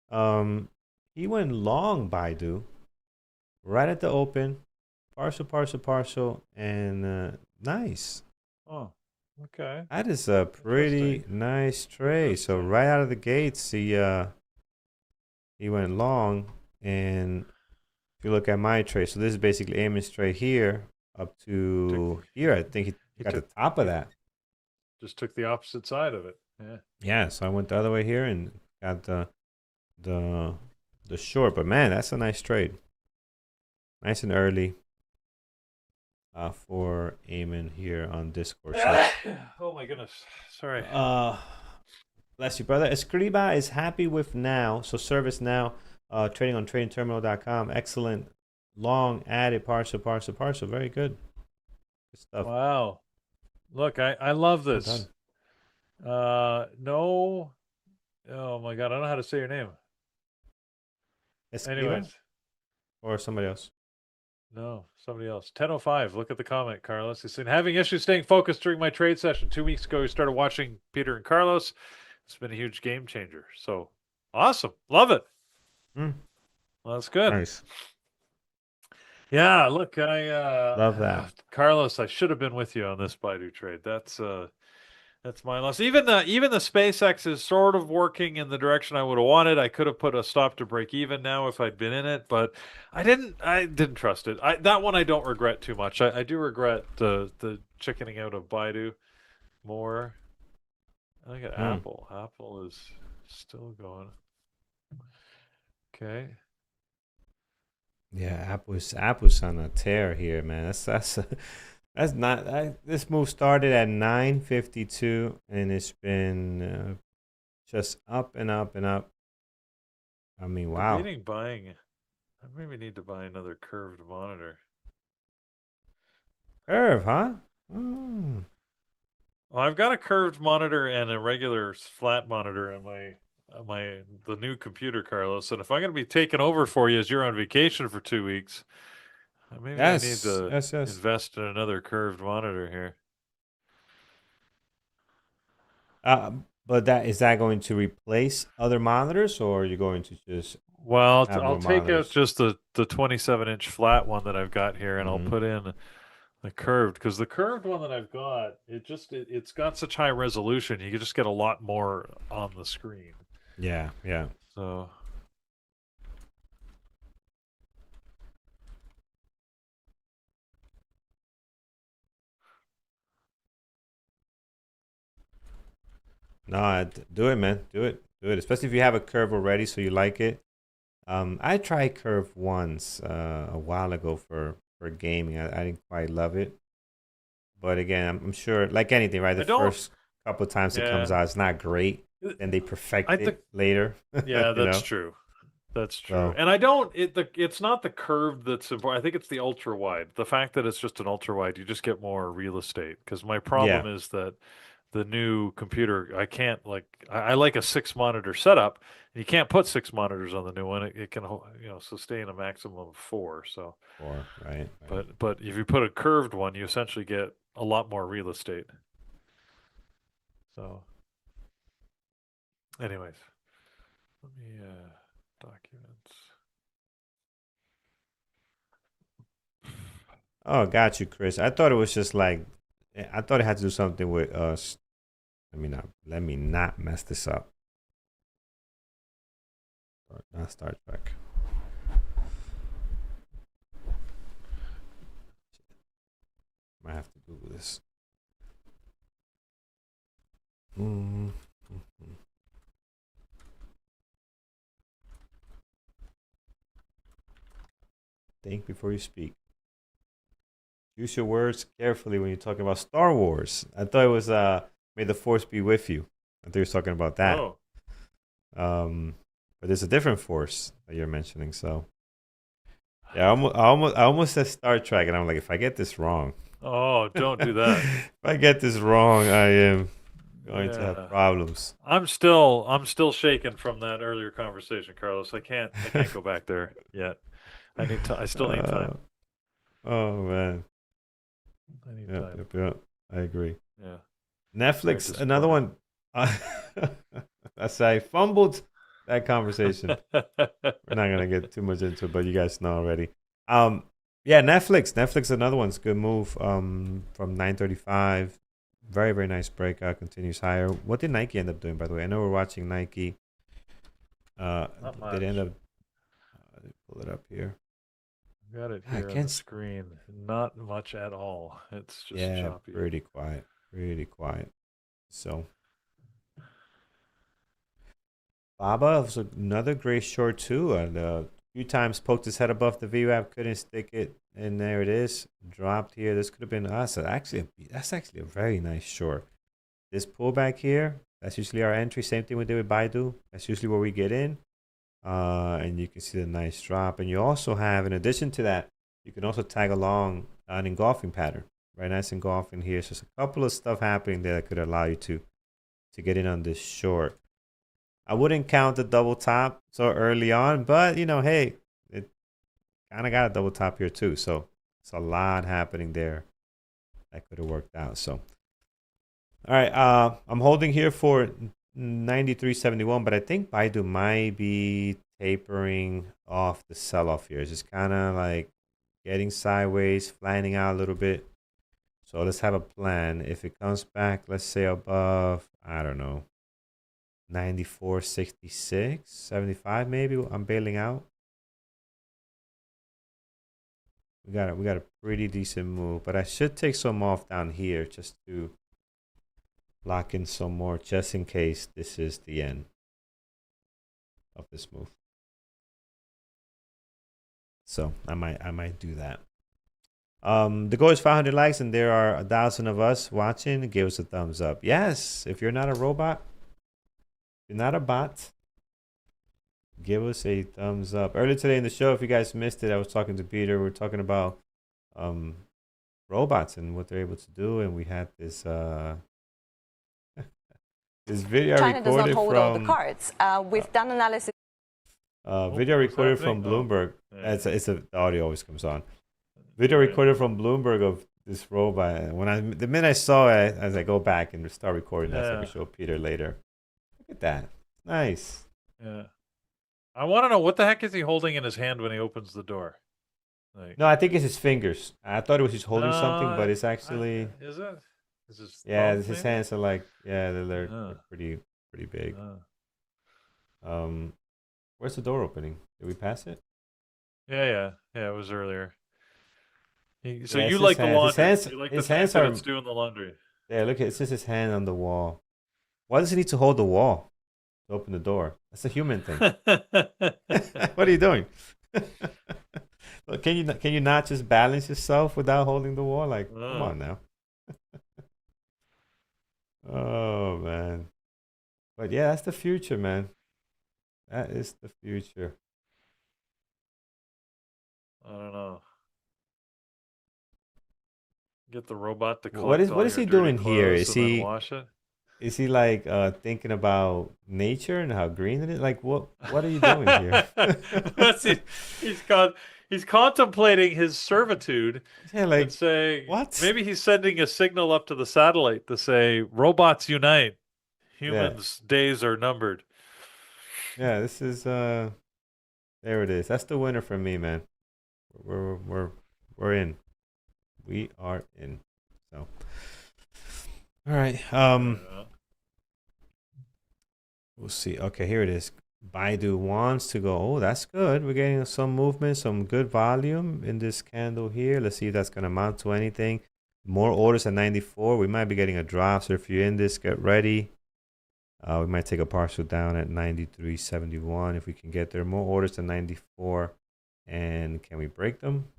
He went long Baidu right at the open. Partial, and nice. Oh, okay. That is a pretty nice trade. So right out of the gates, he went long. And if you look at my trade, so this is basically Eamon's trade here up to here. I think he got the top of that. Just took the opposite side of it. Yeah. Yeah. So I went the other way here and got the short. But man, that's a nice trade. Nice and early. For Eamon here on Discord. So, oh my goodness. Sorry. Bless you, brother. Escriba is happy with now. So service now. Trading on tradingterminal.com. Excellent. Long added partial. Very good. Good stuff. Wow. Look, I love this. No. Oh my God. I don't know how to say your name. Escriba? Anyways. Or somebody else? No, somebody else. 10:05. Look at the comment, Carlos. He said, having issues staying focused during my trade session. 2 weeks ago, we started watching Peter and Carlos. It's been a huge game changer. So awesome. Love it. Well, that's good. Nice. Yeah, look, I love that. Carlos, I should have been with you on this Baidu trade. That's my loss. Even the SpaceX is sort of working in the direction I would have wanted. I could have put a stop to break even now if I'd been in it, but I didn't trust it. That one I don't regret too much. I do regret the chickening out of Baidu more. I think at Apple. Apple is still going. Okay. Yeah, Apple's on a tear here, man. That's not. This move started at 9.52 and it's been just up and up and up. I mean, wow. Debating buying. I maybe need to buy another curved monitor. Curve, huh? Well, I've got a curved monitor and a regular flat monitor on the new computer, Carlos. And if I'm going to be taking over for you as you're on vacation for 2 weeks, maybe I need to invest in another curved monitor here. But is that going to replace other monitors, or are you going to just? Well, I'll take out just the 27-inch flat one that I've got here, and I'll put in the curved, because the curved one that I've got, it's got such high resolution, you can just get a lot more on the screen. Yeah. So Do it, man. Do it. Do it. Especially if you have a curve already, so you like it. I tried curve once a while ago for gaming. I didn't quite love it, but again, I'm sure, like anything, right? The I don't. first couple of times it comes Yeah. out, it's not great. Then they perfect I think. it later. Yeah, you that's know. true. That's true. So And I don't. It's not the curve that's important. I think it's the ultra wide. The fact that it's just an ultra wide, you just get more real estate. Because my problem yeah, is that the new computer, I can't I like a 6 monitor setup. And you can't put 6 monitors on the new one. It can sustain a maximum of four. So, right, right. but if you put a curved one, you essentially get a lot more real estate. So, anyways, let me documents. Oh, got you, Chris. I thought it was just like, I thought it had to do something with us. Let me not mess this up. Not Star Trek. Might have to Google this. Mm-hmm. Think before you speak. Use your words carefully when you're talking about Star Wars. I thought it was May the Force be with you. I thought you were talking about that. Oh. But there's a different force that you're mentioning. So yeah, I almost said Star Trek, and I'm like, if I get this wrong. Oh, don't do that. If I get this wrong, I am going to have problems. I'm still shaken from that earlier conversation, Carlos. I can't go back there yet. I still need time. Oh man. I need time. Yep. I agree. Yeah. Netflix, another one. I fumbled that conversation. We're not gonna get too much into it, but you guys know already. Yeah, Netflix, another one's good move. From 935, very very nice breakout, continues higher. What did Nike end up doing, by the way? I know we're watching Nike. Not much. Did end up pull it up here? Got it here on the screen. Not much at all. It's just choppy. Pretty quiet. Pretty quiet. So Baba was another great short too, and a few times poked his head above the VWAP, couldn't stick it, and there it is, dropped here. This could have been us. That's actually a very nice short. This pullback here, that's usually our entry. Same thing we did with Baidu. That's usually where we get in. And you can see the nice drop. And you also have, in addition to that, you can also tag along an engulfing pattern. Right, nice engulfing here. So there's a couple of stuff happening there that could allow you to get in on this short. I wouldn't count the double top so early on, but hey, it kind of got a double top here too. So it's a lot happening there that could have worked out. So all right, I'm holding here for 93.71, but I think Baidu might be tapering off the sell-off here. It's just kind of like getting sideways, flattening out a little bit. So let's have a plan. If it comes back, let's say above, I don't know, 94.66, 75 maybe, I'm bailing out. We got a pretty decent move, but I should take some off down here just to lock in some more, just in case this is the end of this move. So I might do that. The goal is 500 likes, and there are 1,000 of us watching. Give us a thumbs up. Yes, if you're not a robot, if you're not a bot, give us a thumbs up. Earlier today in the show, if you guys missed it, I was talking to Peter. We were talking about robots and what they're able to do, and we had this this video China does not recorded hold all the from cards. We've done analysis. video recorded from Bloomberg. The audio always comes on. Video recorded from Bloomberg of this robot. The minute I saw it, as I go back and start recording, that's like we show Peter later. Look at that, nice. Yeah, I want to know what the heck is he holding in his hand when he opens the door. No, I think it's his fingers. I thought it was he's holding something, but it's actually. Is it? His his hands are like they're pretty big. Where's the door opening? Did we pass it? Yeah. It was earlier. So yeah, you like the laundry? His hands, you like his the hands fact are that it's doing the laundry. Yeah, look, it's just his hand on the wall. Why does he need to hold the wall to open the door? That's a human thing. What are you doing? Look, can you not just balance yourself without holding the wall? Like, come on now. Oh man. But yeah, that's the future, man. That is the future. I don't know. Get the robot to What collect is all he your dirty doing here? clothes and then wash it. Is he like thinking about nature and how green it is? Like what are you doing here? He's contemplating his servitude. Yeah, like and saying what? Maybe he's sending a signal up to the satellite to say, "Robots unite. Humans' days are numbered." Yeah, this is there it is. That's the winner for me, man. We're in. We are in. So all right. We'll see. Okay, here it is. Baidu wants to go. Oh, that's good. We're getting some movement, some good volume in this candle here. Let's see if that's going to amount to anything. More orders at 94. We might be getting a drop. So if you're in this, get ready. We might take a partial down at 93.71 if we can get there. More orders at 94. And can we break them?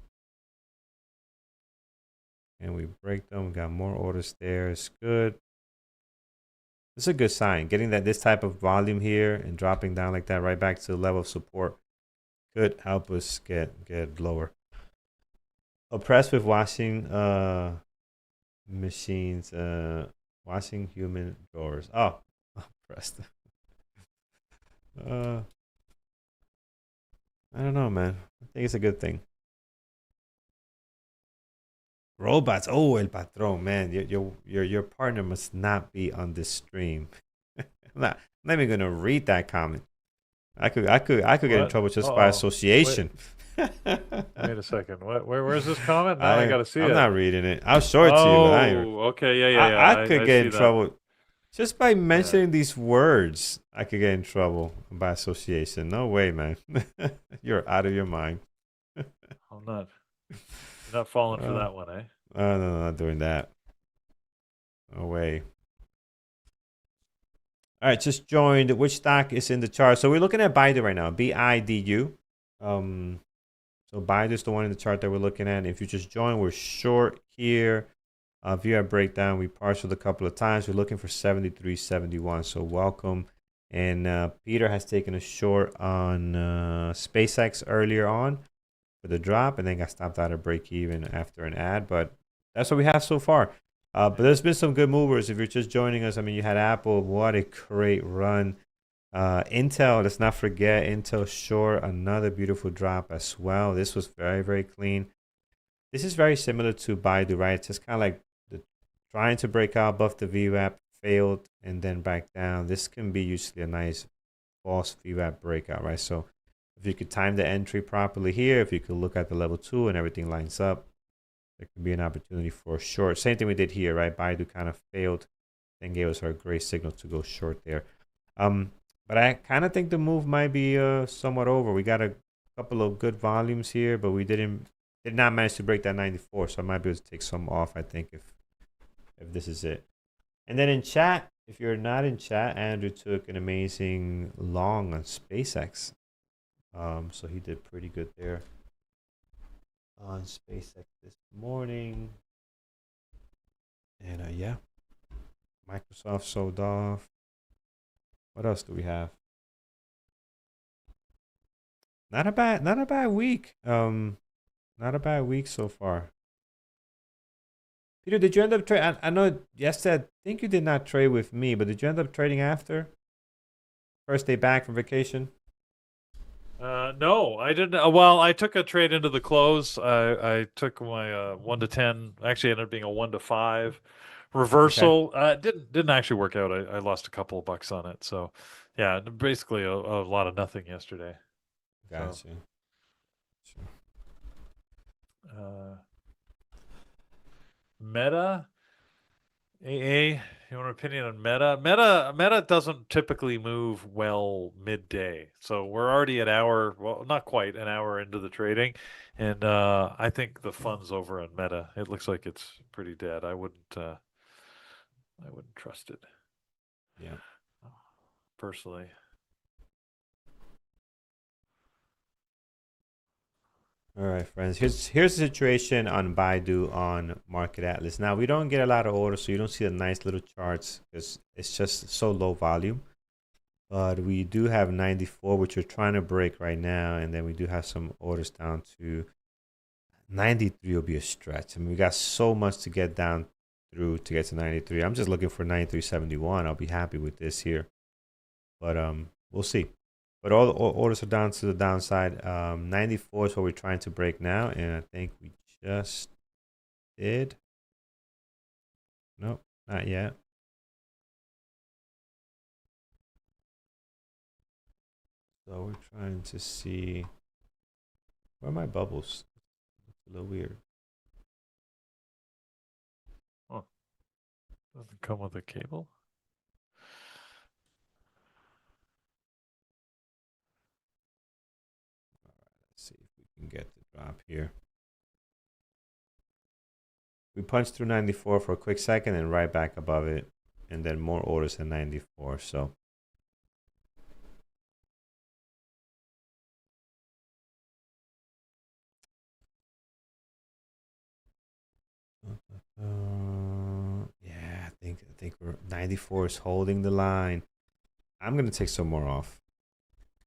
Can we break them? We got more orders there. It's good. It's a good sign. Getting this type of volume here and dropping down like that right back to the level of support could help us get lower. Oppressed with washing machines, washing human drawers. Oh, oppressed. I don't know, man. I think it's a good thing. Robots. Oh, El Patron, man. Your partner must not be on this stream. I'm not even gonna read that comment. I could get in trouble just by association. Wait a second. Where's this comment? Now I gotta see it. I'm not reading it. I'll show it to you. Okay. Yeah. I could get in trouble just by mentioning these words. I could get in trouble by association. No way, man. You're out of your mind. I'm not. You're not falling for that one, eh? No, not doing that. No way. All right, just joined. Which stock is in the chart? So we're looking at Baidu right now. BIDU. So Baidu is the one in the chart that we're looking at. If you just join, we're short here. Via breakdown, we partialed a couple of times. We're looking for 73.71. So welcome. And Peter has taken a short on SpaceX earlier on for the drop, and then got stopped out of break even after an ad. But that's what we have so far. But there's been some good movers. If you're just joining us, I mean, you had Apple. What a great run. Intel, let's not forget, Intel short, another beautiful drop as well. This was very, very clean. This is very similar to Baidu, right? It's just kind of like trying to break out above the VWAP, failed, and then back down. This can be usually a nice false VWAP breakout, right? So if you could time the entry properly here, if you could look at the level 2 and everything lines up, there could be an opportunity for a short. Same thing we did here, right? Baidu kind of failed, then gave us our great signal to go short there. But I kind of think the move might be somewhat over. We got a couple of good volumes here, but we did not manage to break that 94, so I might be able to take some off, I think, if this is it. And then in chat, if you're not in chat, Andrew took an amazing long on SpaceX. So he did pretty good there on SpaceX this morning. And yeah, Microsoft sold off. What else do we have? Not a bad week. Not a bad week so far. Peter, did you end up trading? I know yesterday, I think you did not trade with me, but did you end up trading after? First day back from vacation? No, I didn't. Well, I took a trade into the close. I took my 1 to 10. Actually, ended up being a 1 to 5 reversal. Okay. Didn't actually work out. I lost a couple of bucks on it. So, yeah, basically a lot of nothing yesterday. Gotcha. So, Meta, AA. You want an opinion on Meta? Meta doesn't typically move well midday, so we're already an hour. Well, not quite an hour into the trading, and I think the fun's over on Meta. It looks like it's pretty dead. I wouldn't trust it. Yeah. Personally. All right, friends. Here's the situation on Baidu on Market Atlas. Now we don't get a lot of orders, so you don't see the nice little charts because it's just so low volume. But we do have 94, which we're trying to break right now, and then we do have some orders down to 93 will be a stretch. I mean, we got so much to get down through to get to 93. I'm just looking for 93.71. I'll be happy with this here, but we'll see. But all the orders are down to the downside. 94 is what we're trying to break now, and I think we just did. Nope, not yet. So we're trying to see where are my bubbles. It's a little weird. Oh, doesn't come with a cable. Let's see if we can get the drop here. We punched through 94 for a quick second and right back above it, and then more orders at 94. So yeah, I think we're 94 is holding the line. I'm gonna take some more off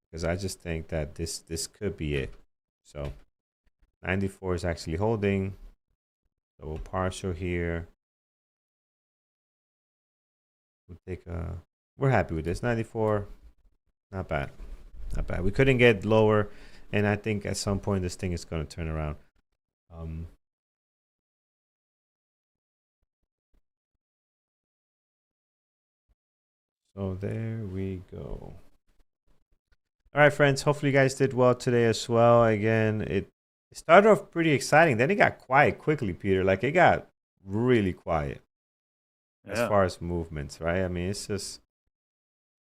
because I just think that this could be it. So 94 is actually holding. So we'll partial here. We'll take a. We're happy with this 94. Not bad, not bad. We couldn't get lower, and I think at some point this thing is gonna turn around. So there we go. All right, friends. Hopefully you guys did well today as well. Again, it started off pretty exciting. Then it got quiet quickly, Peter. Like it got really quiet as far as movements, right? I mean, it's just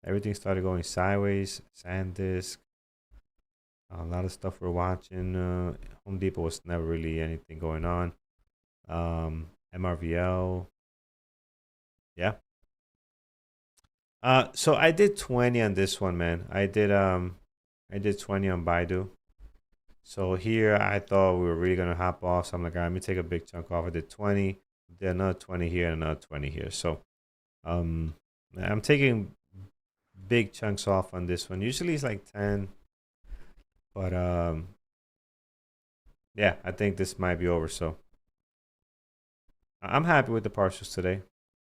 everything started going sideways. SanDisk, a lot of stuff we're watching. Home Depot was never really anything going on. MRVL, yeah. So I did 20 on this one, man. I did 20 on Baidu. So here I thought we were really gonna hop off. So I'm like, all right, let me take a big chunk off. I did 20, did another 20 here, and another 20 here. So I'm taking big chunks off on this one. Usually it's like 10. But yeah, I think this might be over. So I'm happy with the partials today.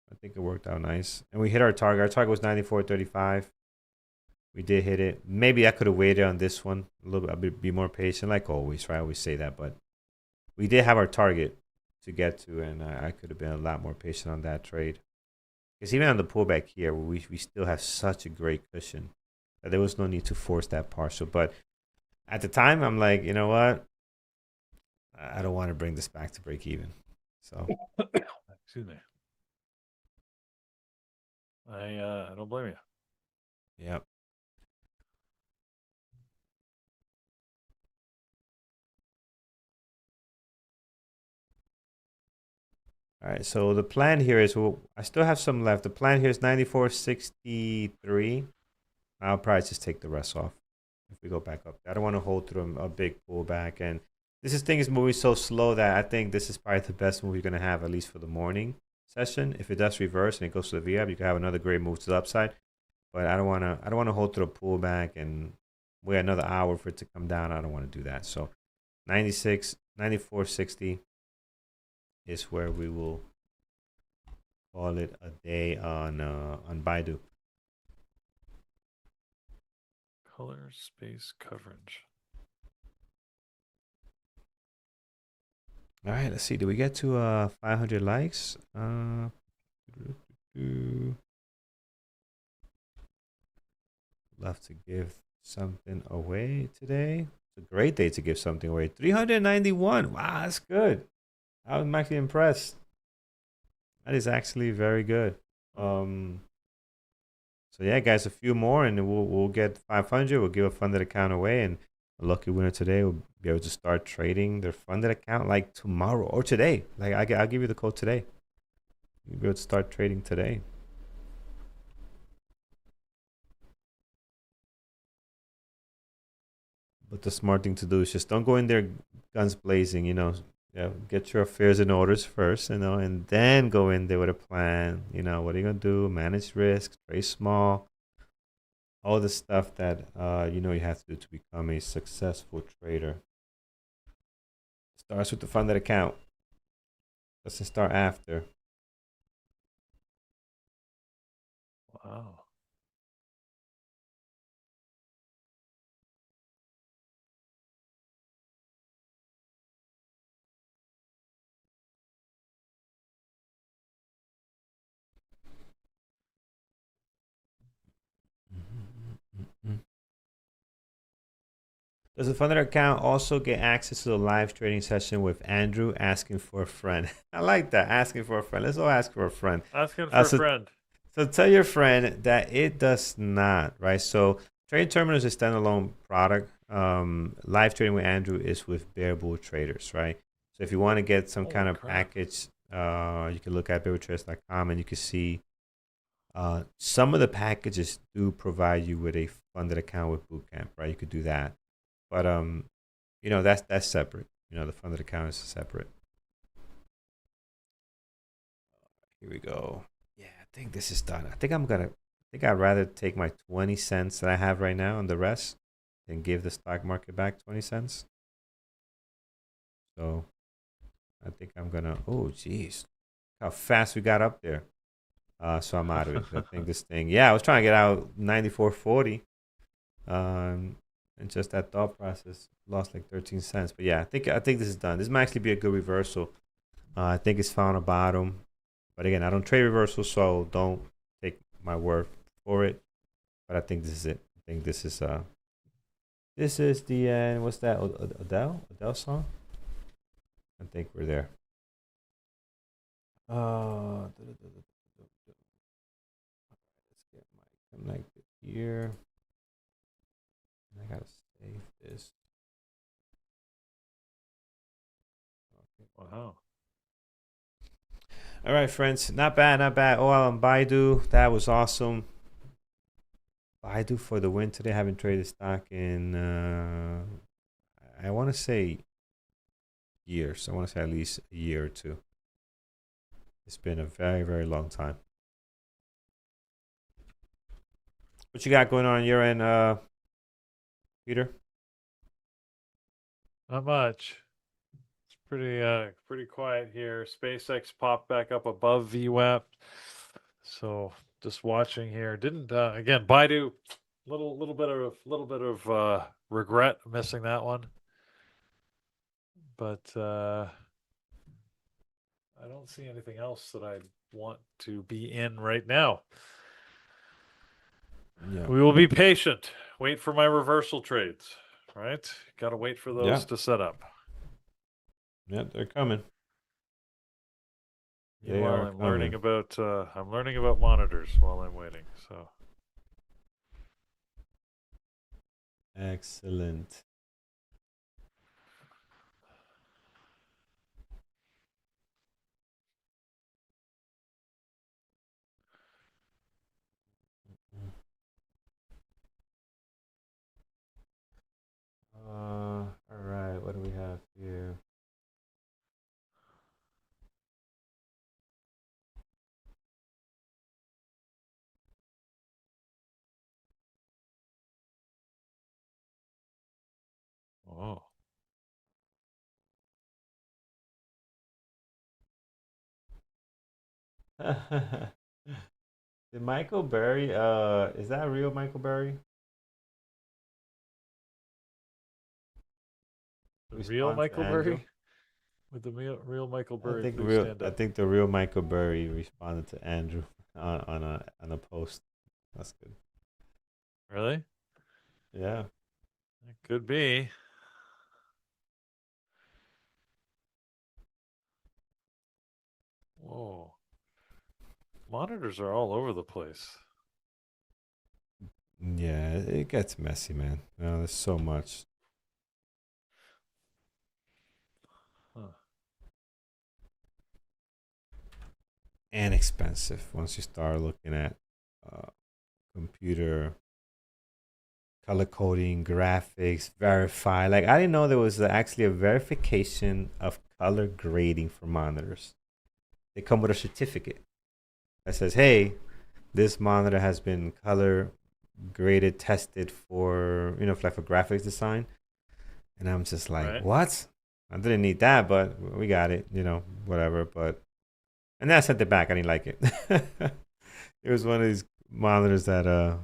I think it worked out nice. And we hit our target. Our target was 94.35. We did hit it. Maybe I could have waited on this one a little bit, be more patient, like always, right? I always say that, but we did have our target to get to, and I could have been a lot more patient on that trade. Because even on the pullback here, we still have such a great cushion that there was no need to force that partial. But at the time, I'm like, you know what? I don't want to bring this back to break even. So, excuse me. I don't blame you. Yep. All right, so the plan here is, well, I still have some left. The plan here is 94.63. I'll probably just take the rest off if we go back up. I don't want to hold through a big pullback. And this thing is moving so slow that I think this is probably the best move you're going to have, at least for the morning session. If it does reverse and it goes to the VWAP, you can have another great move to the upside. But I don't want to hold through a pullback and wait another hour for it to come down. I don't want to do that. So 94.60 is where we will call it a day on Baidu. Color space coverage. All right, let's see. Do we get to 500 likes? Love to give something away today. It's a great day to give something away. 391. Wow, that's good. I'm actually impressed. That is actually very good. So yeah, guys, a few more, and we'll get 500. We'll give a funded account away, and a lucky winner today will be able to start trading their funded account like tomorrow or today. Like I'll give you the code today. You'll be able to start trading today. But the smart thing to do is just don't go in there guns blazing. Get your affairs in orders first, and then go in there with a plan. What are you gonna do? Manage risk, trade small, all the stuff that you have to do to become a successful trader. Starts with the funded account. Doesn't start after. Wow. Does the funded account also get access to the live trading session with Andrew asking for a friend? I like that, asking for a friend. Let's all ask for a friend. Asking for a so, friend. So tell your friend that it does not, right? So Trade Terminal is a standalone product. Live trading with Andrew is with Bearable Traders, right? So if you want to get some kind of package, you can look at bearabletraders.com and you can see some of the packages do provide you with a funded account with Bootcamp, right? You could do that. But that's separate. The funded account is separate. Here we go. Yeah, I think this is done. I think I'd rather take my 20 cents that I have right now and the rest than give the stock market back 20 cents. So I think I'm gonna, oh geez, how fast we got up there. So I'm out of it. I think this thing, I was trying to get out 94.40. And just that thought process lost like 13 cents. But yeah, I think this is done. This might actually be a good reversal. I think it's found a bottom. But again, I don't trade reversals, so don't take my word for it. But I think this is it. I think this is the what's that? Adele song? I think we're there. Let's get my connected here. I gotta save this. Wow. All right, friends. Not bad, not bad. Oh, on Baidu, that was awesome. Baidu for the win today. I haven't traded stock in, I want to say years. I want to say at least a year or two. It's been a very, very long time. What you got going on your end, Peter? Not much. It's pretty quiet here. SpaceX popped back up above VWAP. So just watching here. Didn't again Baidu little bit of regret missing that one. But I don't see anything else that I want to be in right now. Yeah. We will be patient. Wait for my reversal trades. Right? Got to wait for those to set up. Yeah, they're coming. Meanwhile, I'm learning about monitors while I'm waiting. So excellent. All right. What do we have here? oh. Did Michael Berry? Is that real Michael Berry? The real Michael Burry? With the real Michael Burry, please stand up. I think the real Michael Berry responded to Andrew on a post. That's good. Really? Yeah. It could be. Whoa. Monitors are all over the place. Yeah, it gets messy, man. There's so much. Huh. And expensive once you start looking at computer color coding, graphics, verify. Like I didn't know there was actually a verification of color grading for monitors. They come with a certificate that says, "Hey, this monitor has been color graded, tested for like for graphics design." And I'm just like, Right. "What? I didn't need that, but we got it. Whatever." But and then I sent it back. I didn't like it. It was one of these monitors that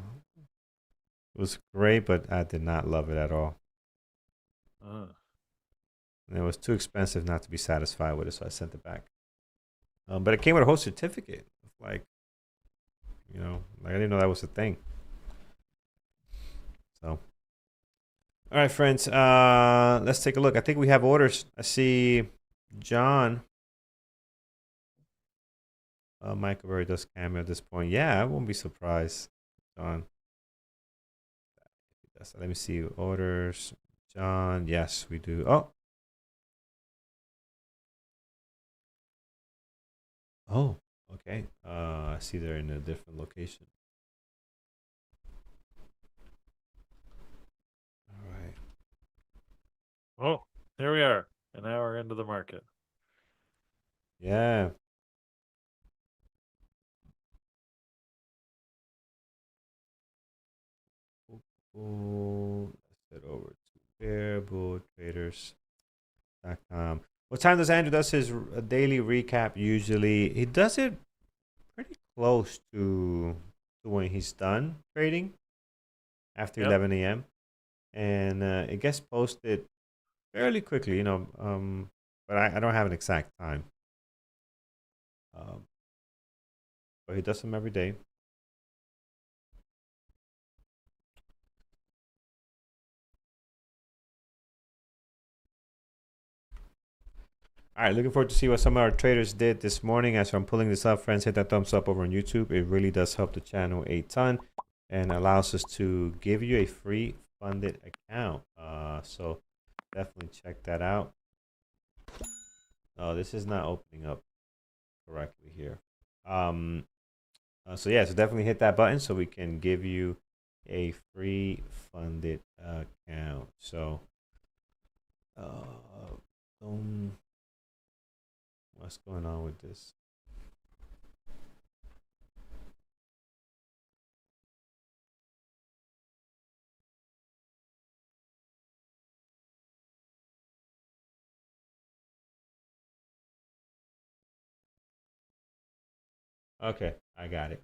was great, but I did not love it at all. And it was too expensive not to be satisfied with it, so I sent it back. But it came with a whole certificate. Like, I didn't know that was a thing. So, all right, friends, let's take a look. I think we have orders. I see John. Michael Berry does cameo at this point. Yeah, I won't be surprised, John. Let me see orders. John, yes, we do. Oh, okay. I see they're in a different location. All right. Oh, here we are, an hour into the market. Yeah. Let's head over to variabletraders.com. What time does Andrew does his daily recap usually? He does it pretty close to when he's done trading after 11 a.m. And it gets posted fairly quickly, but I don't have an exact time. But he does them every day. All right, looking forward to see what some of our traders did this morning. As I'm pulling this up, friends, hit that thumbs up over on YouTube. It really does help the channel a ton and allows us to give you a free funded account. So definitely check that out. Oh, this is not opening up correctly here. So definitely hit that button so we can give you a free funded account. So, what's going on with this? Okay, I got it.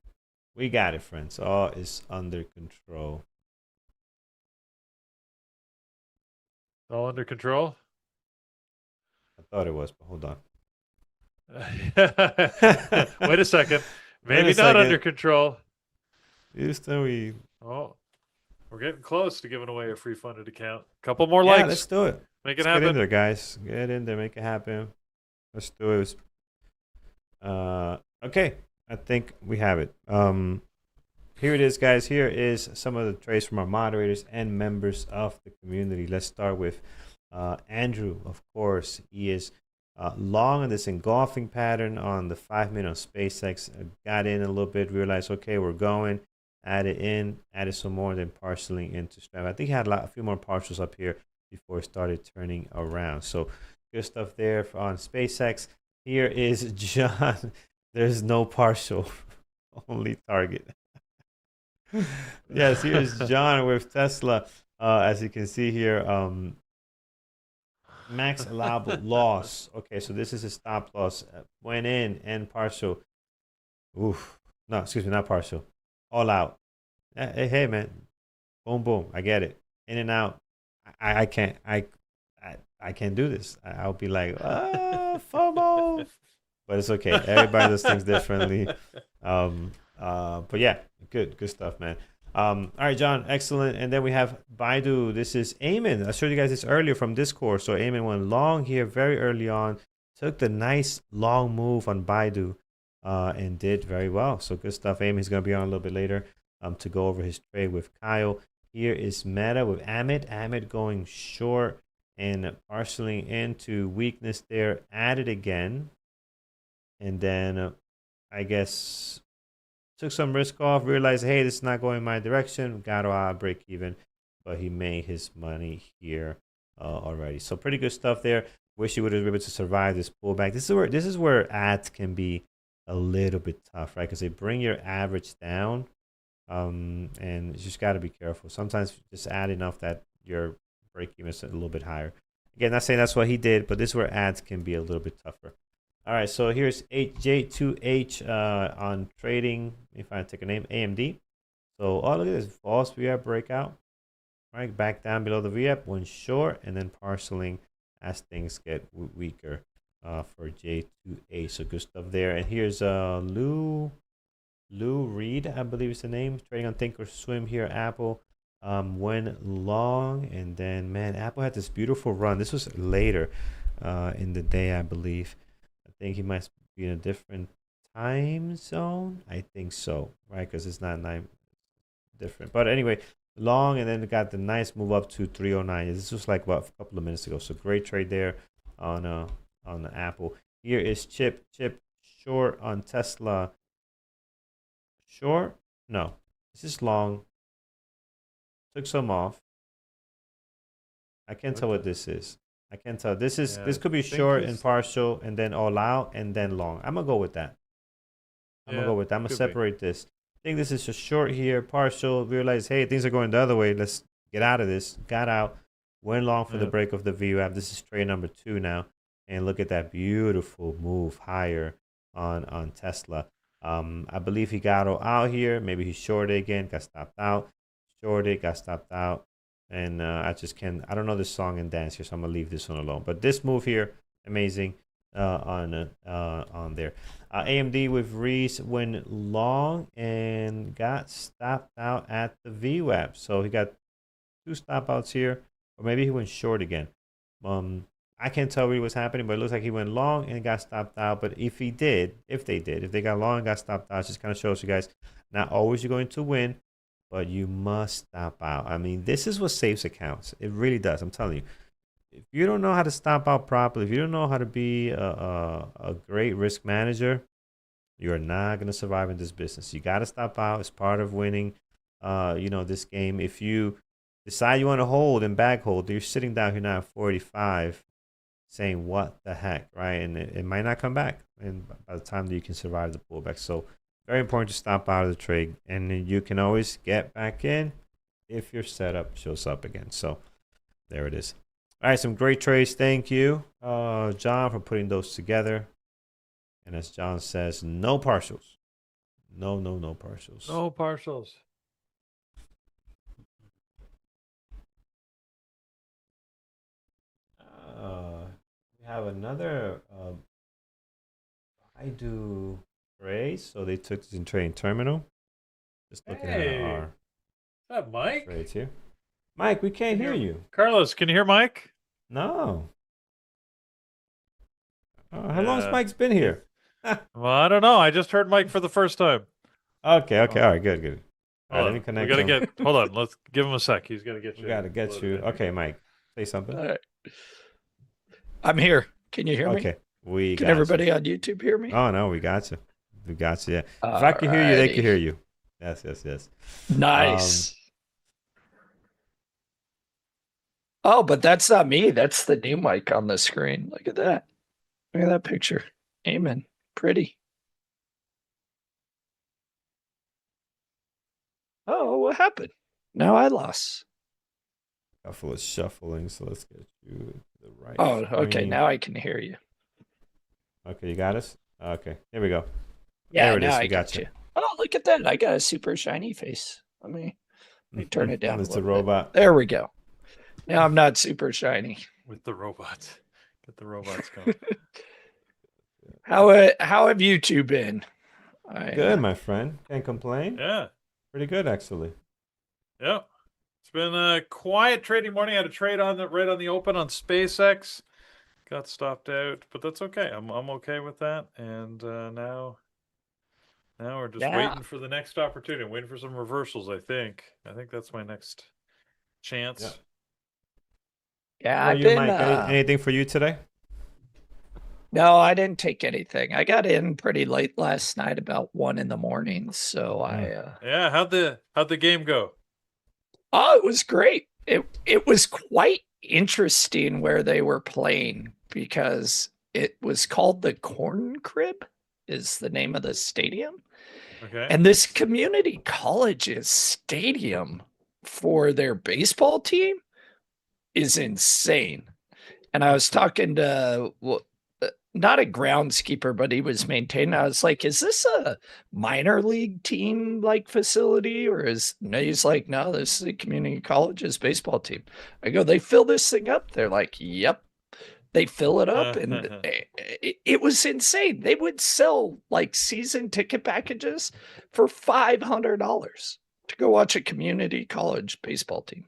We got it, friends. All is under control. All under control? I thought it was, but hold on. Wait a second. Maybe not under control. Houston, we're getting close to giving away a free funded account. Couple more likes. Let's do it. Make it happen. Get in there, guys. Get in there. Make it happen. Let's do it. Okay. I think we have it. Here it is, guys. Here is some of the trades from our moderators and members of the community. Let's start with Andrew, of course. He is long on this engulfing pattern on the 5 minute on SpaceX. Got in a little bit, realized, okay, we're going. Added some more, then partially into strap. I think he had a few more partials up here before it started turning around. So good stuff there on SpaceX. Here is John. There's no partial, only target. Yes, here's John with Tesla. As you can see here, max allowable loss. Okay, so this is a stop loss. Went in and partial. Oof. No, excuse me, not partial. All out. Hey, man. Boom, boom. I get it. In and out. I can't do this. I'll be like, FOMO. But it's okay. Everybody does things differently. But yeah, good stuff, man. All right, John, excellent. And then we have Baidu. This is Eamon. I showed you guys this earlier from Discord. So Eamon went long here very early on, took the nice long move on Baidu, and did very well. So good stuff. Eamon, he's going to be on a little bit later to go over his trade with Kyle. Here is Meta with Amit. Amit going short and parceling into weakness there. Added again. And then I guess took some risk off, realized, hey, this is not going my direction. Got to break even. but he made his money here already. So pretty good stuff there. Wish he would have been able to survive this pullback. This is where ads can be a little bit tough, right? Because they bring your average down, and you just got to be careful. Sometimes just add enough that your break even is a little bit higher. Again, not saying that's what he did, but this is where ads can be a little bit tougher. All right, so here's J2H on trading. If I take a name, AMD. So, oh, look at this false VWAP breakout. Right, back down below the VWAP, went short, and then parceling as things get weaker for J2H. So good stuff there. And here's Lou Reed, I believe is the name, trading on Thinkorswim here. Apple went long, and then man, Apple had this beautiful run. This was later in the day, I believe. I think he might be in a different time zone. I think so, right? Because it's not different. But anyway, long, and then got the nice move up to 309. This was like what, a couple of minutes ago. So great trade there on the Apple. Here is Chip short on Tesla. Short? No, this is long. Took some off. I can't tell what this is. I can't tell. This could be short and partial, and then all out, and then long. I'm gonna go with that. I'm gonna separate this. I think this is just short here, partial. Realize, hey, things are going the other way. Let's get out of this. Got out. Went long for the break of the VWAP. This is trade number 2 now, and look at that beautiful move higher on Tesla. I believe he got out here. Maybe he shorted again, got stopped out. Shorted, got stopped out. And I don't know this song and dance here, so I'm gonna leave this one alone. But this move here, amazing on there. AMD with Reese went long and got stopped out at the VWAP. So he got 2 stop outs here, or maybe he went short again. I can't tell really what's happening, but it looks like he went long and got stopped out. But if they got long and got stopped out, it just kind of shows you guys, not always you're going to win, but you must stop out. I mean, this is what saves accounts. It really does. I'm telling you. If you don't know how to stop out properly, if you don't know how to be a great risk manager, you're not going to survive in this business. You got to stop out. It's part of winning, this game. If you decide you want to hold and back hold, you're sitting down here now at 45 saying, what the heck, right? And it might not come back and by the time that you can survive the pullback. So very important to stop out of the trade. And you can always get back in if your setup shows up again. So there it is. All right, some great trades. Thank you, John, for putting those together. And as John says, no partials. No partials. No partials. We have another Baidu trade. So they took this in trading terminal. Just looking at our is that Mike? trades here. Mike, we can't hear you. Carlos, can you hear Mike? No. How long has Mike's been here? Well, I don't know. I just heard Mike for the first time. Okay. All right, good. All right, let me connect. We gotta hold on. Let's give him a sec. He's gonna get you. We gotta get you. Okay, Mike, say something. All right. I'm here. Can you hear me? Okay, Can everybody on YouTube hear me? Oh no, we got you. Yeah. If I can hear you, they can hear you. Yes. Nice. Oh, but that's not me. That's the new mic on the screen. Look at that. Look at that picture. Amen. Pretty. Oh, what happened? Now I lost. Couple of shuffling, so let's get you to the right. Oh, okay. screen. Now I can hear you. Okay, you got us? Okay, here we go. Yeah, There it now is. I We got got you. Oh, look at that. I got a super shiny face. Let me turn it down. It's a a little bit. robot. There we go. Now I'm not super shiny. With the robots. Get the robots going. How have you two been? Good, my friend. Can't complain. Yeah. Pretty good, actually. Yeah. It's been a quiet trading morning. I had a trade right on the open on SpaceX. Got stopped out, but that's okay. I'm okay with that. And now we're just waiting for the next opportunity. I'm waiting for some reversals, I think. I think that's my next chance. Yeah, How I've are you, been. Mike? Anything for you today? No, I didn't take anything. I got in pretty late last night, about 1 a.m. So Yeah, how'd the game go? oh, it was great. it was quite interesting where they were playing because it was called the Corn Crib is the name of the stadium. Okay. And this community college's stadium for their baseball team is insane. And I was talking to not a groundskeeper, but he was maintaining. I was like, is this a minor league team like facility? Or no, he's like, no, this is a community college's baseball team. I go, they fill this thing up. They're like, yep. They fill it up and it was insane. They would sell like season ticket packages for $500 to go watch a community college baseball team.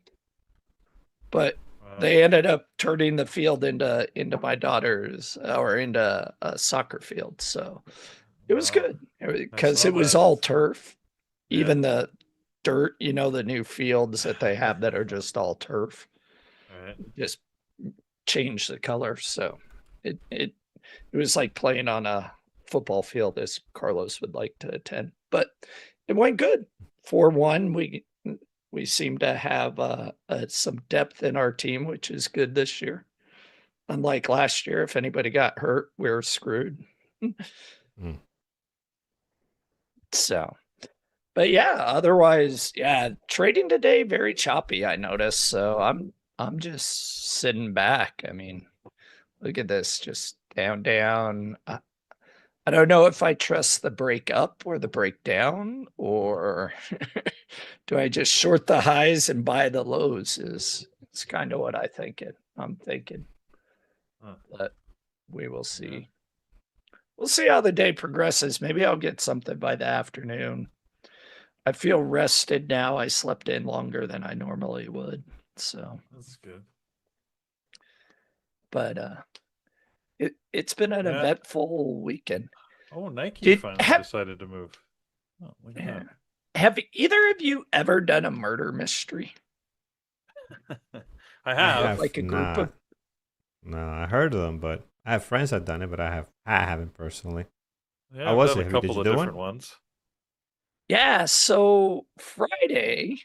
But they ended up turning the field into my daughter's or into a soccer field. So it was good because it was all turf. Even the dirt, the new fields that they have that are just all turf. Just change the color. So it was like playing on a football field as Carlos would like to attend. But it went good. 4-1. We seem to have some depth in our team, which is good this year. Unlike last year, if anybody got hurt, we were screwed. So, but yeah, otherwise, trading today very choppy. I noticed. So I'm just sitting back. I mean, look at this, just down. I don't know if I trust the break up or the breakdown, or do I just short the highs and buy the lows? It's kind of what I'm thinking. But we will see. We'll see how the day progresses. Maybe I'll get something by the afternoon. I feel rested now. I slept in longer than I normally would. So that's good. But it's been an eventful weekend. Oh, Nike finally decided to move. Oh, look at that. Have either of you ever done a murder mystery? I have. Like a group of. No, I heard of them, but I have friends that done it, but I haven't personally. Yeah, I've done a couple of different ones. Yeah, so Friday,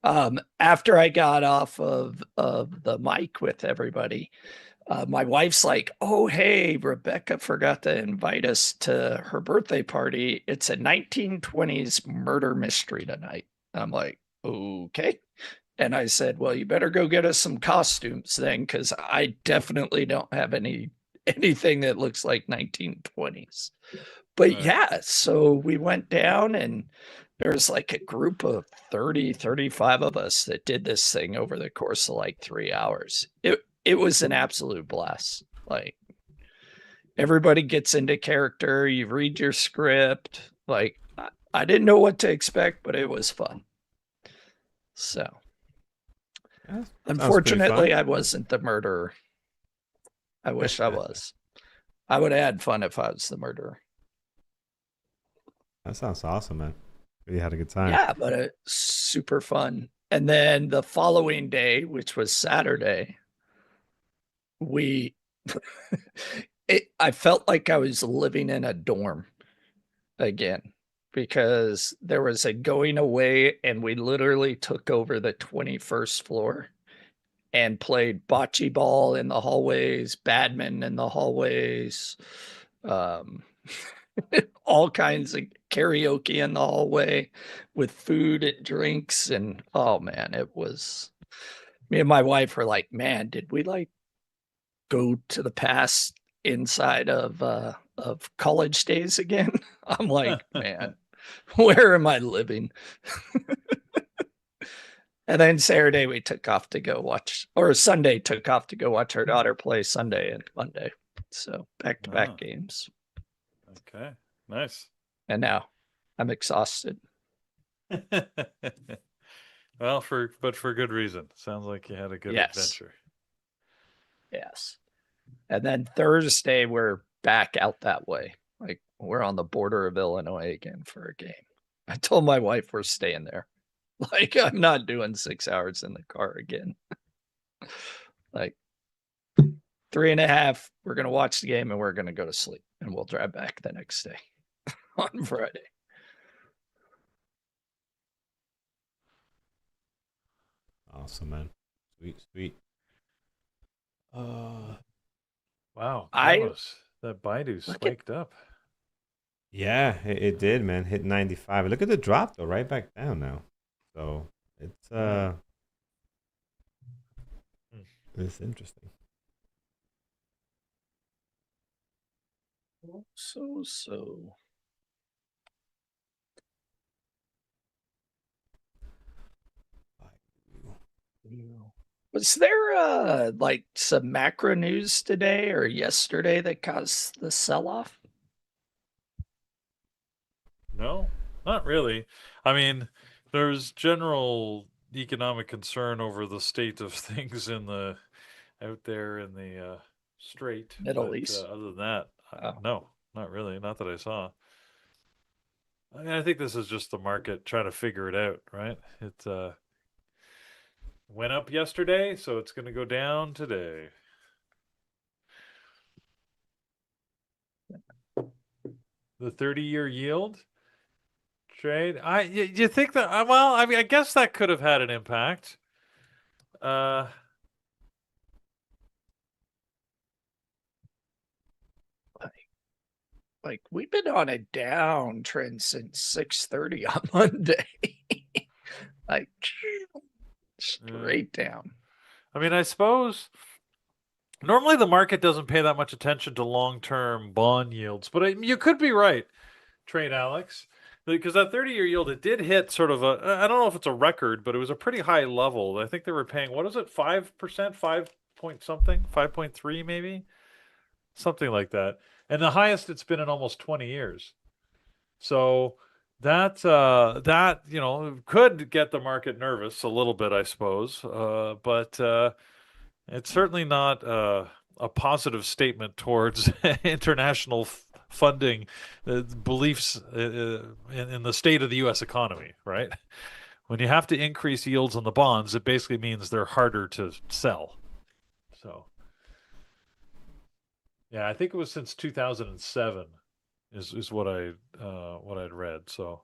after I got off of the mic with everybody, my wife's like, oh, hey, Rebecca forgot to invite us to her birthday party. It's a 1920s murder mystery tonight. I'm like, okay. And I said, well, you better go get us some costumes then, because I definitely don't have anything that looks like 1920s. But yeah, so we went down and there's like a group of 30, 35 of us that did this thing over the course of like 3 hours. It was an absolute blast. Like everybody gets into character. You read your script. Like I didn't know what to expect, but it was fun. So unfortunately, I wasn't the murderer. I wish I was. I would have had fun if I was the murderer. That sounds awesome, man. We had a good time. Yeah, but it's super fun. And then the following day, which was Saturday, I felt like I was living in a dorm again, because there was a going away and we literally took over the 21st floor and played bocce ball in the hallways, badminton in the hallways, all kinds of karaoke in the hallway with food and drinks. And oh man, it was, me and my wife were like, man, did we like go to the past inside of college days again? I'm like, man, where am I living? And then Saturday we took off to go watch, or Sunday took off to go watch our daughter play Sunday and Monday. So back-to-back games. Okay, nice. And now I'm exhausted. Well, for good reason. Sounds like you had a good adventure. Yes. And then Thursday we're back out that way. Like we're on the border of Illinois again for a game. I told my wife we're staying there. Like I'm not doing 6 hours in the car again. Like 3.5, we're going to watch the game and we're going to go to sleep and we'll drive back the next day on Friday. Awesome, man. Sweet, sweet. Wow, I Carlos, that Baidu look at spiked up. Yeah, it did, man. Hit 95. Look at the drop though, right back down now. So it's Hmm. it's interesting. so. Was there like some macro news today or yesterday that caused the sell-off? No, not really. I mean, there's general economic concern over the state of things out there in the strait, Middle but East. other than that, Oh. no, not really. Not that I saw. I mean, I think this is just the market trying to figure it out, right? It went up yesterday, so it's going to go down today. The 30-year yield trade. You think that? Well, I mean, I guess that could have had an impact. Uh, Like we've been on a downtrend since 6:30 on Monday. Like straight down. I mean, I suppose normally the market doesn't pay that much attention to long-term bond yields, but you could be right, Trade Alex, because that 30-year yield it did hit sort of I don't know if it's a record, but it was a pretty high level. I think they were paying what is it, 5%, 5 point something, 5.3 maybe, something like that, and the highest it's been in almost 20 years. So that could get the market nervous a little bit, I suppose, but. It's certainly not a positive statement towards international funding beliefs in the state of the U.S. economy, right? When you have to increase yields on the bonds, it basically means they're harder to sell. So, yeah, I think it was since 2007 is what I'd read. So,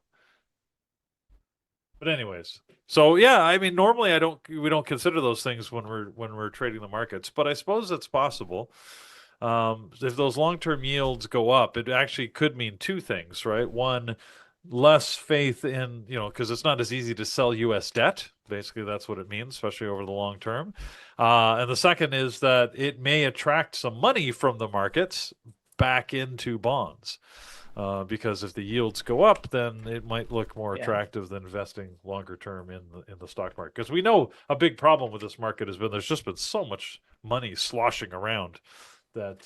but anyways, so yeah, I mean, normally we don't consider those things when we're trading the markets, but I suppose it's possible. If those long-term yields go up, it actually could mean two things, right? One, less faith in, because it's not as easy to sell U.S. debt. Basically, that's what it means, especially over the long term. And the second is that it may attract some money from the markets back into bonds. Because if the yields go up, then it might look more attractive than investing longer term in the stock market. Because we know a big problem with this market has been there's just been so much money sloshing around that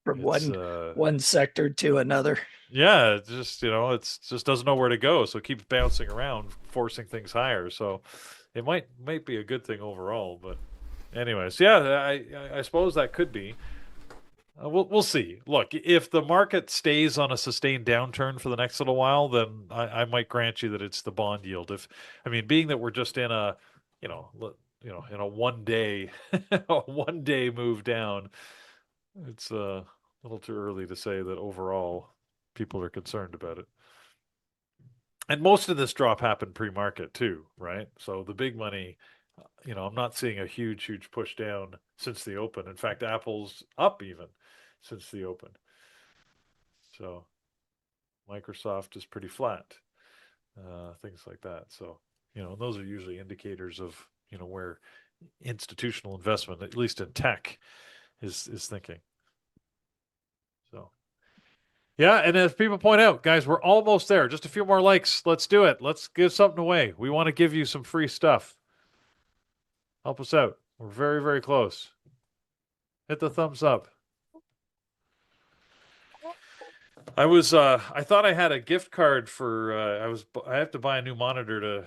From it's one sector to another. yeah, it just doesn't know where to go, so it keeps bouncing around, forcing things higher. So it might be a good thing overall. But anyways, yeah, I suppose that could be. We'll see. Look, if the market stays on a sustained downturn for the next little while, then I might grant you that it's the bond yield. Being that we're just in a, in a 1 day, a 1 day move down, it's a little too early to say that overall people are concerned about it. And most of this drop happened pre-market too, right? So the big money, I'm not seeing a huge push down since the open. In fact, Apple's up even since the open. So Microsoft is pretty flat, things like that. So, those are usually indicators of, where institutional investment, at least in tech, is thinking. So, yeah. And as people point out, guys, we're almost there. Just a few more likes. Let's do it. Let's give something away. We want to give you some free stuff. Help us out. We're very, very close. Hit the thumbs up. I thought I had a gift card for, I have to buy a new monitor to,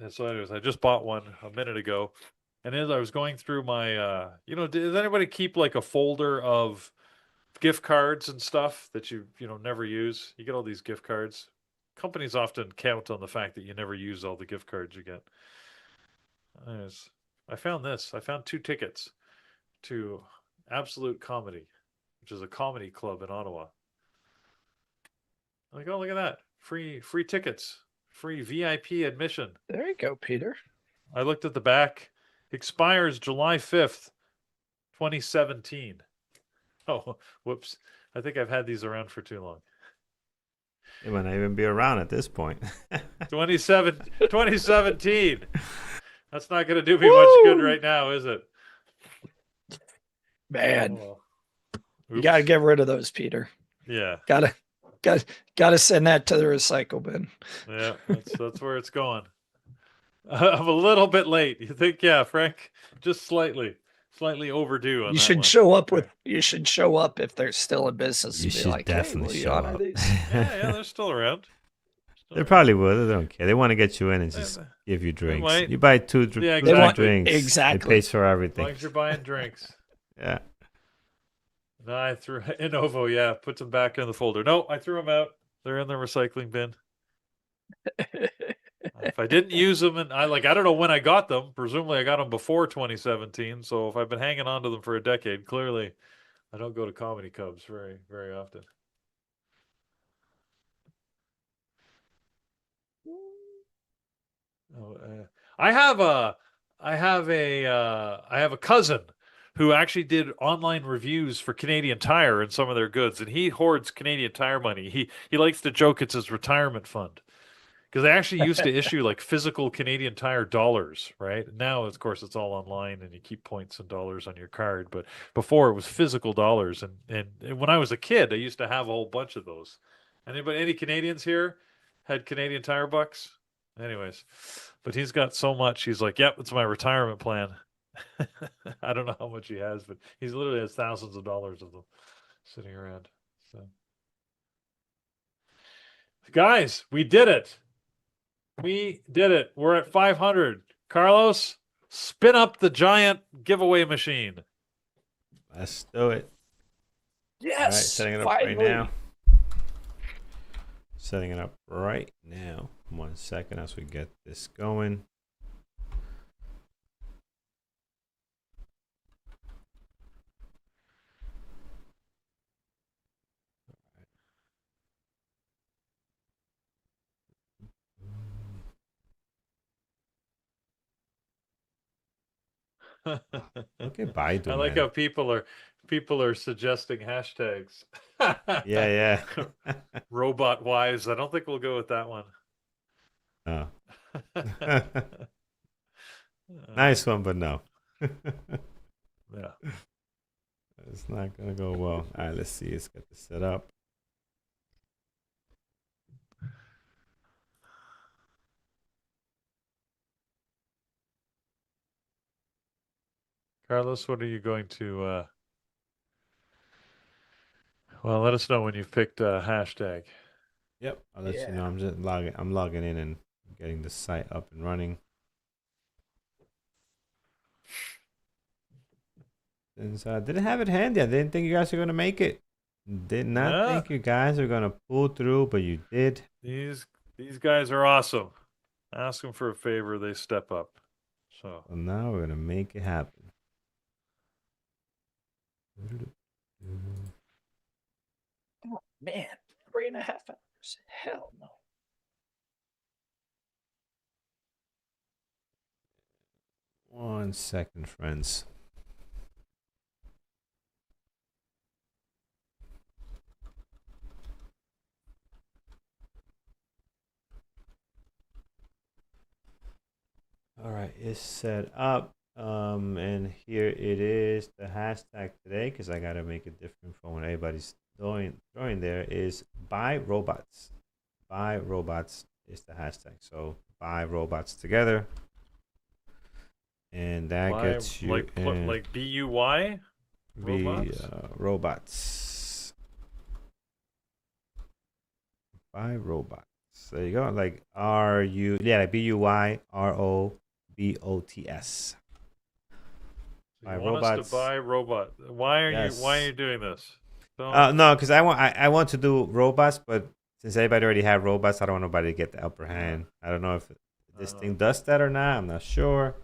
and so anyways, I just bought one a minute ago. And as I was going through my, does anybody keep like a folder of gift cards and stuff that you never use? You get all these gift cards. Companies often count on the fact that you never use all the gift cards you get. Anyways, I found this. I found 2 tickets to Absolute Comedy, which is a comedy club in Ottawa. Look at that. Free tickets. Free VIP admission. There you go, Peter. I looked at the back. Expires July 5th, 2017. Oh, whoops. I think I've had these around for too long. It might not even be around at this point. 2017. That's not going to do me much good right now, is it? Man, Oh, you got to get rid of those, Peter. Yeah. Got to send that to the recycle bin. Yeah, that's where it's going. I'm a little bit late. You think? Yeah, Frank, just slightly overdue on You that should one. show up with. You should show up if they're still in business. You and be should like, definitely hey, will you show honor up. these? Yeah, they're still around. They probably would. They don't care. They want to get you in and just give you drinks. might. You buy two Yeah, drinks. exactly. It pays for As everything. long as you're buying drinks. Yeah. No, I threw Innovo. Yeah, put them back in the folder. No, I threw them out. They're in the recycling bin. If I didn't use them, and I don't know when I got them. Presumably, I got them before 2017. So if I've been hanging on to them for a decade, clearly, I don't go to comedy clubs very, very often. Oh, I have a cousin who actually did online reviews for Canadian Tire and some of their goods, and he hoards Canadian Tire money. He likes to joke it's his retirement fund. Because they actually used to issue like physical Canadian Tire dollars, right? Now, of course, it's all online and you keep points and dollars on your card. But before it was physical dollars. And when I was a kid, I used to have a whole bunch of those. Any Canadians here had Canadian Tire bucks? Anyways, but he's got so much. He's like, yep, it's my retirement plan. I don't know how much he has, but he literally has thousands of dollars of them sitting around. So, guys, we did it. We did it. We're at 500. Carlos, spin up the giant giveaway machine. Let's do it. Yes. All right, setting it up finally. right now. Setting it up right now. 1 second as we get this going. Look at Baidu. I like man. how people are suggesting hashtags. Yeah. Robot wise. I don't think we'll go with that one. Oh. Nice one, but no. Yeah. It's not gonna go well. All right, let's see. Let's get this set up. Carlos, what are you going to well, let us know when you've picked a hashtag. Yep, I'll let you know. I'm logging in and getting the site up and running. Since I didn't have it handy, I didn't think you guys were gonna make it. Did not think you guys were gonna pull through, but you did. These guys are awesome. Ask them for a favor, they step up. So now we're gonna make it happen. Oh, man, 3.5 hours. Hell no. One second, friends. All right, it's set up. And here it is. The hashtag today, because I gotta make it different from when everybody's throwing there, is buy robots. Buy robots is the hashtag. So buy robots together. And that gets you like BUY? Robots. Buy robots. There you go. Like BUYROBOTS. You want us to buy robot. Why are you doing this? No, because I want to do robots, but since everybody already have robots, I don't want nobody to get the upper hand. I don't know if this thing does that or not. I'm not sure.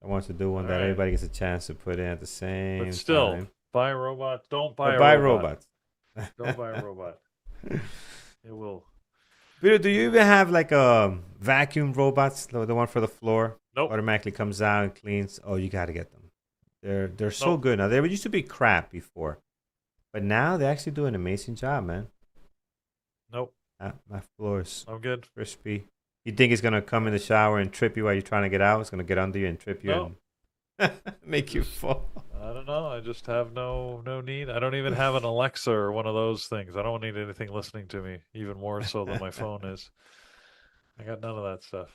I want to do one that everybody gets a chance to put in at the same But still, time. buy robots. Don't buy a buy robot. robots. Don't buy a robot. It will. Peter, do you even have like a vacuum robots, the one for the floor? Nope. automatically comes out and cleans. Oh, you got to get them. They're so Nope. good now. They used to be crap before, but now they actually do an amazing job, man. Nope. My floor's I'm good. crispy. You think it's gonna come in the shower and trip you while you're trying to get out? It's gonna get under you and trip you and make you fall. I don't know. I just have no need. I don't even have an Alexa or one of those things. I don't need anything listening to me, even more so than my phone is. I got none of that stuff.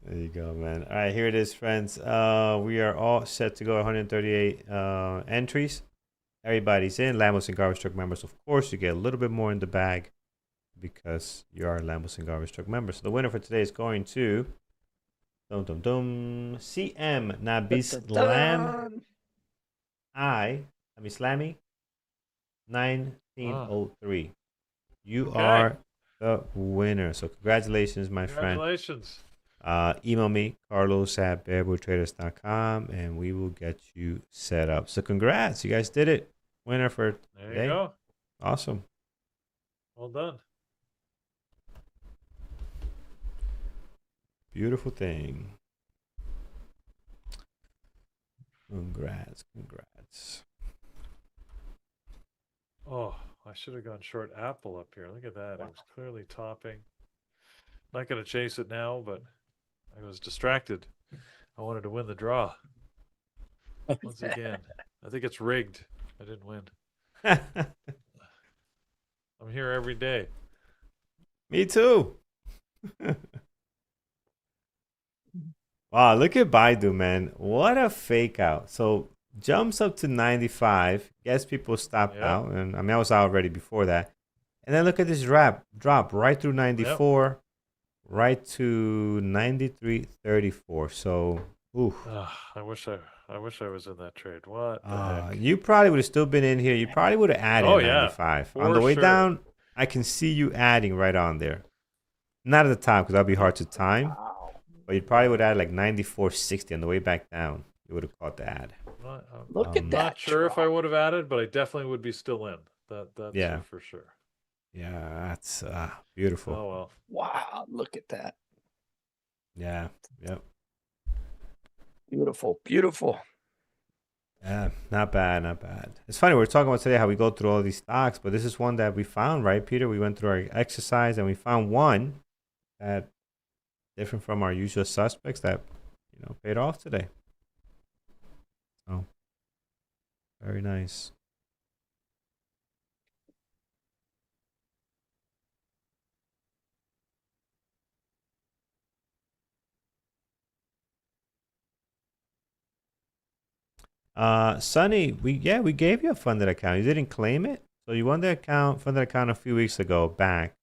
There you go, man. All right, here it is, friends. We are all set to go. 138 entries. Everybody's in. Lambos and Garbage Truck members, of course, you get a little bit more in the bag because you are Lambos and Garbage Truck members. So the winner for today is going to CM Nabislam Slammy 1903. You are the winner. So congratulations, my friend. Congratulations. Email me, carlos@bearbootraders.com, and we will get you set up. So congrats. You guys did it. Winner for There today. you go. Awesome. Well done. Beautiful thing. Congrats. Oh, I should have gone short Apple up here. Look at that. It was clearly topping. Not going to chase it now, but I was distracted. I wanted to win the draw. Once again, I think it's rigged. I didn't win. I'm here every day. Me too. Wow, look at Baidu, man. What a fake out. So jumps up to 95, gets people stopped out. And I mean, I was out already before that. And then look at this drop right through 94, right to 93.34. So, ooh. I wish I was in that trade. What the heck? You probably would have still been in here. You probably would have added 95. On the way down, I can see you adding right on there. Not at the top because that'd be hard to time. But you probably would add like 94.60 on the way back down. You would have caught the ad. Look at that. Not sure if I would have added, but I definitely would be still in. That's for sure. Yeah, that's beautiful. Oh well. Wow, look at that. Yeah. Yep. Beautiful. Yeah, not bad. It's funny, we're talking about today how we go through all these stocks, but this is one that we found, right, Peter? We went through our exercise and we found one that different from our usual suspects that, paid off today. So, very nice. Sonny, we gave you a funded account. You didn't claim it, so you won the funded account a few weeks ago back,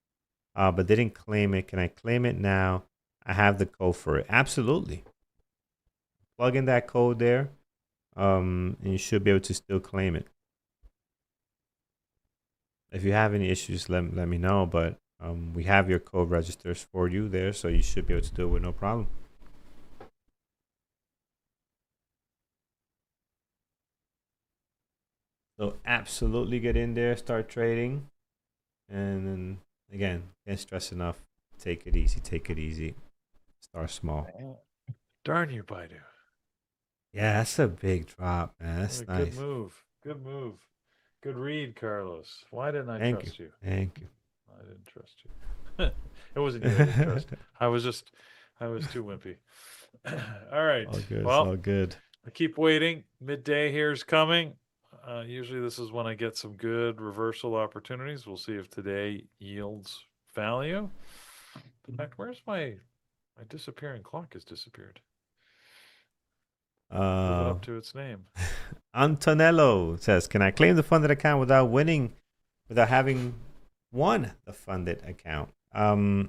but didn't claim it. Can I claim it now? I have the code for it. Absolutely. Plug in that code there, and you should be able to still claim it. If you have any issues, let me know. But we have your code registers for you there, so you should be able to do it with no problem. So absolutely get in there, start trading, and then again, can't stress enough. Take it easy. Start small. Darn you, Baidu. Yeah, that's a big drop, man. That's nice. Good move. Good read, Carlos. Why didn't I trust you? Thank you. I didn't trust you. It wasn't you I didn't trust. I was too wimpy. All right. All good. Well, all good. I keep waiting. Midday here is coming. Usually this is when I get some good reversal opportunities. We'll see if today yields value. In fact, where's my disappearing clock has disappeared. Live it up to its name. Antonello says, "Can I claim the funded account without having won the funded account?" No.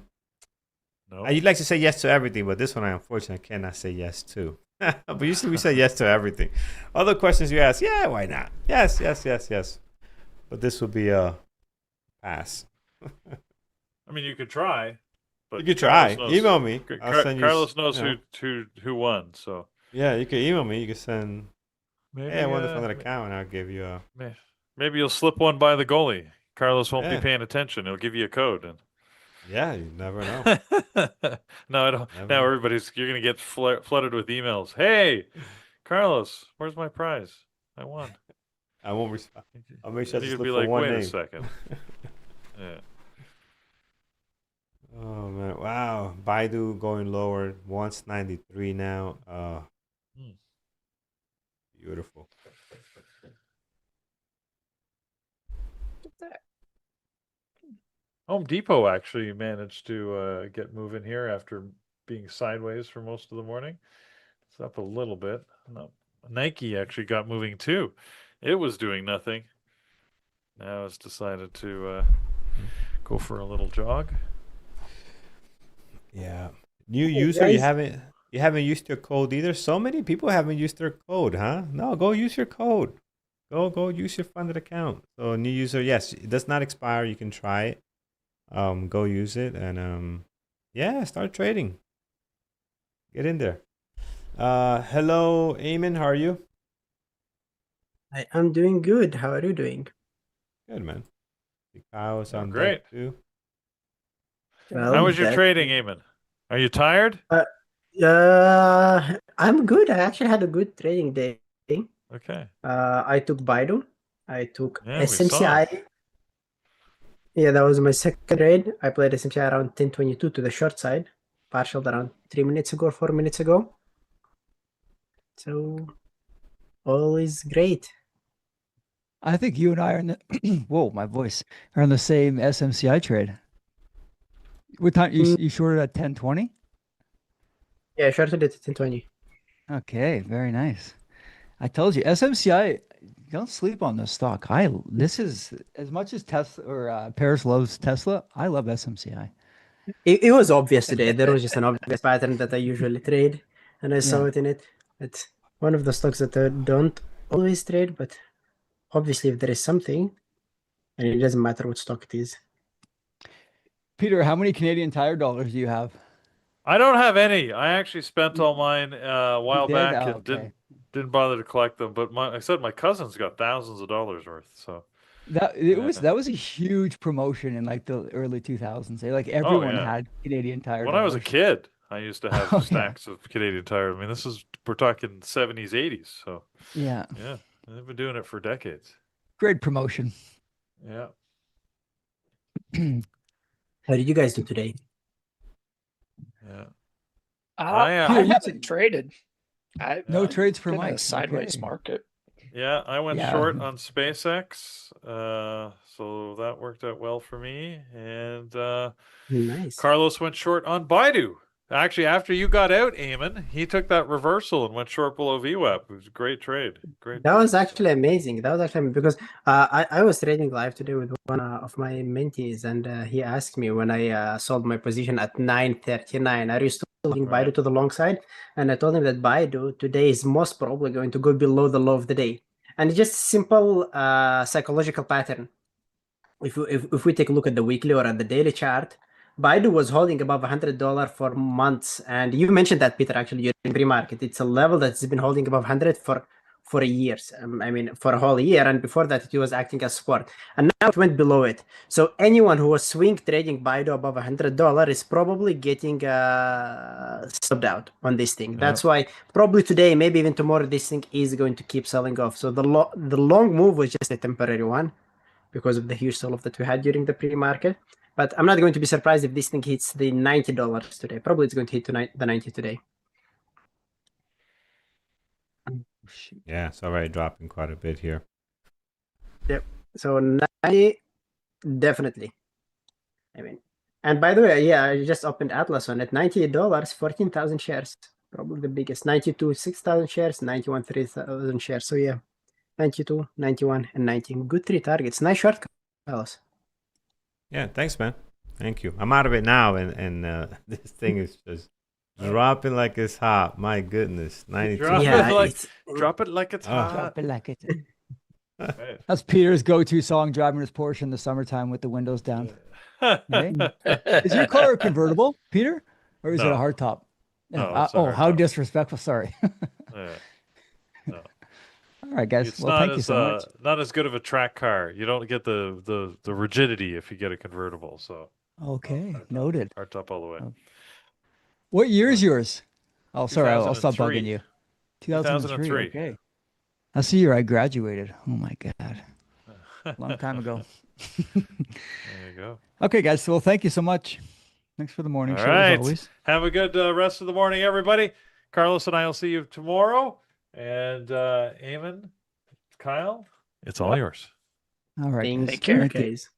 You'd like to say yes to everything, but this one I unfortunately cannot say yes to. But usually we say yes to everything. Other questions you ask, yeah, why not? Yes. But this would be a pass. I mean, you could try. But you could try. Email me. Carlos knows who won. So yeah, you can email me. You can send. Maybe, hey, I won the funded account, and I'll give you a. Maybe you'll slip one by the goalie. Carlos won't be paying attention. He'll give you a code. And Yeah, you never know. No, I don't. Never Now know. you're gonna get flooded with emails. Hey, Carlos, where's my prize? I won. I won't respond. I'll make sure I And just you'd look be for like, one wait a name. second. Yeah. Oh man, wow. Baidu going lower, 193 now. Hmm. Beautiful. Home Depot actually managed to get moving here after being sideways for most of the morning. It's up a little bit. No, Nike actually got moving too. It was doing nothing. Now it's decided to go for a little jog. Yeah. New Hey user, guys, you haven't used your code either. So many people haven't used their code, huh? No, go use your code. Go use your funded account. So new user, yes, it does not expire. You can try it. Go use it and yeah, start trading. Get in there. Hello, Eamon, how are you? I'm doing good. How are you doing? Good, man. The Kyle's Oh, on deck great. too. Well, How was your that trading, Eamon? Are you tired? I'm good. I actually had a good trading day. Okay. I took Baidu. I took Yeah, we saw. SMCI. Yeah, that was my second trade. I played SMCI around 10:22 to the short side, partial around 3 minutes ago, 4 minutes ago. So all is great. I think you and I are in the whoa, my voice are in the same SMCI trade. What time Mm, you shorted at 10:20? yeah, shorted it at 10:20. Okay, very nice. I told you SMCI. Don't sleep on this stock. This is as much as Tesla or Paris loves Tesla. I love SMCI. It was obvious today. There was just an obvious pattern that I usually trade, and I saw Yeah. it in it. It's one of the stocks that I don't always trade, but obviously, if there is something, and it doesn't matter what stock it is. Peter, how many Canadian Tire dollars do you have? I don't have any. I actually spent all mine a You while did? back Oh, and okay. didn't bother to collect them. But I said my cousin's got thousands of dollars worth. So yeah. That was a huge promotion in like the early 2000s. Like Oh everyone yeah. had Canadian Tire When I was a dollars. kid, I used to have Oh yeah. stacks of Canadian Tire. I mean, we're talking 70s, 80s. So Yeah. yeah, they've been doing it for decades. Great promotion. Yeah. How did you guys do today? Yeah. I Peter, you haven't traded. no Yeah. trades for Been a Mike. sideways Okay. market. Yeah, I went Yeah. short on SpaceX, so that worked out well for me. And Nice. Carlos went short on Baidu. Actually, after you got out, Eamon, he took that reversal and went short below VWAP. It was a great trade. Great That trade. was actually amazing. That was actually because I was trading live today with one of my mentees, and he asked me when I sold my position at 9:39, are you still holding Right. Baidu to the long side? And I told him that Baidu today is most probably going to go below the low of the day. And it's just simple psychological pattern. If we take a look at the weekly or at the daily chart, Baidu was holding above $100 for months, and you mentioned that, Peter. Actually, during pre-market, it's a level that's been holding above 100 for years. I mean, for a whole year, and before that, it was acting as support, and now it went below it. So anyone who was swing trading Baidu above $100 is probably getting stopped out on this thing. Yeah. That's why probably today, maybe even tomorrow, this thing is going to keep selling off. So the long move was just a temporary one because of the huge sell-off that we had during the pre-market. But I'm not going to be surprised if this thing hits the $90 today. Probably it's going to hit the 90 today. Yeah, it's already dropping quite a bit here. Yep. So 90, definitely. I mean, and by the way, yeah, I just opened Atlas on it. $98, 14,000 shares. Probably the biggest. 92, 6,000 shares. 91, 3,000 shares. So yeah, 92, 91, and 19. Good three targets. Nice short, fellas. Yeah, thanks, man. Thank you. I'm out of it now, and this thing is just dropping like it's hot. My goodness, 92. Yeah, Drop it like it's hot. Drop it like it. Right. That's Peter's go-to song, driving his Porsche in the summertime with the windows down. Hey? Is your car a convertible, Peter, or is it a No. hardtop? No, it's a Oh, how hardtop. disrespectful! Sorry. Yeah. No. All right, guys. It's Well, not thank you as so much. not as good of a track car. You don't get the rigidity if you get a convertible. So Okay, noted. Our top all the way. What year is yours? Oh, sorry, I'll stop 2003. bugging you. 2003. 2003. Okay. That's the year I graduated. Oh my God. Long time ago. There you go. Okay, guys. Well, thank you so much. Thanks for the morning All show right. as always. Have a good rest of the morning, everybody. Carlos and I will see you tomorrow. And Eamon, Kyle, it's all yours. All right. Thanks, Take care, guys.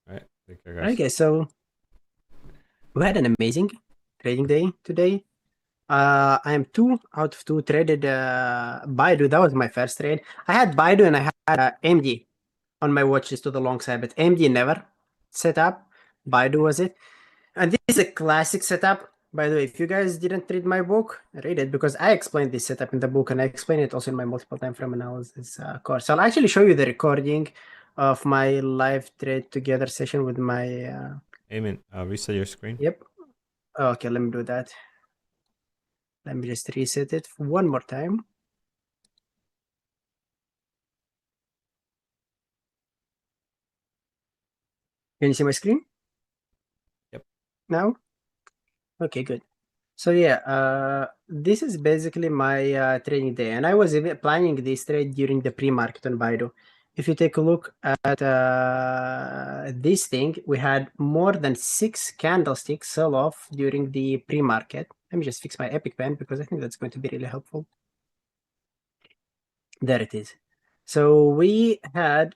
All right. Take care, All guys. right, guys. So we had an amazing trading day today. I am 2 out of 2 traded Baidu. That was my first trade. I had Baidu and I had AMD on my watch list to the long side, but AMD never set up. Baidu was it. And this is a classic setup. By the way, if you guys didn't read my book, read it because I explained this setup in the book and I explain it also in my multiple time frame analysis course. So I'll actually show you the recording of my live trade together session with my. Eamon, reset your screen. Yep. Okay, let me do that. Let me just reset it one more time. Can you see my screen? Yep. Now? Okay, good. So yeah, this is basically my trading day, and I was even planning this trade during the pre-market on Baidu. If you take a look at this thing, we had more than 6 candlesticks sell off during the pre-market. Let me just fix my Epic Pen because I think that's going to be really helpful. There it is. So we had,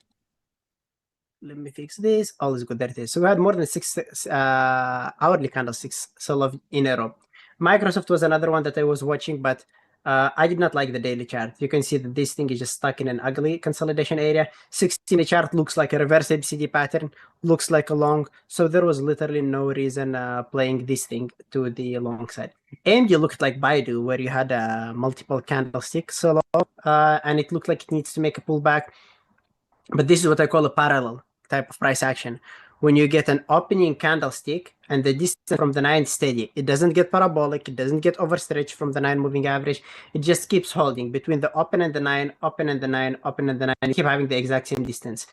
let me fix this. All is good. There it is. So we had more than 6 hourly candlesticks sell off in a row. Microsoft was another one that I was watching, but I did not like the daily chart. You can see that this thing is just stuck in an ugly consolidation area. 16 chart looks like a reverse ABCD pattern, looks like a long. So there was literally no reason playing this thing to the long side. And you looked like Baidu, where you had multiple candlesticks sell off, and it looked like it needs to make a pullback. But this is what I call a parallel type of price action. When you get an opening candlestick and the distance from the 9 steady, it doesn't get parabolic, it doesn't get overstretched from the 9 moving average, it just keeps holding between the open and the 9, open and the 9, open and the 9, you keep having the exact same distance.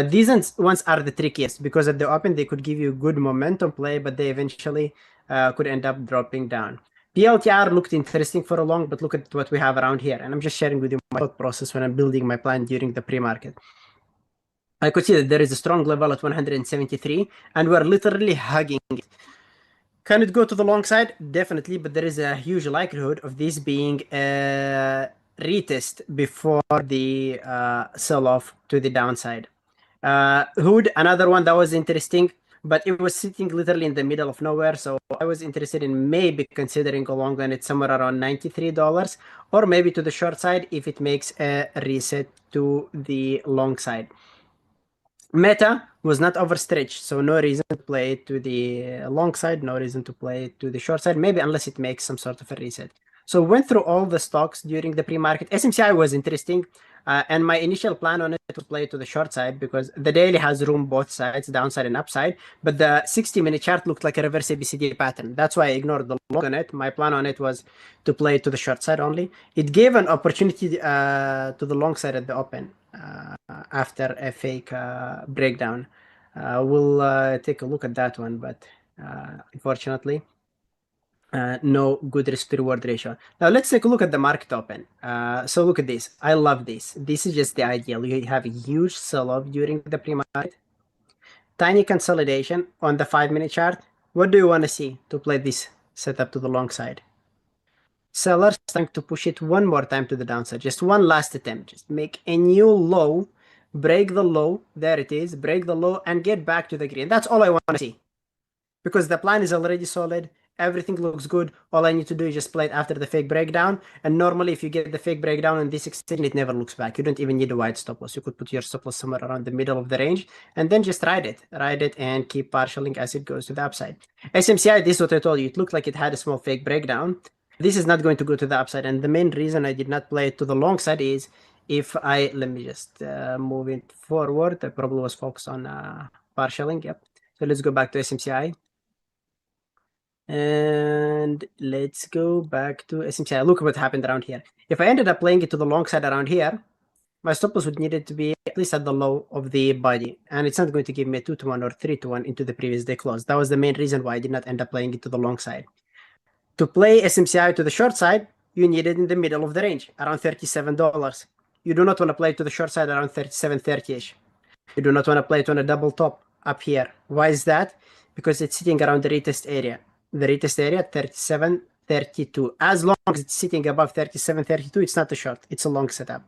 These ones are the trickiest because at the open they could give you good momentum play, but they eventually could end up dropping down. PLTR looked interesting for a long, but look at what we have around here. And I'm just sharing with you my thought process when I'm building my plan during the pre-market. I could see that there is a strong level at 173, and we're literally hugging it. Can it go to the long side? Definitely, but there is a huge likelihood of this being a retest before the sell-off to the downside. Hood, another one that was interesting, but it was sitting literally in the middle of nowhere, so I was interested in maybe considering a long on it somewhere around $93, or maybe to the short side if it makes a reset to the long side. Meta was not overstretched, so no reason to play it to the long side, no reason to play it to the short side, maybe unless it makes some sort of a reset. So went through all the stocks during the pre-market. SMCI was interesting, and my initial plan on it was to play it to the short side because the daily has room both sides, downside and upside, but the 60-minute chart looked like a reverse ABCD pattern. That's why I ignored the long on it. My plan on it was to play it to the short side only. It gave an opportunity to the long side at the open. After a fake breakdown. We'll take a look at that one, but unfortunately, no good risk to reward ratio. Now let's take a look at the market open. So look at this. I love this. This is just the ideal. You have a huge sell-off during the pre-market. Tiny consolidation on the 5-minute chart. What do you want to see to play this setup to the long side? Sellers trying to push it one more time to the downside. Just one last attempt. Just make a new low, break the low. There it is. Break the low and get back to the green. That's all I want to see. Because the plan is already solid. Everything looks good. All I need to do is just play it after the fake breakdown. And normally if you get the fake breakdown in this extension, it never looks back. You don't even need a wide stop loss. You could put your stop loss somewhere around the middle of the range and then just ride it. Ride it and keep partialing as it goes to the upside. SMCI, this is what I told you. It looked like it had a small fake breakdown. This is not going to go to the upside. And the main reason I did not play it to the long side is if I, let me just move it forward. I probably was focused on partialing. Yep. So let's go back to SMCI. And let's go back to SMCI. Look what happened around here. If I ended up playing it to the long side around here, my stop loss would need it to be at least at the low of the body, and it's not going to give me a 2-1 or 3-1 into the previous day close. That was the main reason why I did not end up playing it to the long side. To play SMCI to the short side, you need it in the middle of the range, around $37. You do not want to play to the short side around 37.30ish. You do not want to play it on a double top up here. Why is that? Because it's sitting around the retest area. The retest area, 37.32. As long as it's sitting above 37.32, it's not a short. It's a long setup.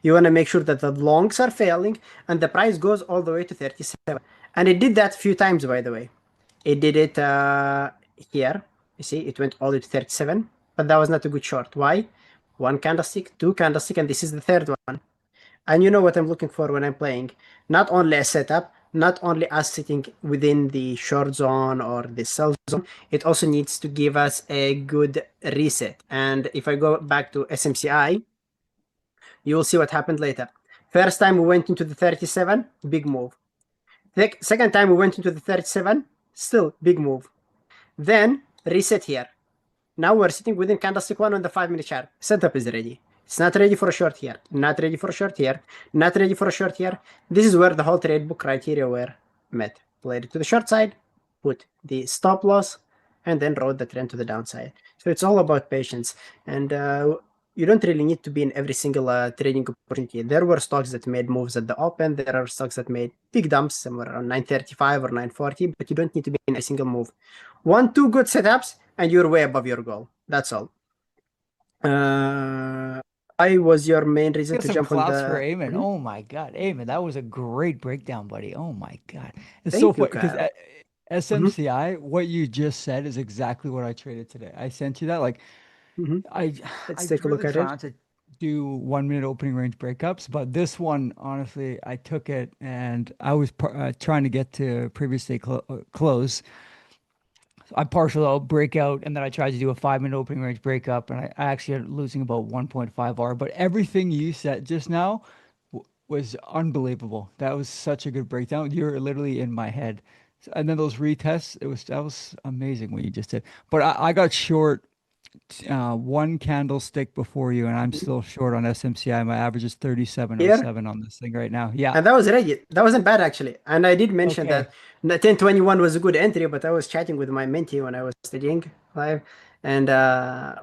You want to make sure that the longs are failing and the price goes all the way to 37. And it did that a few times, by the way. It did it here. You see, it went all the way to 37, but that was not a good short. Why? One candlestick, two candlestick, and this is the third one. And you know what I'm looking for when I'm playing. Not only a setup, not only us sitting within the short zone or the sell zone, it also needs to give us a good reset. And if I go back to SMCI, you will see what happened later. First time we went into the 37, big move. Second time we went into the 37, still big move. Then reset here. Now we're sitting within candlestick 1 on the 5-minute chart. Setup is ready. It's not ready for a short here. Not ready for a short here. Not ready for a short here. This is where the whole trade book criteria were met. Played it to the short side, put the stop loss, and then rode the trend to the downside. So it's all about patience. And you don't really need to be in every single trading opportunity. There were stocks that made moves at the open. There are stocks that made big dumps somewhere around 935 or 940, but you don't need to be in a single move. 1-2 good setups, and you're way above your goal. That's all. I was your main reason to jump on the... for Eamon. Oh my God, Eamon, that was a great breakdown, buddy. Oh my God, it's Thank so you, funny because Kyle. SMCI, what you just said is exactly what I traded today. I sent you that. Like, Let's I take a look really at try it. not to do 1-minute opening range breakups, but this one, honestly, I took it and I was trying to get to previous day close. I partial out breakout, and then I tried to do a 5-minute opening range breakup, and I actually ended up losing about 1.5 R. But everything you said just now was unbelievable. That was such a good breakdown. You're literally in my head. And then those retests, that was amazing what you just did. But I got short one candlestick before you, and I'm still short on SMCI. My average is 37.07 on this thing right now. Yeah. And that was ready. That wasn't bad, actually. And I did mention Okay. that the 1021 was a good entry, but I was chatting with my mentee when I was studying live, and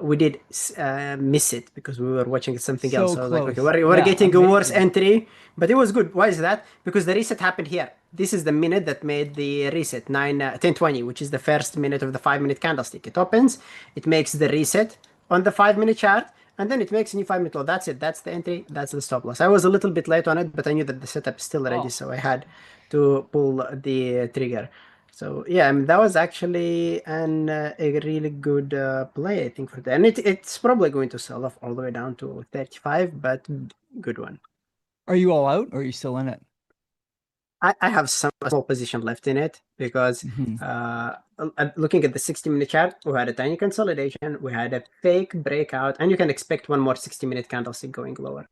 we did miss it because we were watching something So else. So I was like, okay, close. we're Yeah, getting a worse amazing. entry, but it was good. Why is that? Because the reset happened here. This is the minute that made the reset, 1020, which is the first minute of the 5-minute candlestick. It opens, it makes the reset on the 5-minute chart, and then it makes a new 5-minute low. That's it. That's the entry. That's the stop loss. I was a little bit late on it, but I knew that the setup is still ready, Oh. so I had to pull the trigger. So yeah, I mean, that was actually a really good play, I think, for that. And it's probably going to sell off all the way down to 35, but good one. Are you all out, or are you still in it? I have some small position left in it because looking at the 60-minute chart, we had a tiny consolidation, we had a fake breakout, and you can expect one more 60-minute candlestick going lower.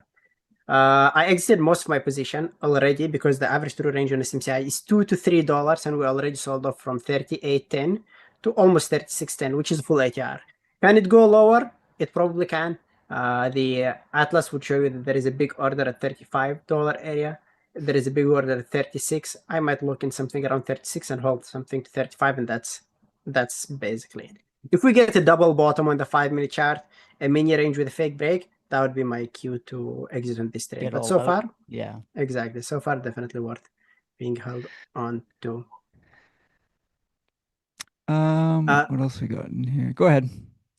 I exited most of my position already because the average true range on SMCI is $2 to $3, and we already sold off from 38.10 to almost 36.10, which is full ATR. Can it go lower? It probably can. The Atlas would show you that there is a big order at $35 area. There is a big order at 36. I might look in something around 36 and hold something to 35, and that's basically it. If we get a double bottom on the 5-minute chart, a mini range with a fake break, that would be my cue to exit on this trade. Get But all so out. far, Yeah. exactly. So far, definitely worth being held on to. What else we got in here? Go ahead.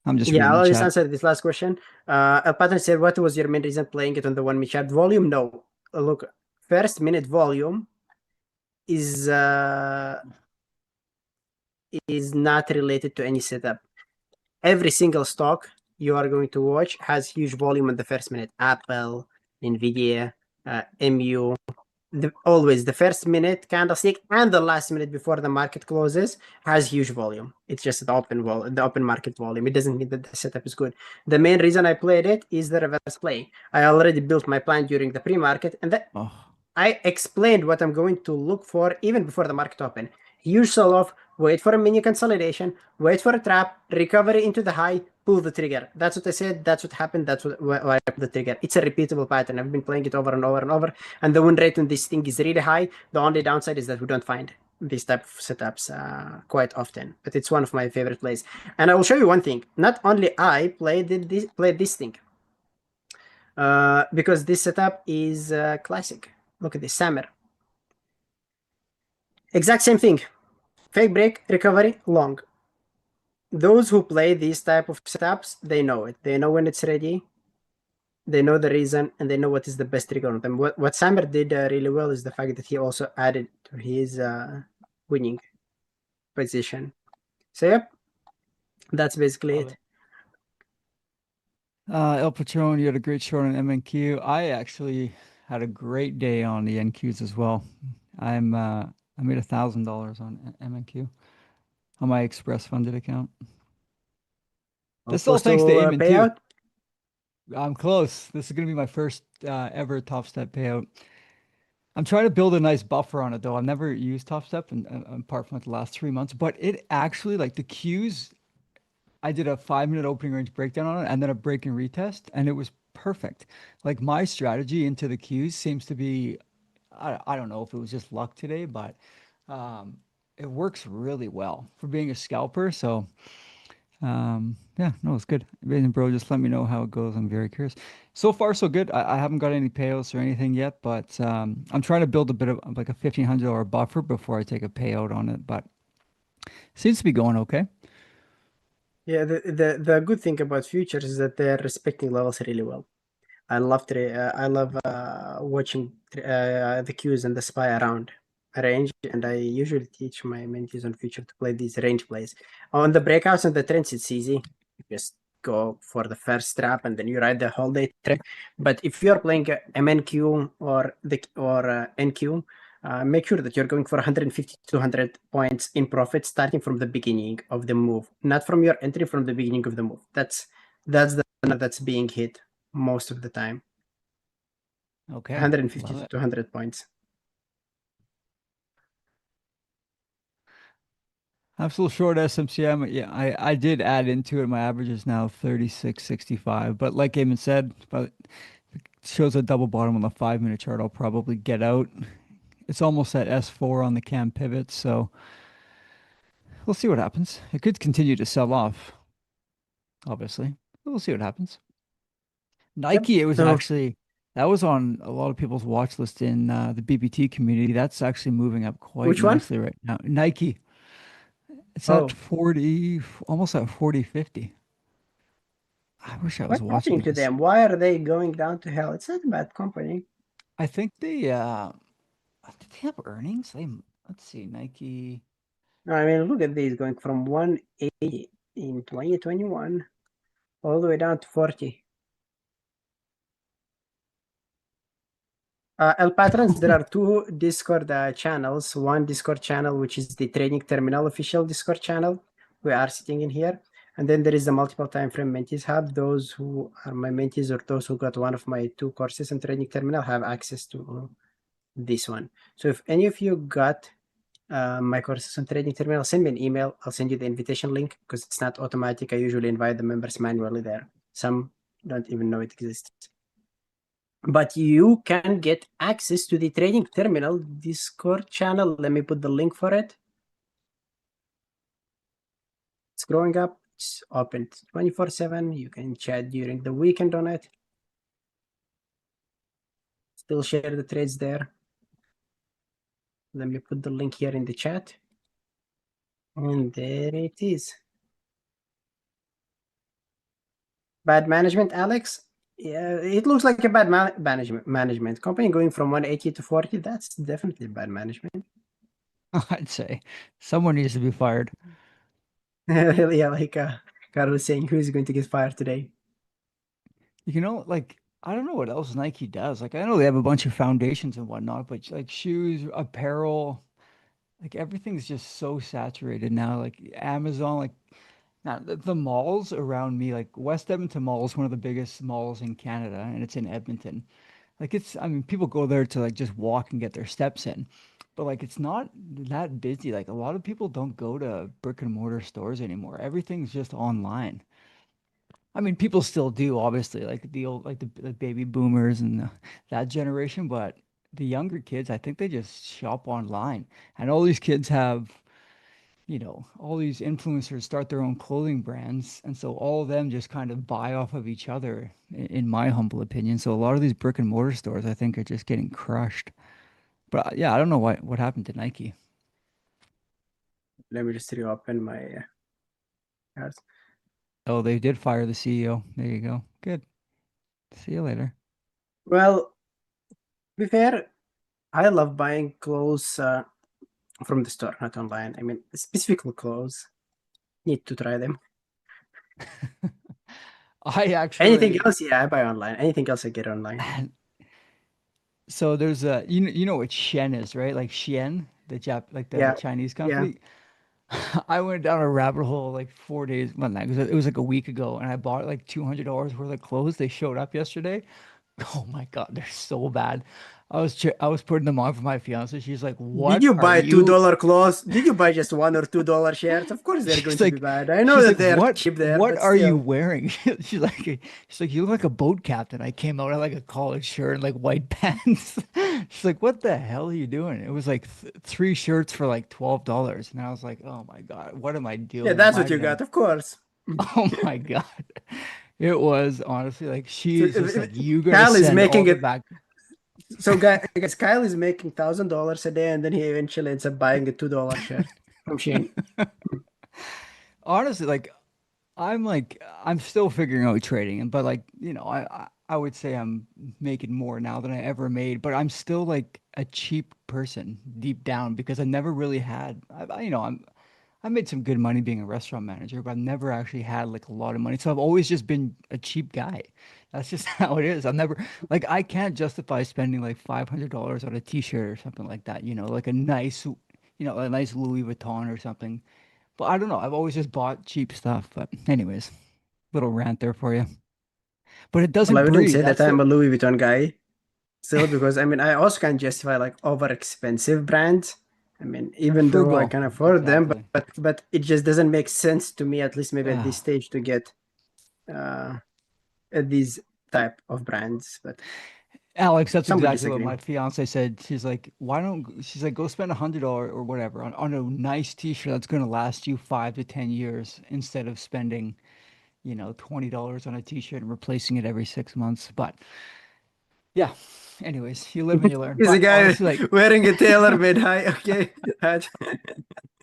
I'm just Yeah, reading I'll the just chat. answer this last question. El Patron said, what was your main reason playing it on the 1-minute chart? Volume? No. Look, first minute volume is not related to any setup. Every single stock you are going to watch has huge volume in the first minute. Apple, NVDA, MU. Always the first minute candlestick and the last minute before the market closes has huge volume. It's just the open market volume. It doesn't mean that the setup is good. The main reason I played it is the reverse play. I already built my plan during the pre-market, and I explained what I'm going to look for even before the market open. huge sell off, wait for a mini consolidation, wait for a trap, recovery into the high, pull the trigger. That's what I said. That's what happened. That's why I pulled the trigger. It's a repeatable pattern. I've been playing it over and over and over. And the win rate on this thing is really high. The only downside is that we don't find these type of setups quite often. But it's one of my favorite plays. And I will show you one thing. Not only I played this thing. Because this setup is classic. Look at this, Sammer. Exact same thing. Fake break, recovery, long. Those who play these type of setups, they know it. They know when it's ready. They know the reason, and they know what is the best trigger on them. What Sammer did really well is the fact that he also added to his winning position. So yep, that's basically it. El Patron, you had a great short on MNQ. I actually had a great day on the NQs as well. I made $1,000 on MNQ on my Express funded account. This is all thanks to Eamon too. I'm close. This is gonna be my first ever Top Step payout. I'm trying to build a nice buffer on it though. I've never used Top Step apart from like the last 3 months, but it actually like the Qs. I did a 5-minute opening range breakdown on it and then a break and retest, and it was perfect. Like my strategy into the Qs seems to be, I don't know if it was just luck today, but it works really well for being a scalper. So yeah, no, it's good. Bro, just let me know how it goes. I'm very curious. So far, so good. I haven't got any payouts or anything yet, but I'm trying to build a bit of like a $1,500 buffer before I take a payout on it, but seems to be going okay. Yeah, the good thing about futures is that they're respecting levels really well. I love watching the Qs and the SPY around range, and I usually teach my mentees on future to play these range plays. On the breakouts and the trends, it's easy. You just go for the first trap and then you ride the whole day trend. But if you're playing MNQ or NQ, make sure that you're going for 150 to 200 points in profit starting from the beginning of the move, not from your entry, from the beginning of the move. That's the number that's being hit most of the time. Okay. 150 to 200 points. I'm still short SMCM. Yeah, I did add into it. My average is now 36.65. But like Eamon said, but it shows a double bottom on the 5-minute chart. I'll probably get out. It's almost at S4 on the cam pivot, so we'll see what happens. It could continue to sell off, obviously. We'll see what happens. Nike, Yep. it was actually that was on a lot of people's watch list in the BBT community. That's actually moving up quite Which one? nicely right now. Nike. It's Oh. at 40, almost at 40.50. I wish I was What's watching happening to this. them? Why are they going down to hell? It's not a bad company. I think they did they have earnings? Let's see, Nike. I mean, look at these going from 180 in 2021 all the way down to 40. El Patrons, there are two Discord channels. One Discord channel, which is the Trading Terminal official Discord channel. We are sitting in here. And then there is the multiple time frame mentees hub. Those who are my mentees or those who got one of my 2 courses on Trading Terminal have access to this one. So if any of you got my courses on Trading Terminal, send me an email. I'll send you the invitation link because it's not automatic. I usually invite the members manually there. Some don't even know it exists. But you can get access to the Trading Terminal Discord channel. Let me put the link for it. It's growing up. It's open 24/7. You can chat during the weekend on it. Still share the trades there. Let me put the link here in the chat. And there it is. Bad management, Alex? Yeah, it looks like a bad management. Company going from 180 to 40, that's definitely bad management. I'd say someone needs to be fired. Yeah, like Carlos saying, who's going to get fired today? You know, like I don't know what else Nike does. Like I know they have a bunch of foundations and whatnot, but like shoes, apparel, like everything's just so saturated now. Like Amazon, like now the malls around me, like West Edmonton Mall is one of the biggest malls in Canada, and it's in Edmonton. Like I mean, people go there to like just walk and get their steps in. but like it's not that busy. Like a lot of people don't go to brick and mortar stores anymore. Everything's just online. I mean, people still do, obviously, like the old, like the baby boomers and that generation, but the younger kids, I think they just shop online. And all these kids have, all these influencers start their own clothing brands, and so all of them just kind of buy off of each other, in my humble opinion. So a lot of these brick and mortar stores, I think, are just getting crushed. But yeah, I don't know what happened to Nike. Let me just reopen my cards. Oh, they did fire the CEO. There you go. Good. See you later. Well, to be fair, I love buying clothes from the store, not online. I mean, specifically clothes. Need to try them. I Anything actually, else, yeah, I buy online. Anything else, I get online. so there's a, you know what Shen is, right? Like Shein, like the Yeah, Chinese yeah. company. I went down a rabbit hole like 4 days, well, not, it was like a week ago, and I bought like $200 worth of clothes. They showed up yesterday. Oh my God, they're so bad. I was putting them on for my fiance. She's like, Did "What you are buy you?" $2 clothes? Did you buy just $1 or $2 shirts? Of course they're going She's to be like, bad. I know she's that like, they're "What? cheap there, What but are you still. wearing?" She's like, "You look like a boat captain." I came out in like a collared shirt and like white pants. She's like, "What the hell are you doing?" It was like three shirts for like $12, and I was like, "Oh my God, what am I Yeah, doing? that's Why what you did I?" got, of course. Oh my God. It was honestly like she So is just like, "You gotta Kyle is send all making the it. back." So guys, Kyle is making $1,000 a day, and then he eventually ends up buying a $2 shirt from Shane. Honestly, I'm still figuring out trading, but like, I would say I'm making more now than I ever made, but I'm still like a cheap person deep down because I never really had, I made some good money being a restaurant manager, but I've never actually had like a lot of money. So I've always just been a cheap guy. That's just how it is. I've never, like, I can't justify spending like $500 on a t-shirt or something like that, like a nice Louis Vuitton or something. But I don't know. I've always just bought cheap stuff. But anyways, little rant there for you. But it Well, I doesn't wouldn't breathe. say that That's I'm the a Louis Vuitton guy still, because I mean, I also can't justify like over expensive brands. I mean, even though I frugal. can afford them, Exactly. but it just doesn't make sense to me, at least maybe at this Ah, stage, to get uh these type of brands. But Alex, that's some would exactly what disagree. my fiance said. She's like, go spend $100 or whatever on a nice t-shirt that's going to last you 5 to 10 years instead of spending, $20 on a t-shirt and replacing it every 6 months. But yeah, anyways, you live and you learn. Is a But guy honestly, like, wearing a tailor-made high. Okay, hat.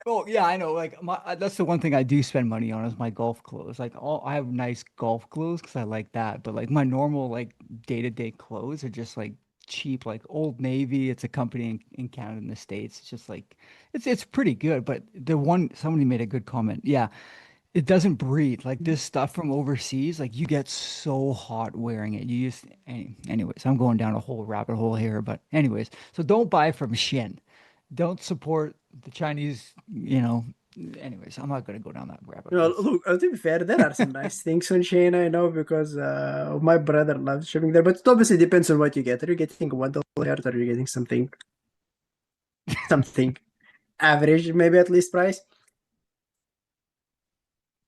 oh yeah, I know. Like that's the one thing I do spend money on is my golf clothes. Like I have nice golf clothes because I like that. But like my normal like day-to-day clothes are just like cheap, like Old Navy. It's a company in Canada and the States. It's just like it's pretty good. But somebody made a good comment. Yeah, it doesn't breathe. Like this stuff from overseas, like you get so hot wearing it. Anyways, I'm going down a whole rabbit hole here. But anyways, so don't buy from Shin. Don't support the Chinese, Anyways, I'm not going to go down that rabbit hole. Look, to be fair, there are some nice things on Shein, I know, because my brother loves shopping there. But it obviously depends on what you get. Are you getting a $1 shirt, or are you getting something average, maybe at least price?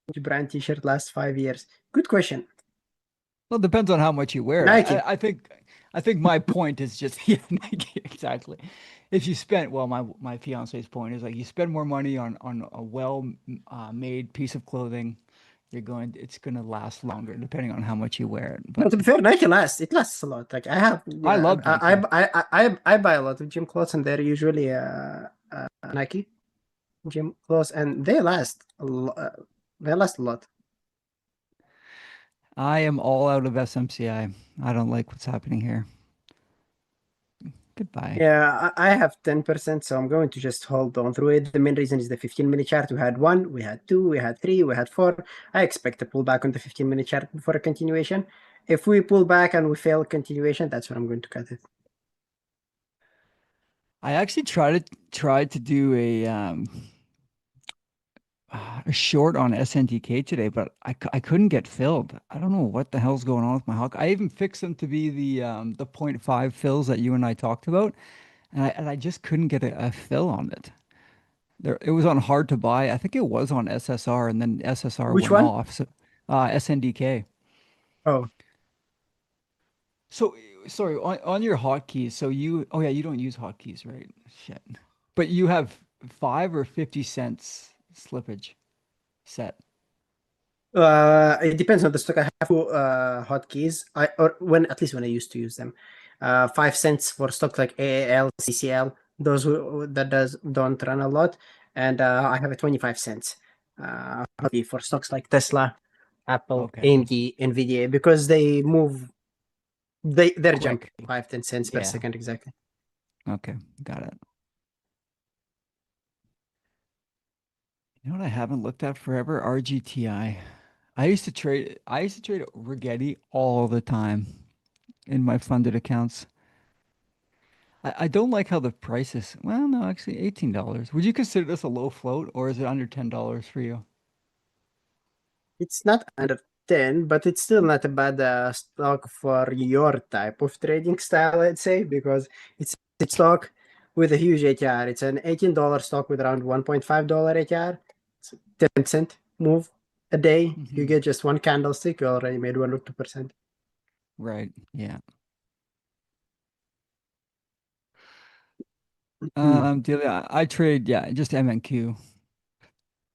Which brand T-shirt lasts 5 years? Good question. Well, it depends on how much you wear it. Nike. I think my point is just yeah, Nike, exactly. If you spend well, my fiance's point is like you spend more money on a well made piece of clothing, it's gonna last longer depending on how much you wear it. No, But to be fair, Nike lasts. It lasts a lot. Like I have, I yeah, love Nike. I buy a lot of gym clothes, and they're usually Nike gym clothes, and they last a lot. They last a lot. I am all out of SMCI. I don't like what's happening here. Goodbye. Yeah, I have 10%, so I'm going to just hold on through it. The main reason is the 15-minute chart. We had one, we had two, we had three, we had four. I expect a pullback on the 15-minute chart before a continuation. If we pull back and we fail continuation, that's when I'm going to cut it. I actually tried to do a short on SNDK today, but I couldn't get filled. I don't know what the hell's going on with my Hawk. I even fixed them to be the point .5 fills that you and I talked about, and I just couldn't get a fill on it. It was on hard to buy. I think it was on SSR, and then SSR Which went one? off. So SNDK. Oh, So sorry, on your hotkeys. So oh yeah, you don't use hotkeys, right? Shit. But you have 5 or 50 cents slippage set. it depends on the stock. I have two hotkeys. Or when at least when I used to use them, 5 cents for stocks like AAL, CCL. Those that don't run a lot, and I have a 25 cents hotkey for stocks like Tesla, Apple, Okay. AMD, NVDA because they move. They're jumping Quick. 5-10 cents per Yeah. second exactly. Okay. Got it. You know what I haven't looked at forever? RGTI. I used to trade Rigetti all the time in my funded accounts. I don't like how the price is. Well, no, actually $18. Would you consider this a low float or is it under $10 for you? It's not under 10, but it's still not a bad stock for your type of trading style, I'd say, because it's a stock with a huge ATR. It's an $18 stock with around $1.5 ATR. It's a 10% move a day. If you Mm-hmm. get just one candlestick, you already made 1 or 2%. Right. Yeah. Hmm. Delia, I trade, yeah, just MNQ.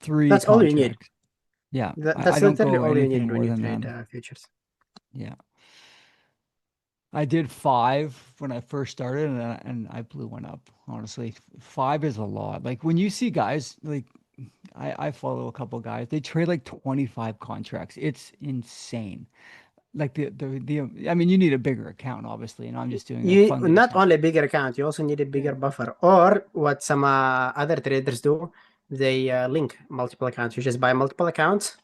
Three That's all you need. contracts. Yeah. I That's don't literally go all you anything need when more you than trade that. futures. Yeah. I did 5 when I first started and I blew one up. Honestly, 5 is a lot. Like when you see guys like I follow a couple guys, they trade like 25 contracts. It's insane. Like I mean, you need a bigger account, obviously, and I'm just doing a You funded not account. only a bigger account, you also need a Yeah. bigger buffer. Or what some other traders do, they link multiple accounts. You just buy multiple accounts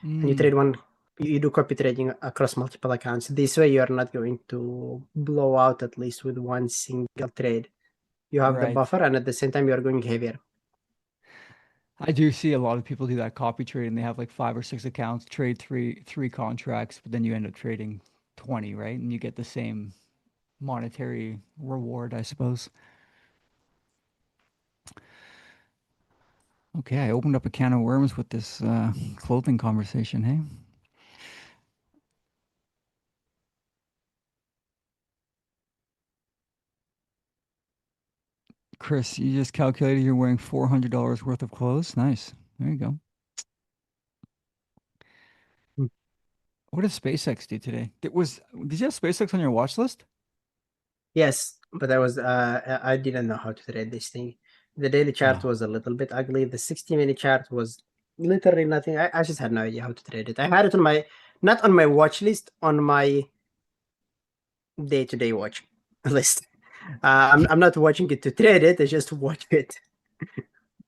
and you Mm, trade one. You do copy trading across multiple accounts. This way, you're not going to blow out at least with one single trade. You have the right. buffer, and at the same time, you're going heavier. I do see a lot of people do that copy trade, and they have like 5 or 6 accounts, trade three contracts, but then you end up trading 20, right? And you get the same monetary reward, I suppose. Okay, I opened up a can of worms with this clothing conversation, hey? Chris, you just calculated you're wearing $400 worth of clothes. Nice. There you go. Hmm. What did SpaceX do today? Did you have SpaceX on your watch list? Yes, but I didn't know how to trade this thing. The daily chart Oh, was a little bit ugly. The 60-minute chart was literally nothing. I just had no idea how to trade it. I had it on my not on my watch list, on my day-to-day watch list. I'm not watching it to trade it. I just watch it.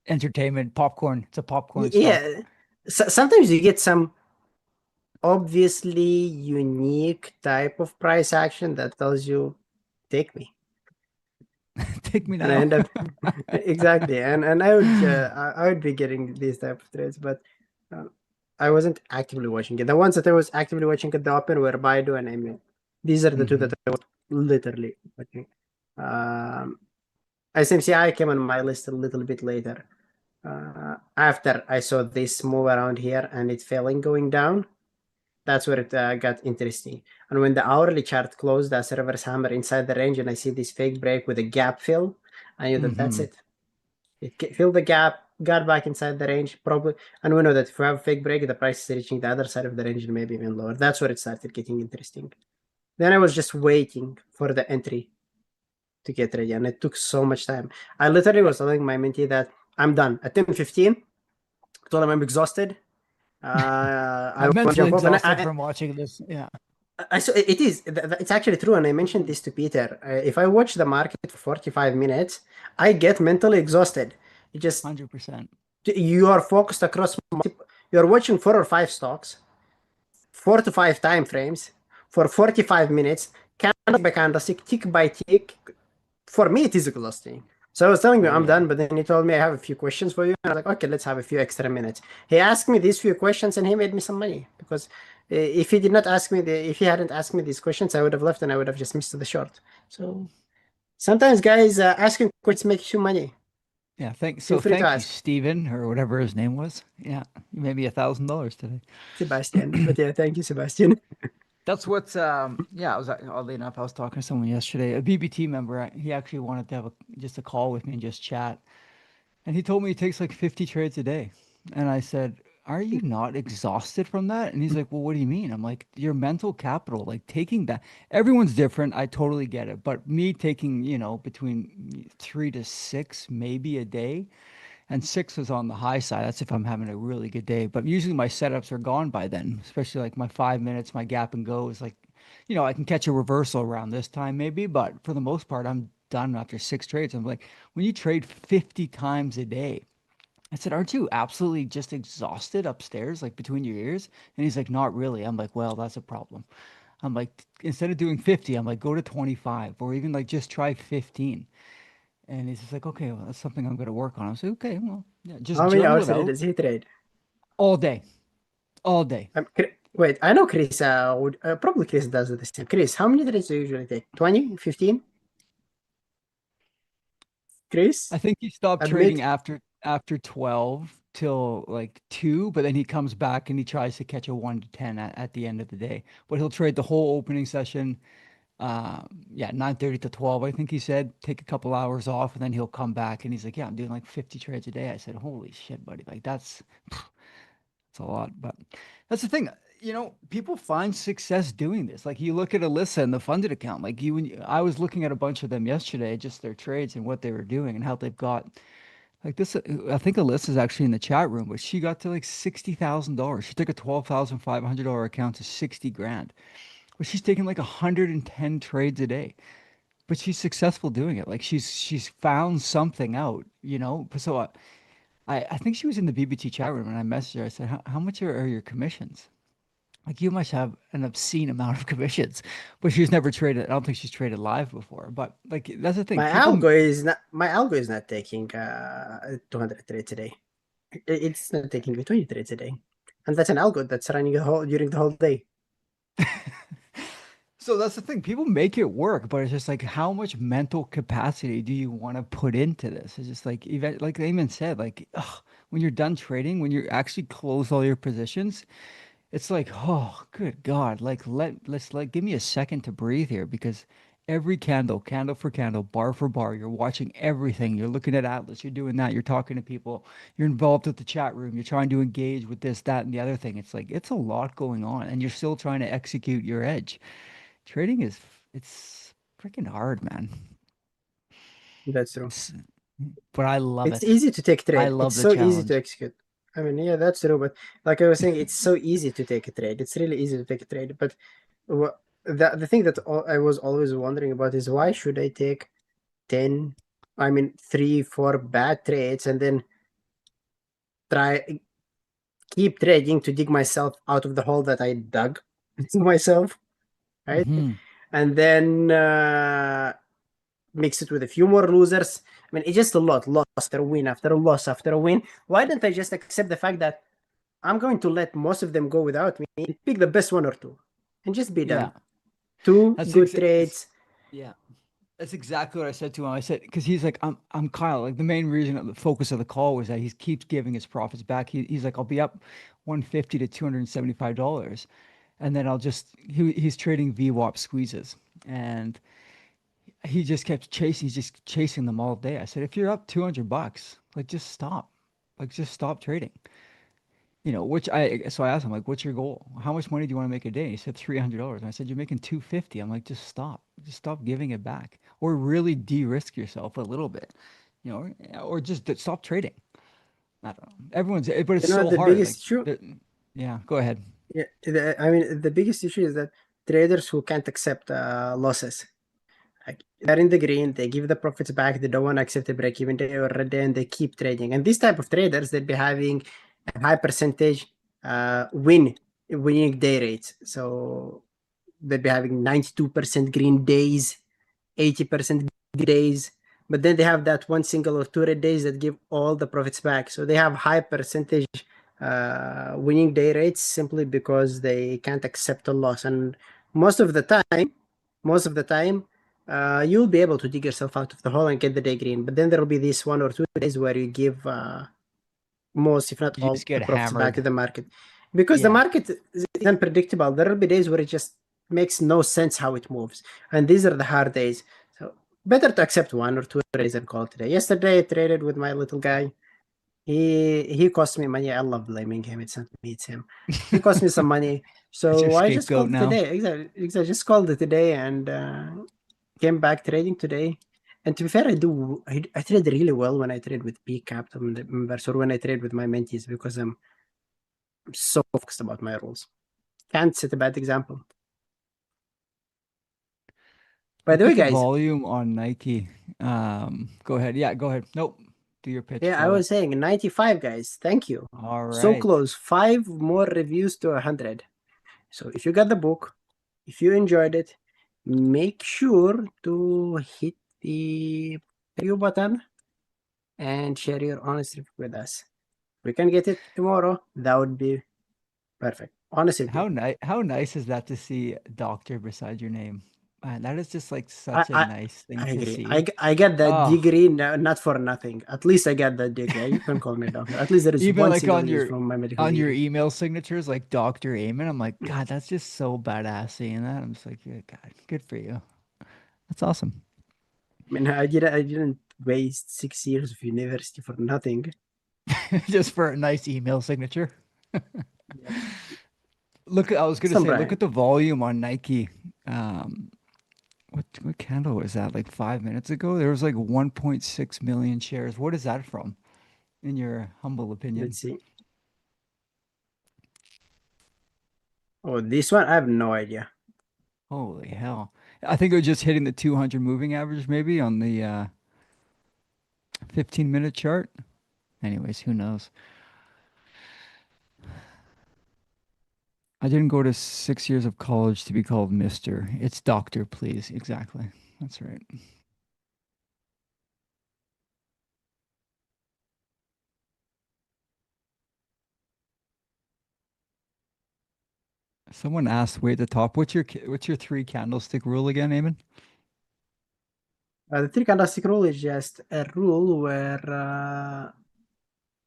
entertainment, popcorn. It's a popcorn stock. Yeah. Sometimes you get some obviously unique type of price action that tells you, take me. Take me And I now. end up exactly, and I would be getting these type of trades, but uh, I wasn't actively watching it. The ones that I was actively watching at the open were Baidu and Emu. These are the two that Hmm. I was literally watching. Um, SMCI came on my list a little bit later. After I saw this move around here and it failing going down, that's where it got interesting. And when the hourly chart closed as a reverse hammer inside the range, and I see this fake break with a gap fill, I knew that that's Hmm. it. It filled the gap, got back inside the range, probably. And we know that if we have a fake break, the price is reaching the other side of the range and maybe even lower. That's where it started getting interesting. Then I was just waiting for the entry to get ready, and it took so much time. I literally was telling my mentee that I'm done at 10:15. Told him I'm exhausted. I I'm want to mentally jump off, and exhausted from watching this. Yeah. I so it is. It's actually true, and I mentioned this to Peter. If I watch the market for 45 minutes, I get mentally exhausted. You just 100%. you are focused across. You're watching 4 or 5 stocks, 4 to 5 time frames for 45 minutes, candlestick by candlestick, tick by tick. For me, it is exhausting. So I was telling you Oh I'm yeah. done, but then he told me I have a few questions for you. And I was like, okay, let's have a few extra minutes. He asked me these few questions, and he made me some money because if he did not ask me, if he hadn't asked me these questions, I would have left and I would have just missed the short. So Sometimes, guys, asking questions makes you money. Yeah, thanks. Feel So free to thank you, ask, Steven, or whatever his name was. Yeah, you made me $1,000 today. Sebastian. But yeah, thank you, Sebastian. That's what's yeah, I was oddly enough, I was talking to someone yesterday, a BBT member. He actually wanted to have just a call with me and just chat. And he told me he takes like 50 trades a day. And I said, "Are you not exhausted from that?" And he's like, "Well, what do you mean?" I'm like, "Your mental capital, like taking that. Everyone's different. I totally get it. But me taking, between 3 to 6 maybe a day, and six is on the high side. That's if I'm having a really good day. But usually my setups are gone by then, especially like my 5 minutes, my gap and go is like, I can catch a reversal around this time maybe, but for the most part, I'm done after 6 trades. I'm like, when you trade 50 times a day, I said, aren't you absolutely just exhausted upstairs, like between your ears? And he's like, not really. I'm like, well, that's a problem. I'm like, instead of doing 50, I'm like, go to 25 or even like just try 15. And he's just like, okay, well, that's something I'm going to work on. I was like, okay, well, yeah, just How many journal hours it a day out does he trade? all day, all day. Wait, I know Chris. Probably Chris does the same. Chris, how many trades do you usually take? 20, 15? Chris, I think he stopped trading admit. after 12 till like 2, but then he comes back and he tries to catch a 1 to 10 at the end of the day. But he'll trade the whole opening session. Yeah, 9:30 to 12, I think he said, take a couple hours off, and then he'll come back and he's like, yeah, I'm doing like 50 trades a day. I said, holy shit, buddy. Like that's a lot. But that's the thing. People find success doing this. Like you look at Alyssa and the funded account. Like I was looking at a bunch of them yesterday, just their trades and what they were doing and how they've got like this. I think Alyssa's actually in the chat room, but she got to like $60,000. She took a $12,500 account to 60 grand, but she's taking like 110 trades a day. But she's successful doing it. Like she's found something out. So I think she was in the BBT chat room and I messaged her. I said, how much are your commissions? Like you must have an obscene amount of commissions, but she's never traded. I don't think she's traded live before. But like that's the thing. My algo is not taking 200 trades a day. It's not taking 20 trades a day. And that's an algo that's running during the whole day. So that's the thing. People make it work, but it's just like how much mental capacity do you want to put into this? It's just like even like Eamon said, like ugh, when you're done trading, when you actually close all your positions, it's like, oh, good God, like let's like give me a second to breathe here because every candle for candle, bar for bar, you're watching everything. You're looking at Atlas, you're doing that, you're talking to people, you're involved with the chat room, you're trying to engage with this, that, and the other thing. It's like it's a lot going on, and you're still trying to execute your edge. Trading it's freaking hard, man. That's true. But I love It's it. easy to take I trade. love It's the so easy to challenge. execute. I mean, yeah, that's true. But like I was saying, it's so easy to take a trade. It's really easy to take a trade. But the thing that I was always wondering about is why should I take 10, I mean, 3, 4 bad trades and then try keep trading to dig myself out of the hole that I dug to myself, right? Hmm. And then mix it with a few more losers. I mean, it's just a lot, loss after win after a loss after a win. Why don't I just accept the fact that I'm going to let most of them go without me and pick the best one or two and just be Yeah. done? Two That's good trades. yeah. That's exactly what I said to him. I said because he's like, I'm Kyle. Like the main reason of the focus of the call was that he keeps giving his profits back. He's like, I'll be up 150 to $275, and then he's trading VWAP squeezes, and he just kept chasing. He's just chasing them all day. I said, if you're up $200, like just stop, like just stop trading. So I asked him like, what's your goal? How much money do you want to make a day? He said $300. And I said, you're making 250. I'm like, just stop giving it back, or really de-risk yourself a little bit, or just stop trading. I don't know. But it's You know, so the hard. Like, biggest issue, yeah, go ahead. yeah, I mean, the biggest issue is that traders who can't accept losses. Like they're in the green, they give the profits back, they don't want to accept a break even day or a day, and they keep trading. And these type of traders, they'd be having a high percentage winning day rates. So they'd be having 92% green days, 80% days, but then they have that one single or two red days that give all the profits back. So they have high percentage winning day rates simply because they can't accept a loss. And most of the time, you'll be able to dig yourself out of the hole and get the day green. But then there will be these 1 or 2 days where you give most, if not You all, just the get profits back to hammered. the market. Because the Yeah. market is unpredictable. There will be days where it just makes no sense how it moves. And these are the hard days. So better to accept 1 or 2 days and call it today. Yesterday I traded with my little guy. He cost me money. I love blaming him. It's not me, it's him. He cost me some money. It's your So I just scapegoat called it now. today. Exactly. I just called it today and came back trading today. And to be fair, I trade really well when I trade with P capital members or when I trade with my mentees because I'm so focused about my rules. Can't set a bad example. By Look the way, at the guys, volume on Nike. Go ahead. Yeah, go ahead. Nope. Do your pitch. yeah, I Love was it. saying 95, guys. Thank you. All So right. close. 5 more reviews to 100. So if you got the book, if you enjoyed it, make sure to hit the review button and share your honest review with us. If we can get it tomorrow, that would be perfect. Honestly, How nice is that to see doctor beside your name? Man, that is just like I, such a I nice thing I to agree. see. I get that Oh, degree not for nothing. At least I got that degree. You can call me doctor. At least there is even one like single use from my medical on your degree. email signatures, like Dr. Amen. I'm like, Yeah. God, that's just so badass seeing that. I'm just like, yeah, God, good for you. That's awesome. I mean, I didn't waste 6 years of university for nothing. Just for a nice email signature. Yep. I was gonna Some say, look brand. at the volume on Nike. What candle was that? Like 5 minutes ago, there was like 1.6 million shares. What is that from, in your humble opinion? Let's see. Oh, this one I have no idea. Holy hell! I think it was just hitting the 200 moving average, maybe on the 15-minute chart. Anyways, who knows? I didn't go to 6 years of college to be called Mister. It's Doctor, please. Exactly. That's right. Someone asked way at the top, what's your three candlestick rule again, Eamon? The three candlestick rule is just a rule where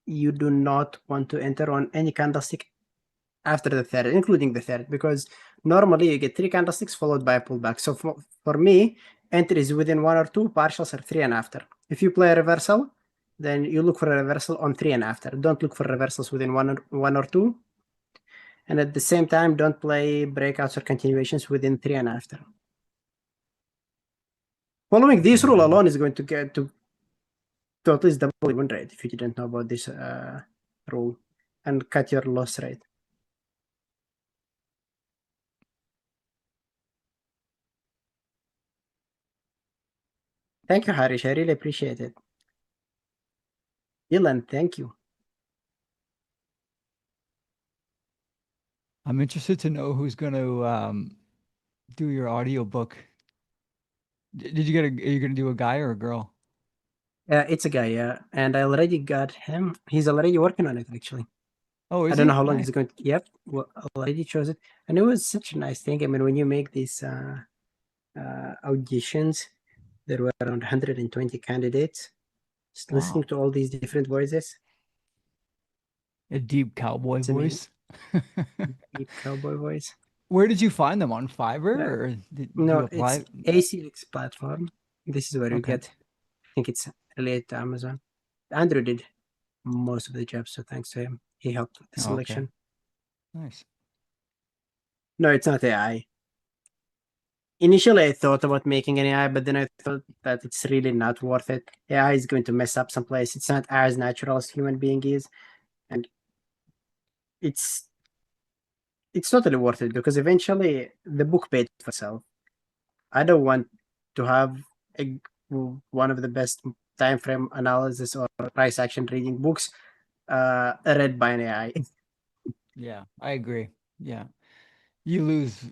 you do not want to enter on any candlestick after the third, including the third, because normally you get three candlesticks followed by a pullback. So for me, entries within 1 or 2, partials are 3 and after. If you play a reversal, then you look for a reversal on 3 and after. Don't look for reversals within 1 or 2. And at the same time, don't play breakouts or continuations within 3 and after. Following this rule alone is going to get to at least double your win rate if you didn't know about this rule, and cut your loss rate. Thank you, Harish. I really appreciate it. Dylan, thank you. I'm interested to know who's going to do your audiobook. Did you get are you going to do a guy or a girl? It's a guy, yeah, and I already got him. He's already working on it, actually. Oh, I is don't know he? how long Nice. he's going to. Yep, well, already chose it, and it was such a nice thing. I mean, when you make these auditions, there were around 120 candidates. Just listening Wow. to all these different voices. A deep cowboy It's amazing. voice. Deep cowboy voice. Where did you find them? On Fiverr Uh, or did you no, it's apply? ACX platform. This is where you Okay. get. I think it's related to Amazon. Andrew did most of the job, so thanks to him, he helped with the Oh, okay. selection. Nice. No, it's not AI. Initially, I thought about making an AI, but then I thought that it's really not worth it. AI is going to mess up someplace. It's not as natural as human being is, and it's totally worth it because eventually the book paid for itself. I don't want to have a, one of the best time frame analysis or price action trading books read by an AI. Yeah, I agree. Yeah. You lose,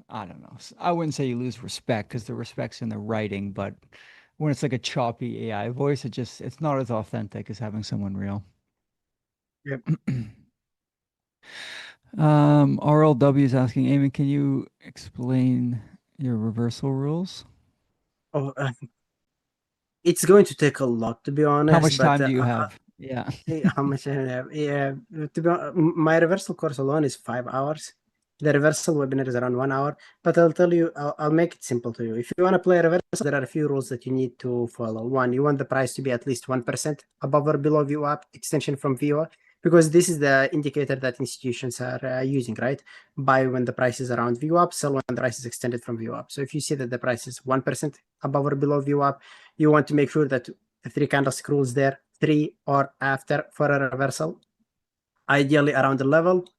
I don't know. I wouldn't say you lose respect because the respect's in the writing, but when it's like a choppy AI voice, it's not as authentic as having someone real. Yep. RLW is asking, Eamon, can you explain your reversal rules? Oh, it's going to take a lot, to be honest. How much time do you have? Yeah. How much I have? Yeah, to be my reversal course alone is 5 hours. The reversal webinar is around 1 hour. But I'll tell you, I'll make it simple to you. If you want to play reversal, there are a few rules that you need to follow. One, you want the price to be at least 1% above or below VWAP extension from VWAP, because this is the indicator that institutions are using, right? Buy when the price is around VWAP, sell when the price is extended from VWAP. So if you see that the price is 1% above or below VWAP, you want to make sure that the 3 candlestick rules there, 3 or after for a reversal, ideally around the level,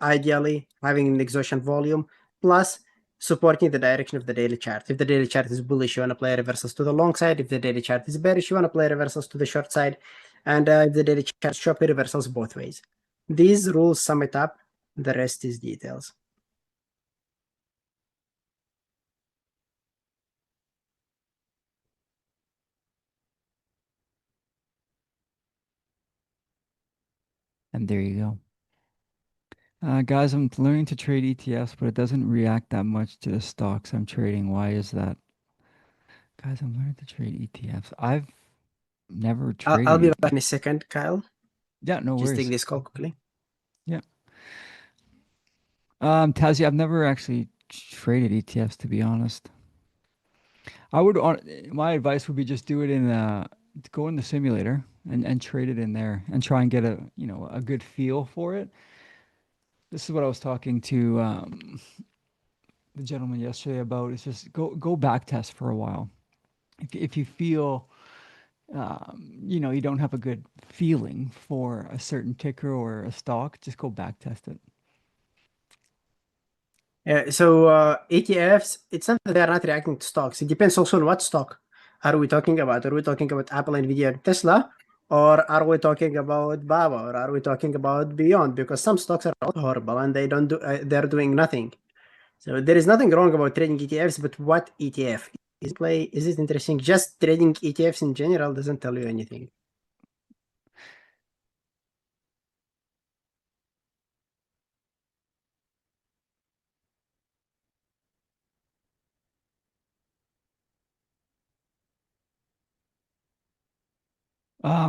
ideally having an exhaustion volume, plus supporting the direction of the daily chart. If the daily chart is bullish, you want to play reversals to the long side. If the daily chart is bearish, you want to play reversals to the short side. And if the daily chart is choppy, reversals both ways. These rules sum it up. The rest is details. And there you go. Guys, I'm learning to trade ETFs, but it doesn't react that much to the stocks I'm trading. Why is that? Guys, I'm learning to trade ETFs. I've never traded. I'll be back in a second, Kyle. Yeah, no Just worries. take this call quickly. Yeah. Tazi, I've never actually traded ETFs, to be honest. I would, my advice would be just do it in go in the simulator and trade it in there and try and get a good feel for it. This is what I was talking to the gentleman yesterday about. It's just go back test for a while. If you feel you don't have a good feeling for a certain ticker or a stock, just go back test it. So ETFs, it's not that they're not reacting to stocks. It depends also on what stock are we talking about. Are we talking about Apple, NVDA, and Tesla? Or are we talking about BABA? Or are we talking about Beyond? Because some stocks are horrible and they're doing nothing. So there is nothing wrong about trading ETFs, but what ETF? Is it interesting? Just trading ETFs in general doesn't tell you anything.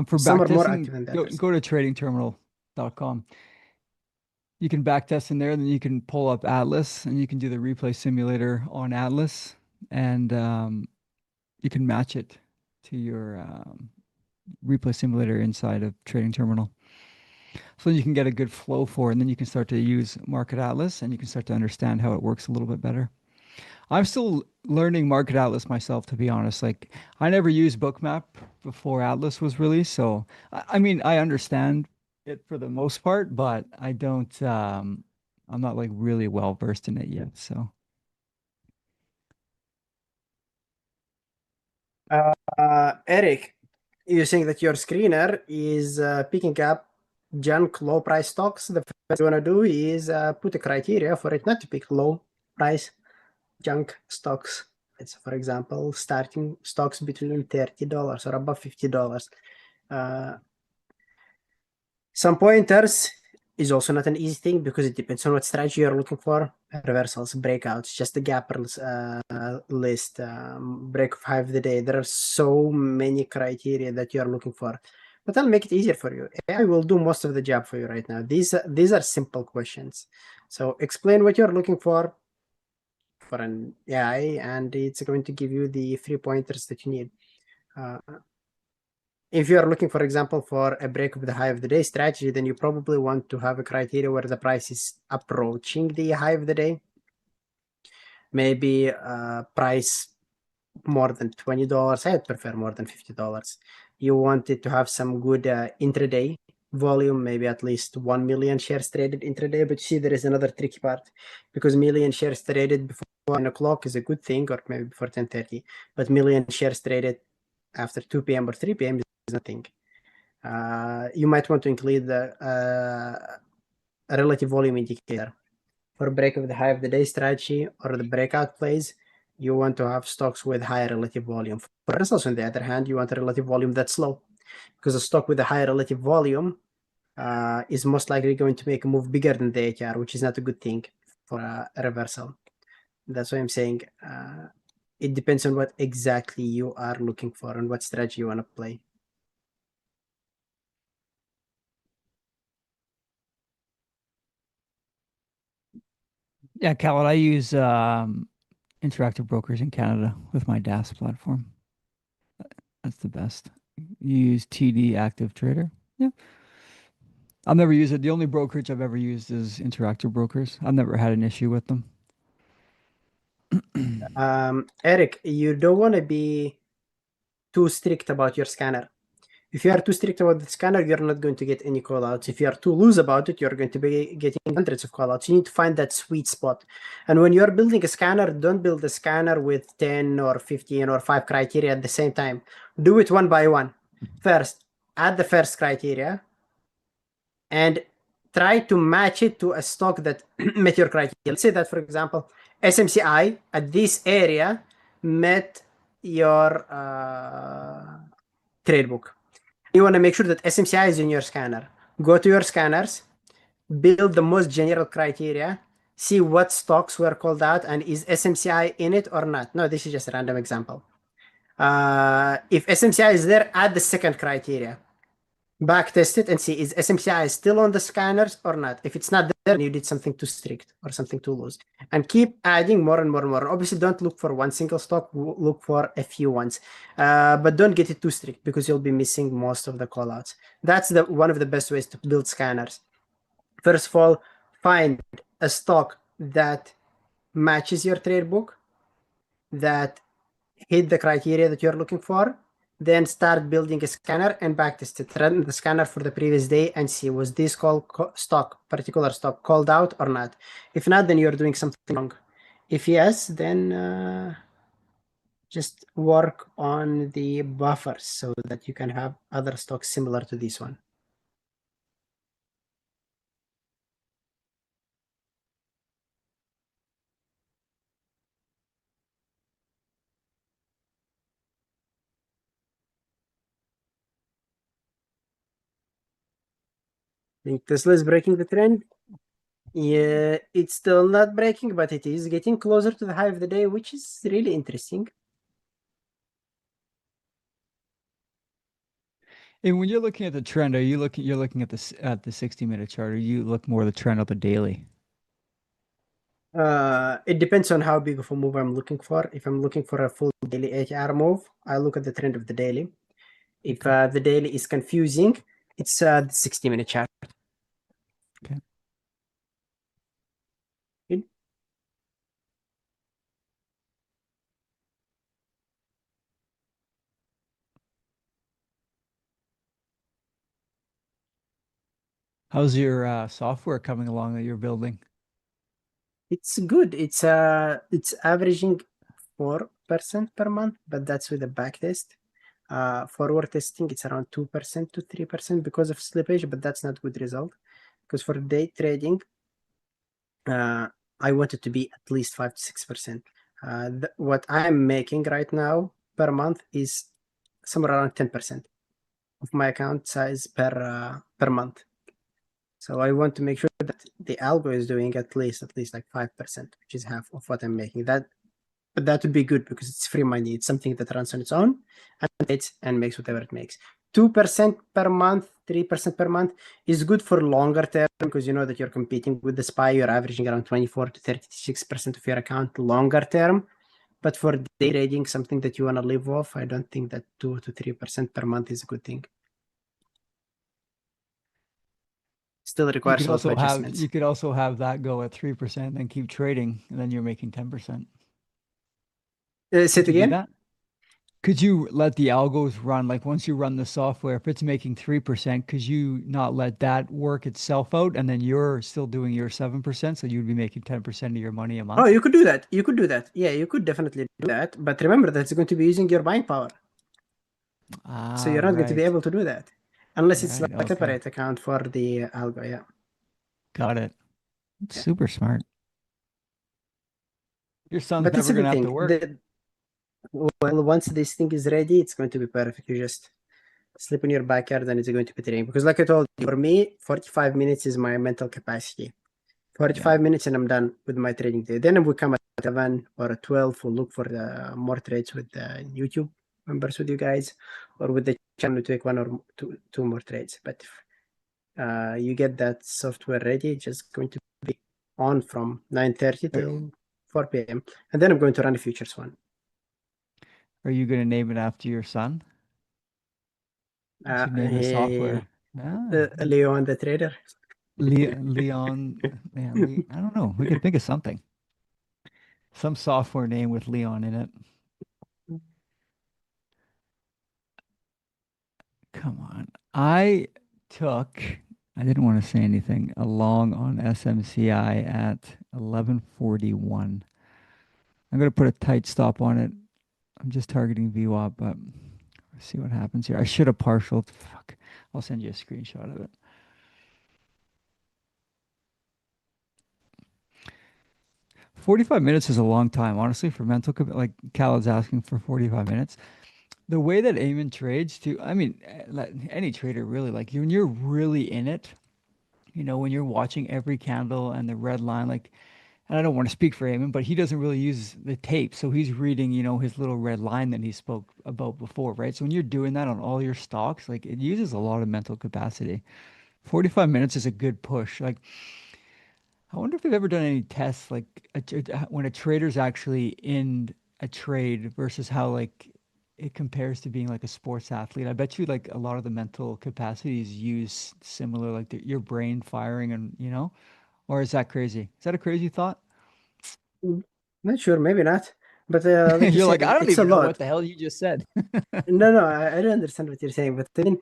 For Some are more active backtesting, than the others. go to tradingterminal.com. You can backtest in there, and then you can pull up Atlas, and you can do the replay simulator on Atlas, and you can match it to your replay simulator inside of Trading Terminal. So you can get a good flow for it, and then you can start to use Market Atlas, and you can start to understand how it works a little bit better. I'm still learning Market Atlas myself, to be honest. Like, I never used Bookmap before Atlas was released, so I mean, I understand it for the most part, but I don't. I'm not like really well versed in it yet. So Eric, you're saying that your screener is picking up junk low price stocks. The first you want to do is put a criteria for it not to pick low price junk stocks. It's, for example, starting stocks between $30 or above $50. Some pointers is also not an easy thing because it depends on what strategy you're looking for. Reversals, breakouts, just the gap list, break of high of the day. There are so many criteria that you're looking for. But I'll make it easier for you. AI will do most of the job for you right now. These are simple questions. So explain what you're looking for an AI, and it's going to give you the 3 pointers that you need. If you are looking, for example, for a break of the high of the day strategy, then you probably want to have a criteria where the price is approaching the high of the day. Maybe price more than $20. I'd prefer more than $50. You want it to have some good intraday volume, maybe at least 1 million shares traded intraday. But see, there is another tricky part, because million shares traded before 1 o'clock is a good thing, or maybe before 10:30. But million shares traded after 2 p.m. or 3 p.m. is nothing. You might want to include the relative volume indicator. For break of the high of the day strategy or the breakout plays, you want to have stocks with higher relative volume. For reversals, on the other hand, you want a relative volume that's low, because a stock with a higher relative volume is most likely going to make a move bigger than the ATR, which is not a good thing for a reversal. That's why I'm saying it depends on what exactly you are looking for and what strategy you want to play. Yeah, Khaled, I use interactive brokers in Canada with my DAS platform. That's the best. You use TD Active Trader. Yeah. I'll never use it. The only brokerage I've ever used is interactive brokers. I've never had an issue with them. Eric, you don't want to be too strict about your scanner. If you are too strict about the scanner, you're not going to get any callouts. If you are too loose about it, you're going to be getting hundreds of callouts. You need to find that sweet spot. And when you're building a scanner, don't build a scanner with 10 or 15 or 5 criteria at the same time. Do it one by one. First, add the first criteria and try to match it to a stock that met your criteria. Let's say that, for example, SMCI at this area met your trade book. You want to make sure that SMCI is in your scanner. Go to your scanners, build the most general criteria, see what stocks were called out, and is SMCI in it or not. No, this is just a random example. If SMCI is there, add the second criteria. Back test it and see is SMCI still on the scanners or not. If it's not there, you did something too strict or something too loose. And keep adding more and more and more. Obviously, don't look for one single stock, look for a few ones. But don't get it too strict because you'll be missing most of the callouts. That's one of the best ways to build scanners. First of all, find a stock that matches your trade book, that hit the criteria that you're looking for. Then start building a scanner and backtest it. Run the scanner for the previous day and see was this particular stock called out or not. If not, then you're doing something wrong. If yes, then just work on the buffers so that you can have other stocks similar to this one. I think Tesla is breaking the trend. Yeah, it's still not breaking, but it is getting closer to the high of the day, which is really interesting. And when you're looking at the trend, you're looking at the 60-minute chart, or you look more at the trend of the daily? It depends on how big of a move I'm looking for. If I'm looking for a full daily 8-hour move, I look at the trend of the daily. If the daily is confusing, it's the 60-minute chart. Okay. Good. How's your software coming along that you're building? It's good. It's averaging 4% per month, but that's with a backtest. Forward testing, it's around 2% to 3% because of slippage, but that's not good result. Because for day trading, I want it to be at least 5 to 6%. What I'm making right now per month is somewhere around 10% of my account size per month. So I want to make sure that the algo is doing at least like 5%, which is half of what I'm making. But that would be good because it's free money. It's something that runs on its own and makes whatever it makes. 2% per month, 3% per month is good for longer term because you know that you're competing with the SPY. You're averaging around 24 to 36% of your account longer term. But for day trading, something that you want to live off, I don't think that 2 to 3% per month is a good thing. Still requires a lot of adjustments. You could also have that go at 3% and keep trading, and then you're making 10%. Say it again? Could you let the algos run, like once you run the software, if it's making 3%, could you not let that work itself out and then you're still doing your 7%, so you'd be making 10% of your money a month? Oh, you could do that. You could do that. Yeah, you could definitely do that. But remember, that's going to be using your buying power. So you're not going to be able to do that unless it's like a separate account for the algo. Yeah. Got it. Super smart. Your son's But never going to have to work. Well, once this thing is ready, it's going to be perfect. You just sleep in your backyard and it's going to be trading. Because like I told you, for me, 45 minutes is my mental capacity. 45 minutes and I'm done with my trading day. Then we come at 11 or 12, we'll look for the more trades with the YouTube members with you guys, or with the channel to take one or two more trades. But if you get that software ready, it's just going to be on from 9:30 till 4 p.m. And then I'm going to run a futures one. Are you going to name it after your son? Should name the software. Leon the trader. Leon, man, I don't know. We could think of something. Some software name with Leon in it. Come on. I didn't want to say anything, a long on SMCI at 11:41. I'm going to put a tight stop on it. I'm just targeting VWAP, but let's see what happens here. I should have partialed. Fuck. I'll send you a screenshot of it. 45 minutes is a long time, honestly, for mental. Like Khaled's asking for 45 minutes. The way that Eamon trades, I mean, any trader really, like when you're really in it, when you're watching every candle and the red line, like, and I don't want to speak for Eamon, but he doesn't really use the tape. So he's reading, his little red line that he spoke about before, right? So when you're doing that on all your stocks, like it uses a lot of mental capacity. 45 minutes is a good push. Like, I wonder if they've ever done any tests, like when a trader's actually in a trade versus how like it compares to being like a sports athlete. I bet you like a lot of the mental capacities use similar, like your brain firing and, or is that crazy? Is that a crazy thought? Not sure, maybe not. But like you You're said, like, I don't it's a even know what lot. the hell you just said. No, I don't understand what you're saying. But then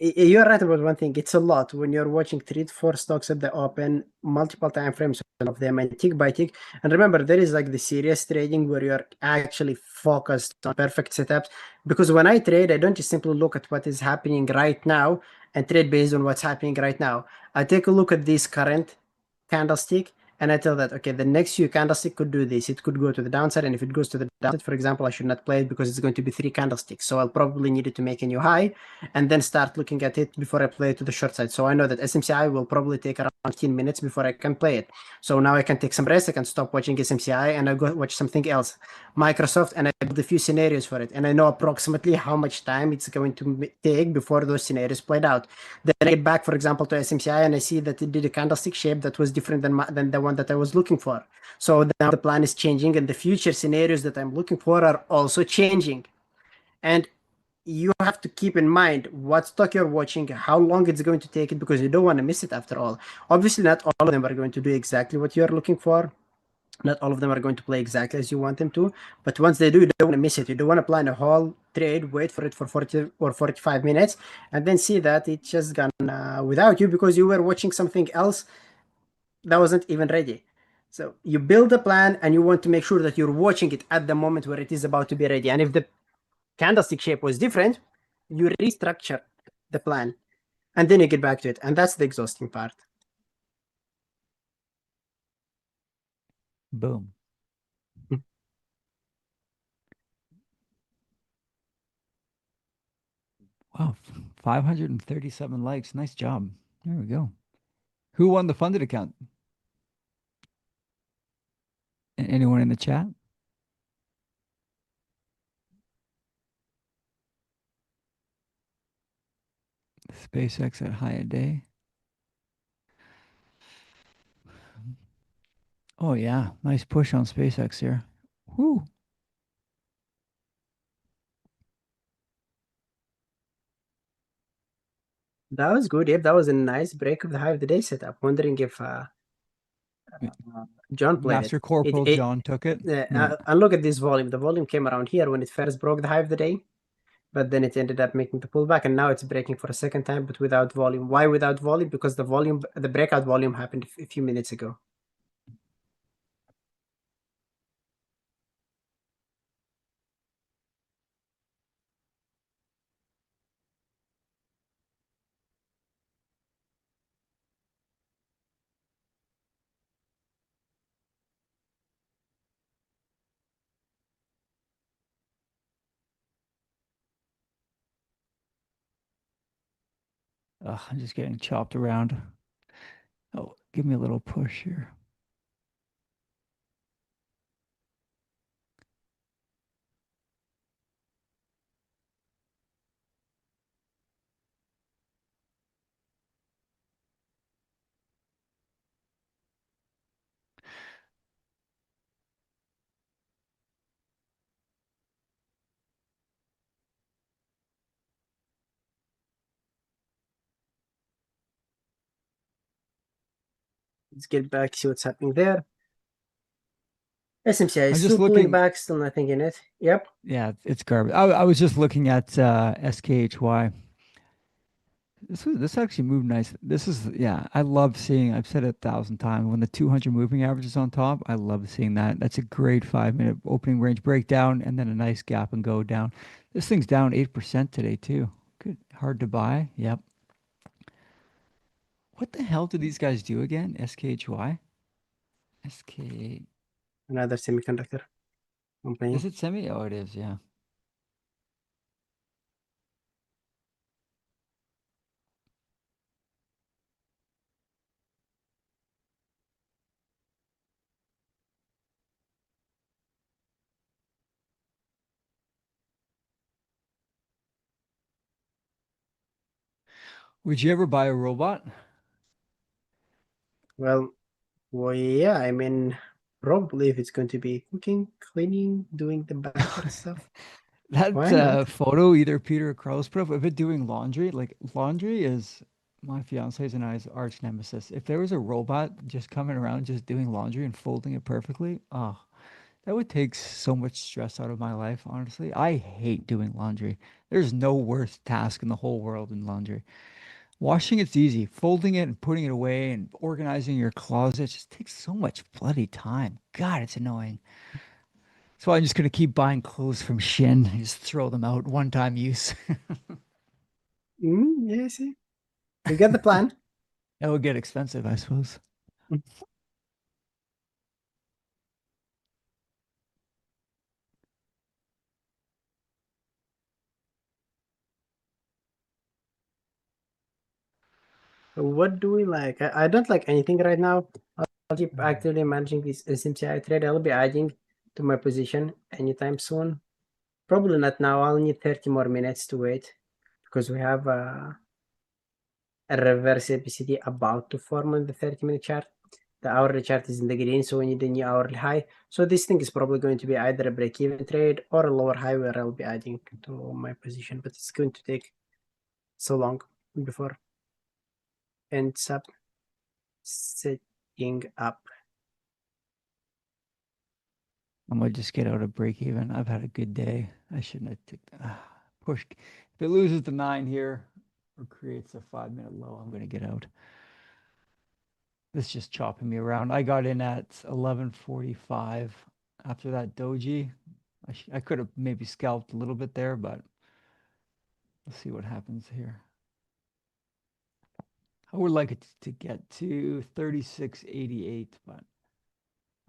you're right about one thing. It's a lot when you're watching 3 to 4 stocks at the open, multiple time frames of them, and tick by tick. And remember, there is like the serious trading where you're actually focused on perfect setups. Because when I trade, I don't just simply look at what is happening right now and trade based on what's happening right now. I take a look at this current candlestick and I tell that, okay, the next few candlestick could do this. It could go to the downside, and if it goes to the downside, for example, I should not play it because it's going to be 3 candlesticks. So I'll probably need it to make a new high and then start looking at it before I play it to the short side. So I know that SMCI will probably take around 15 minutes before I can play it. So now I can take some rest, I can stop watching SMCI and I go watch something else. Microsoft, and I build a few scenarios for it. And I know approximately how much time it's going to take before those scenarios played out. Then I get back, for example, to SMCI and I see that it did a candlestick shape that was different than the one that I was looking for. So now the plan is changing and the future scenarios that I'm looking for are also changing. And you have to keep in mind what stock you're watching, how long it's going to take it, because you don't want to miss it after all. Obviously, not all of them are going to do exactly what you're looking for. Not all of them are going to play exactly as you want them to, but once they do, you don't want to miss it. You don't want to plan a whole trade, wait for it for 40 or 45 minutes, and then see that it's just gone without you because you were watching something else that wasn't even ready. So you build a plan and you want to make sure that you're watching it at the moment where it is about to be ready. And if the candlestick shape was different, you restructure the plan and then you get back to it. And that's the exhausting part. Boom. Wow, 537 likes. Nice job. There we go. Who won the funded account? Anyone in the chat? SpaceX at high a day. Oh yeah, nice push on SpaceX here. Whoo. That was good. Yep, that was a nice break of the high of the day setup. Wondering if John played Master it. Corporal John took it. And look at this volume. The volume came around here when it first broke the high of the day, but then it ended up making the pullback, and now it's breaking for a second time, but without volume. Why without volume? Because the breakout volume happened a few minutes ago. Ugh, I'm just getting chopped around. Oh, give me a little push here. Let's get back, see what's happening there. SMCI I'm is just still pulling looking. back, still nothing in it. Yep. Yeah, it's garbage. I was just looking at SKHY. This actually moved nice. This is, yeah, I love seeing, I've said it 1,000 times, when the 200 moving average is on top, I love seeing that. That's a great 5-minute opening range breakdown and then a nice gap and go down. This thing's down 8% today too. Good. Hard to buy. Yep. What the hell do these guys do again? SKHY? SK. Another semiconductor company. Is it semi? Oh, it is. Yeah. Would you ever buy a robot? Well, yeah, I mean, probably if it's going to be cooking, cleaning, doing the backend stuff. That Why not? photo either Peter or Carlos put up of it doing laundry, like laundry is my fiance's and I's arch nemesis. If there was a robot just coming around just doing laundry and folding it perfectly, oh, that would take so much stress out of my life, honestly. I hate doing laundry. There's no worse task in the whole world than laundry. Washing it's easy. Folding it and putting it away and organizing your closet just takes so much bloody time. God, it's annoying. So I'm just gonna keep buying clothes from Shin. Just throw them out, one-time use. Yeah, see. You get the plan. That would get expensive, I suppose. What do we like? I don't like anything right now. I'll keep actively managing this SMCI trade. I'll be adding to my position anytime soon. Probably not now. I'll need 30 more minutes to wait because we have a reverse ABCD about to form on the 30-minute chart. The hourly chart is in the green, so we need a new hourly high. So this thing is probably going to be either a break-even trade or a lower high where I'll be adding to my position, but it's going to take so long before ends up setting up. I might just get out of break even. I've had a good day. I shouldn't have took push. If it loses the 9 here or creates a 5-minute low, I'm gonna get out. This is just chopping me around. I got in at 11:45 after that doji. I could have maybe scalped a little bit there, but let's see what happens here. I would like it to get to 36.88, but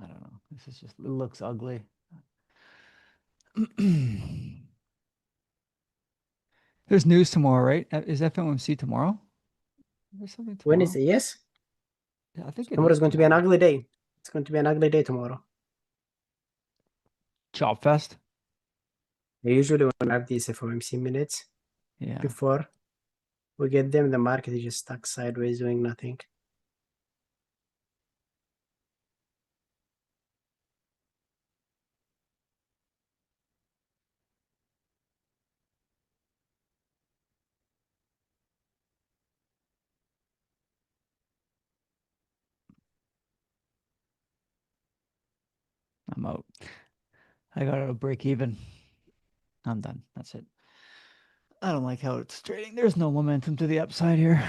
I don't know. This is just, it looks ugly. There's news tomorrow, right? Is FOMC tomorrow? There's something tomorrow. When is it? Yes. Yeah, I think it Tomorrow is is going to be an tomorrow. ugly day. It's going to be an ugly day tomorrow. Chop Fest. I usually want to have these FOMC minutes Yeah. before we get them. The market is just stuck sideways doing nothing. I'm out. I got to break even. I'm done. That's it. I don't like how it's trading. There's no momentum to the upside here.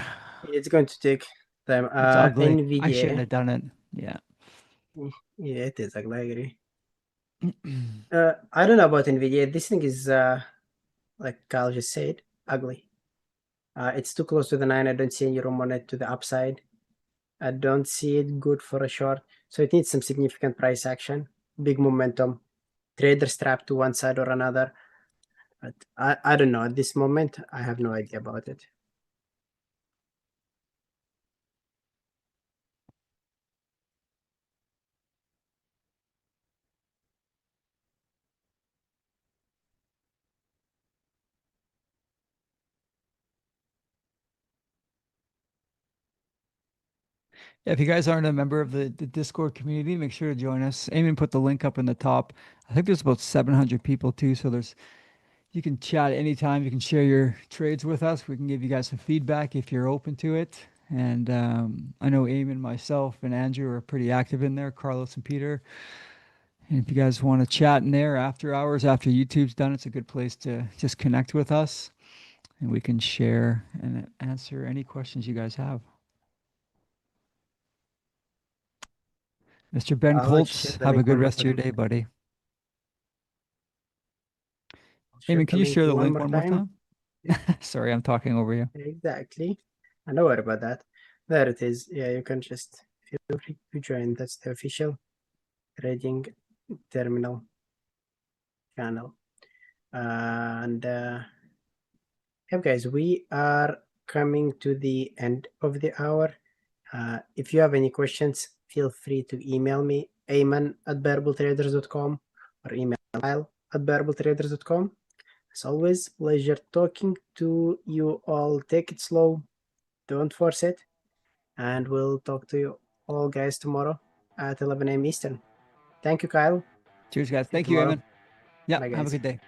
It's going to take time. It's ugly. I shouldn't NVDA. have done it. Yeah. Yeah, it is ugly. I agree. I don't know about NVDA. This thing is, like Kyle just said, ugly. It's too close to the 9. I don't see any room on it to the upside. I don't see it good for a short. So it needs some significant price action, big momentum, trader strapped to one side or another. But I don't know. At this moment, I have no idea about it. If you guys aren't a member of the Discord community, make sure to join us. Eamon put the link up in the top. I think there's about 700 people too, so you can chat anytime. You can share your trades with us. We can give you guys some feedback if you're open to it. And I know Eamon, myself, and Andrew are pretty active in there, Carlos and Peter. And if you guys want to chat in there after hours, after YouTube's done, it's a good place to just connect with us. And we can share and answer any questions you guys have. Mr. Ben I'll share Colts, the have a link good one more rest of your time. day, buddy. I'll share Eamon, can the you share the link more one more time? Sorry, I'm talking over you. Exactly. I know what about that. There it is. Yeah, you can just feel free to join. That's the official trading terminal channel. And yeah, guys, we are coming to the end of the hour. If you have any questions, feel free to email me, ayman@bearbletraders.com, or email Kyle@bearbletraders.com. As always, pleasure talking to you all. Take it slow, don't force it, and we'll talk to you all guys tomorrow at 11 a.m. Eastern. Thank you, Kyle. Cheers, guys. See you Thank you, tomorrow. Eamon. Yeah, Bye, have a guys. good day.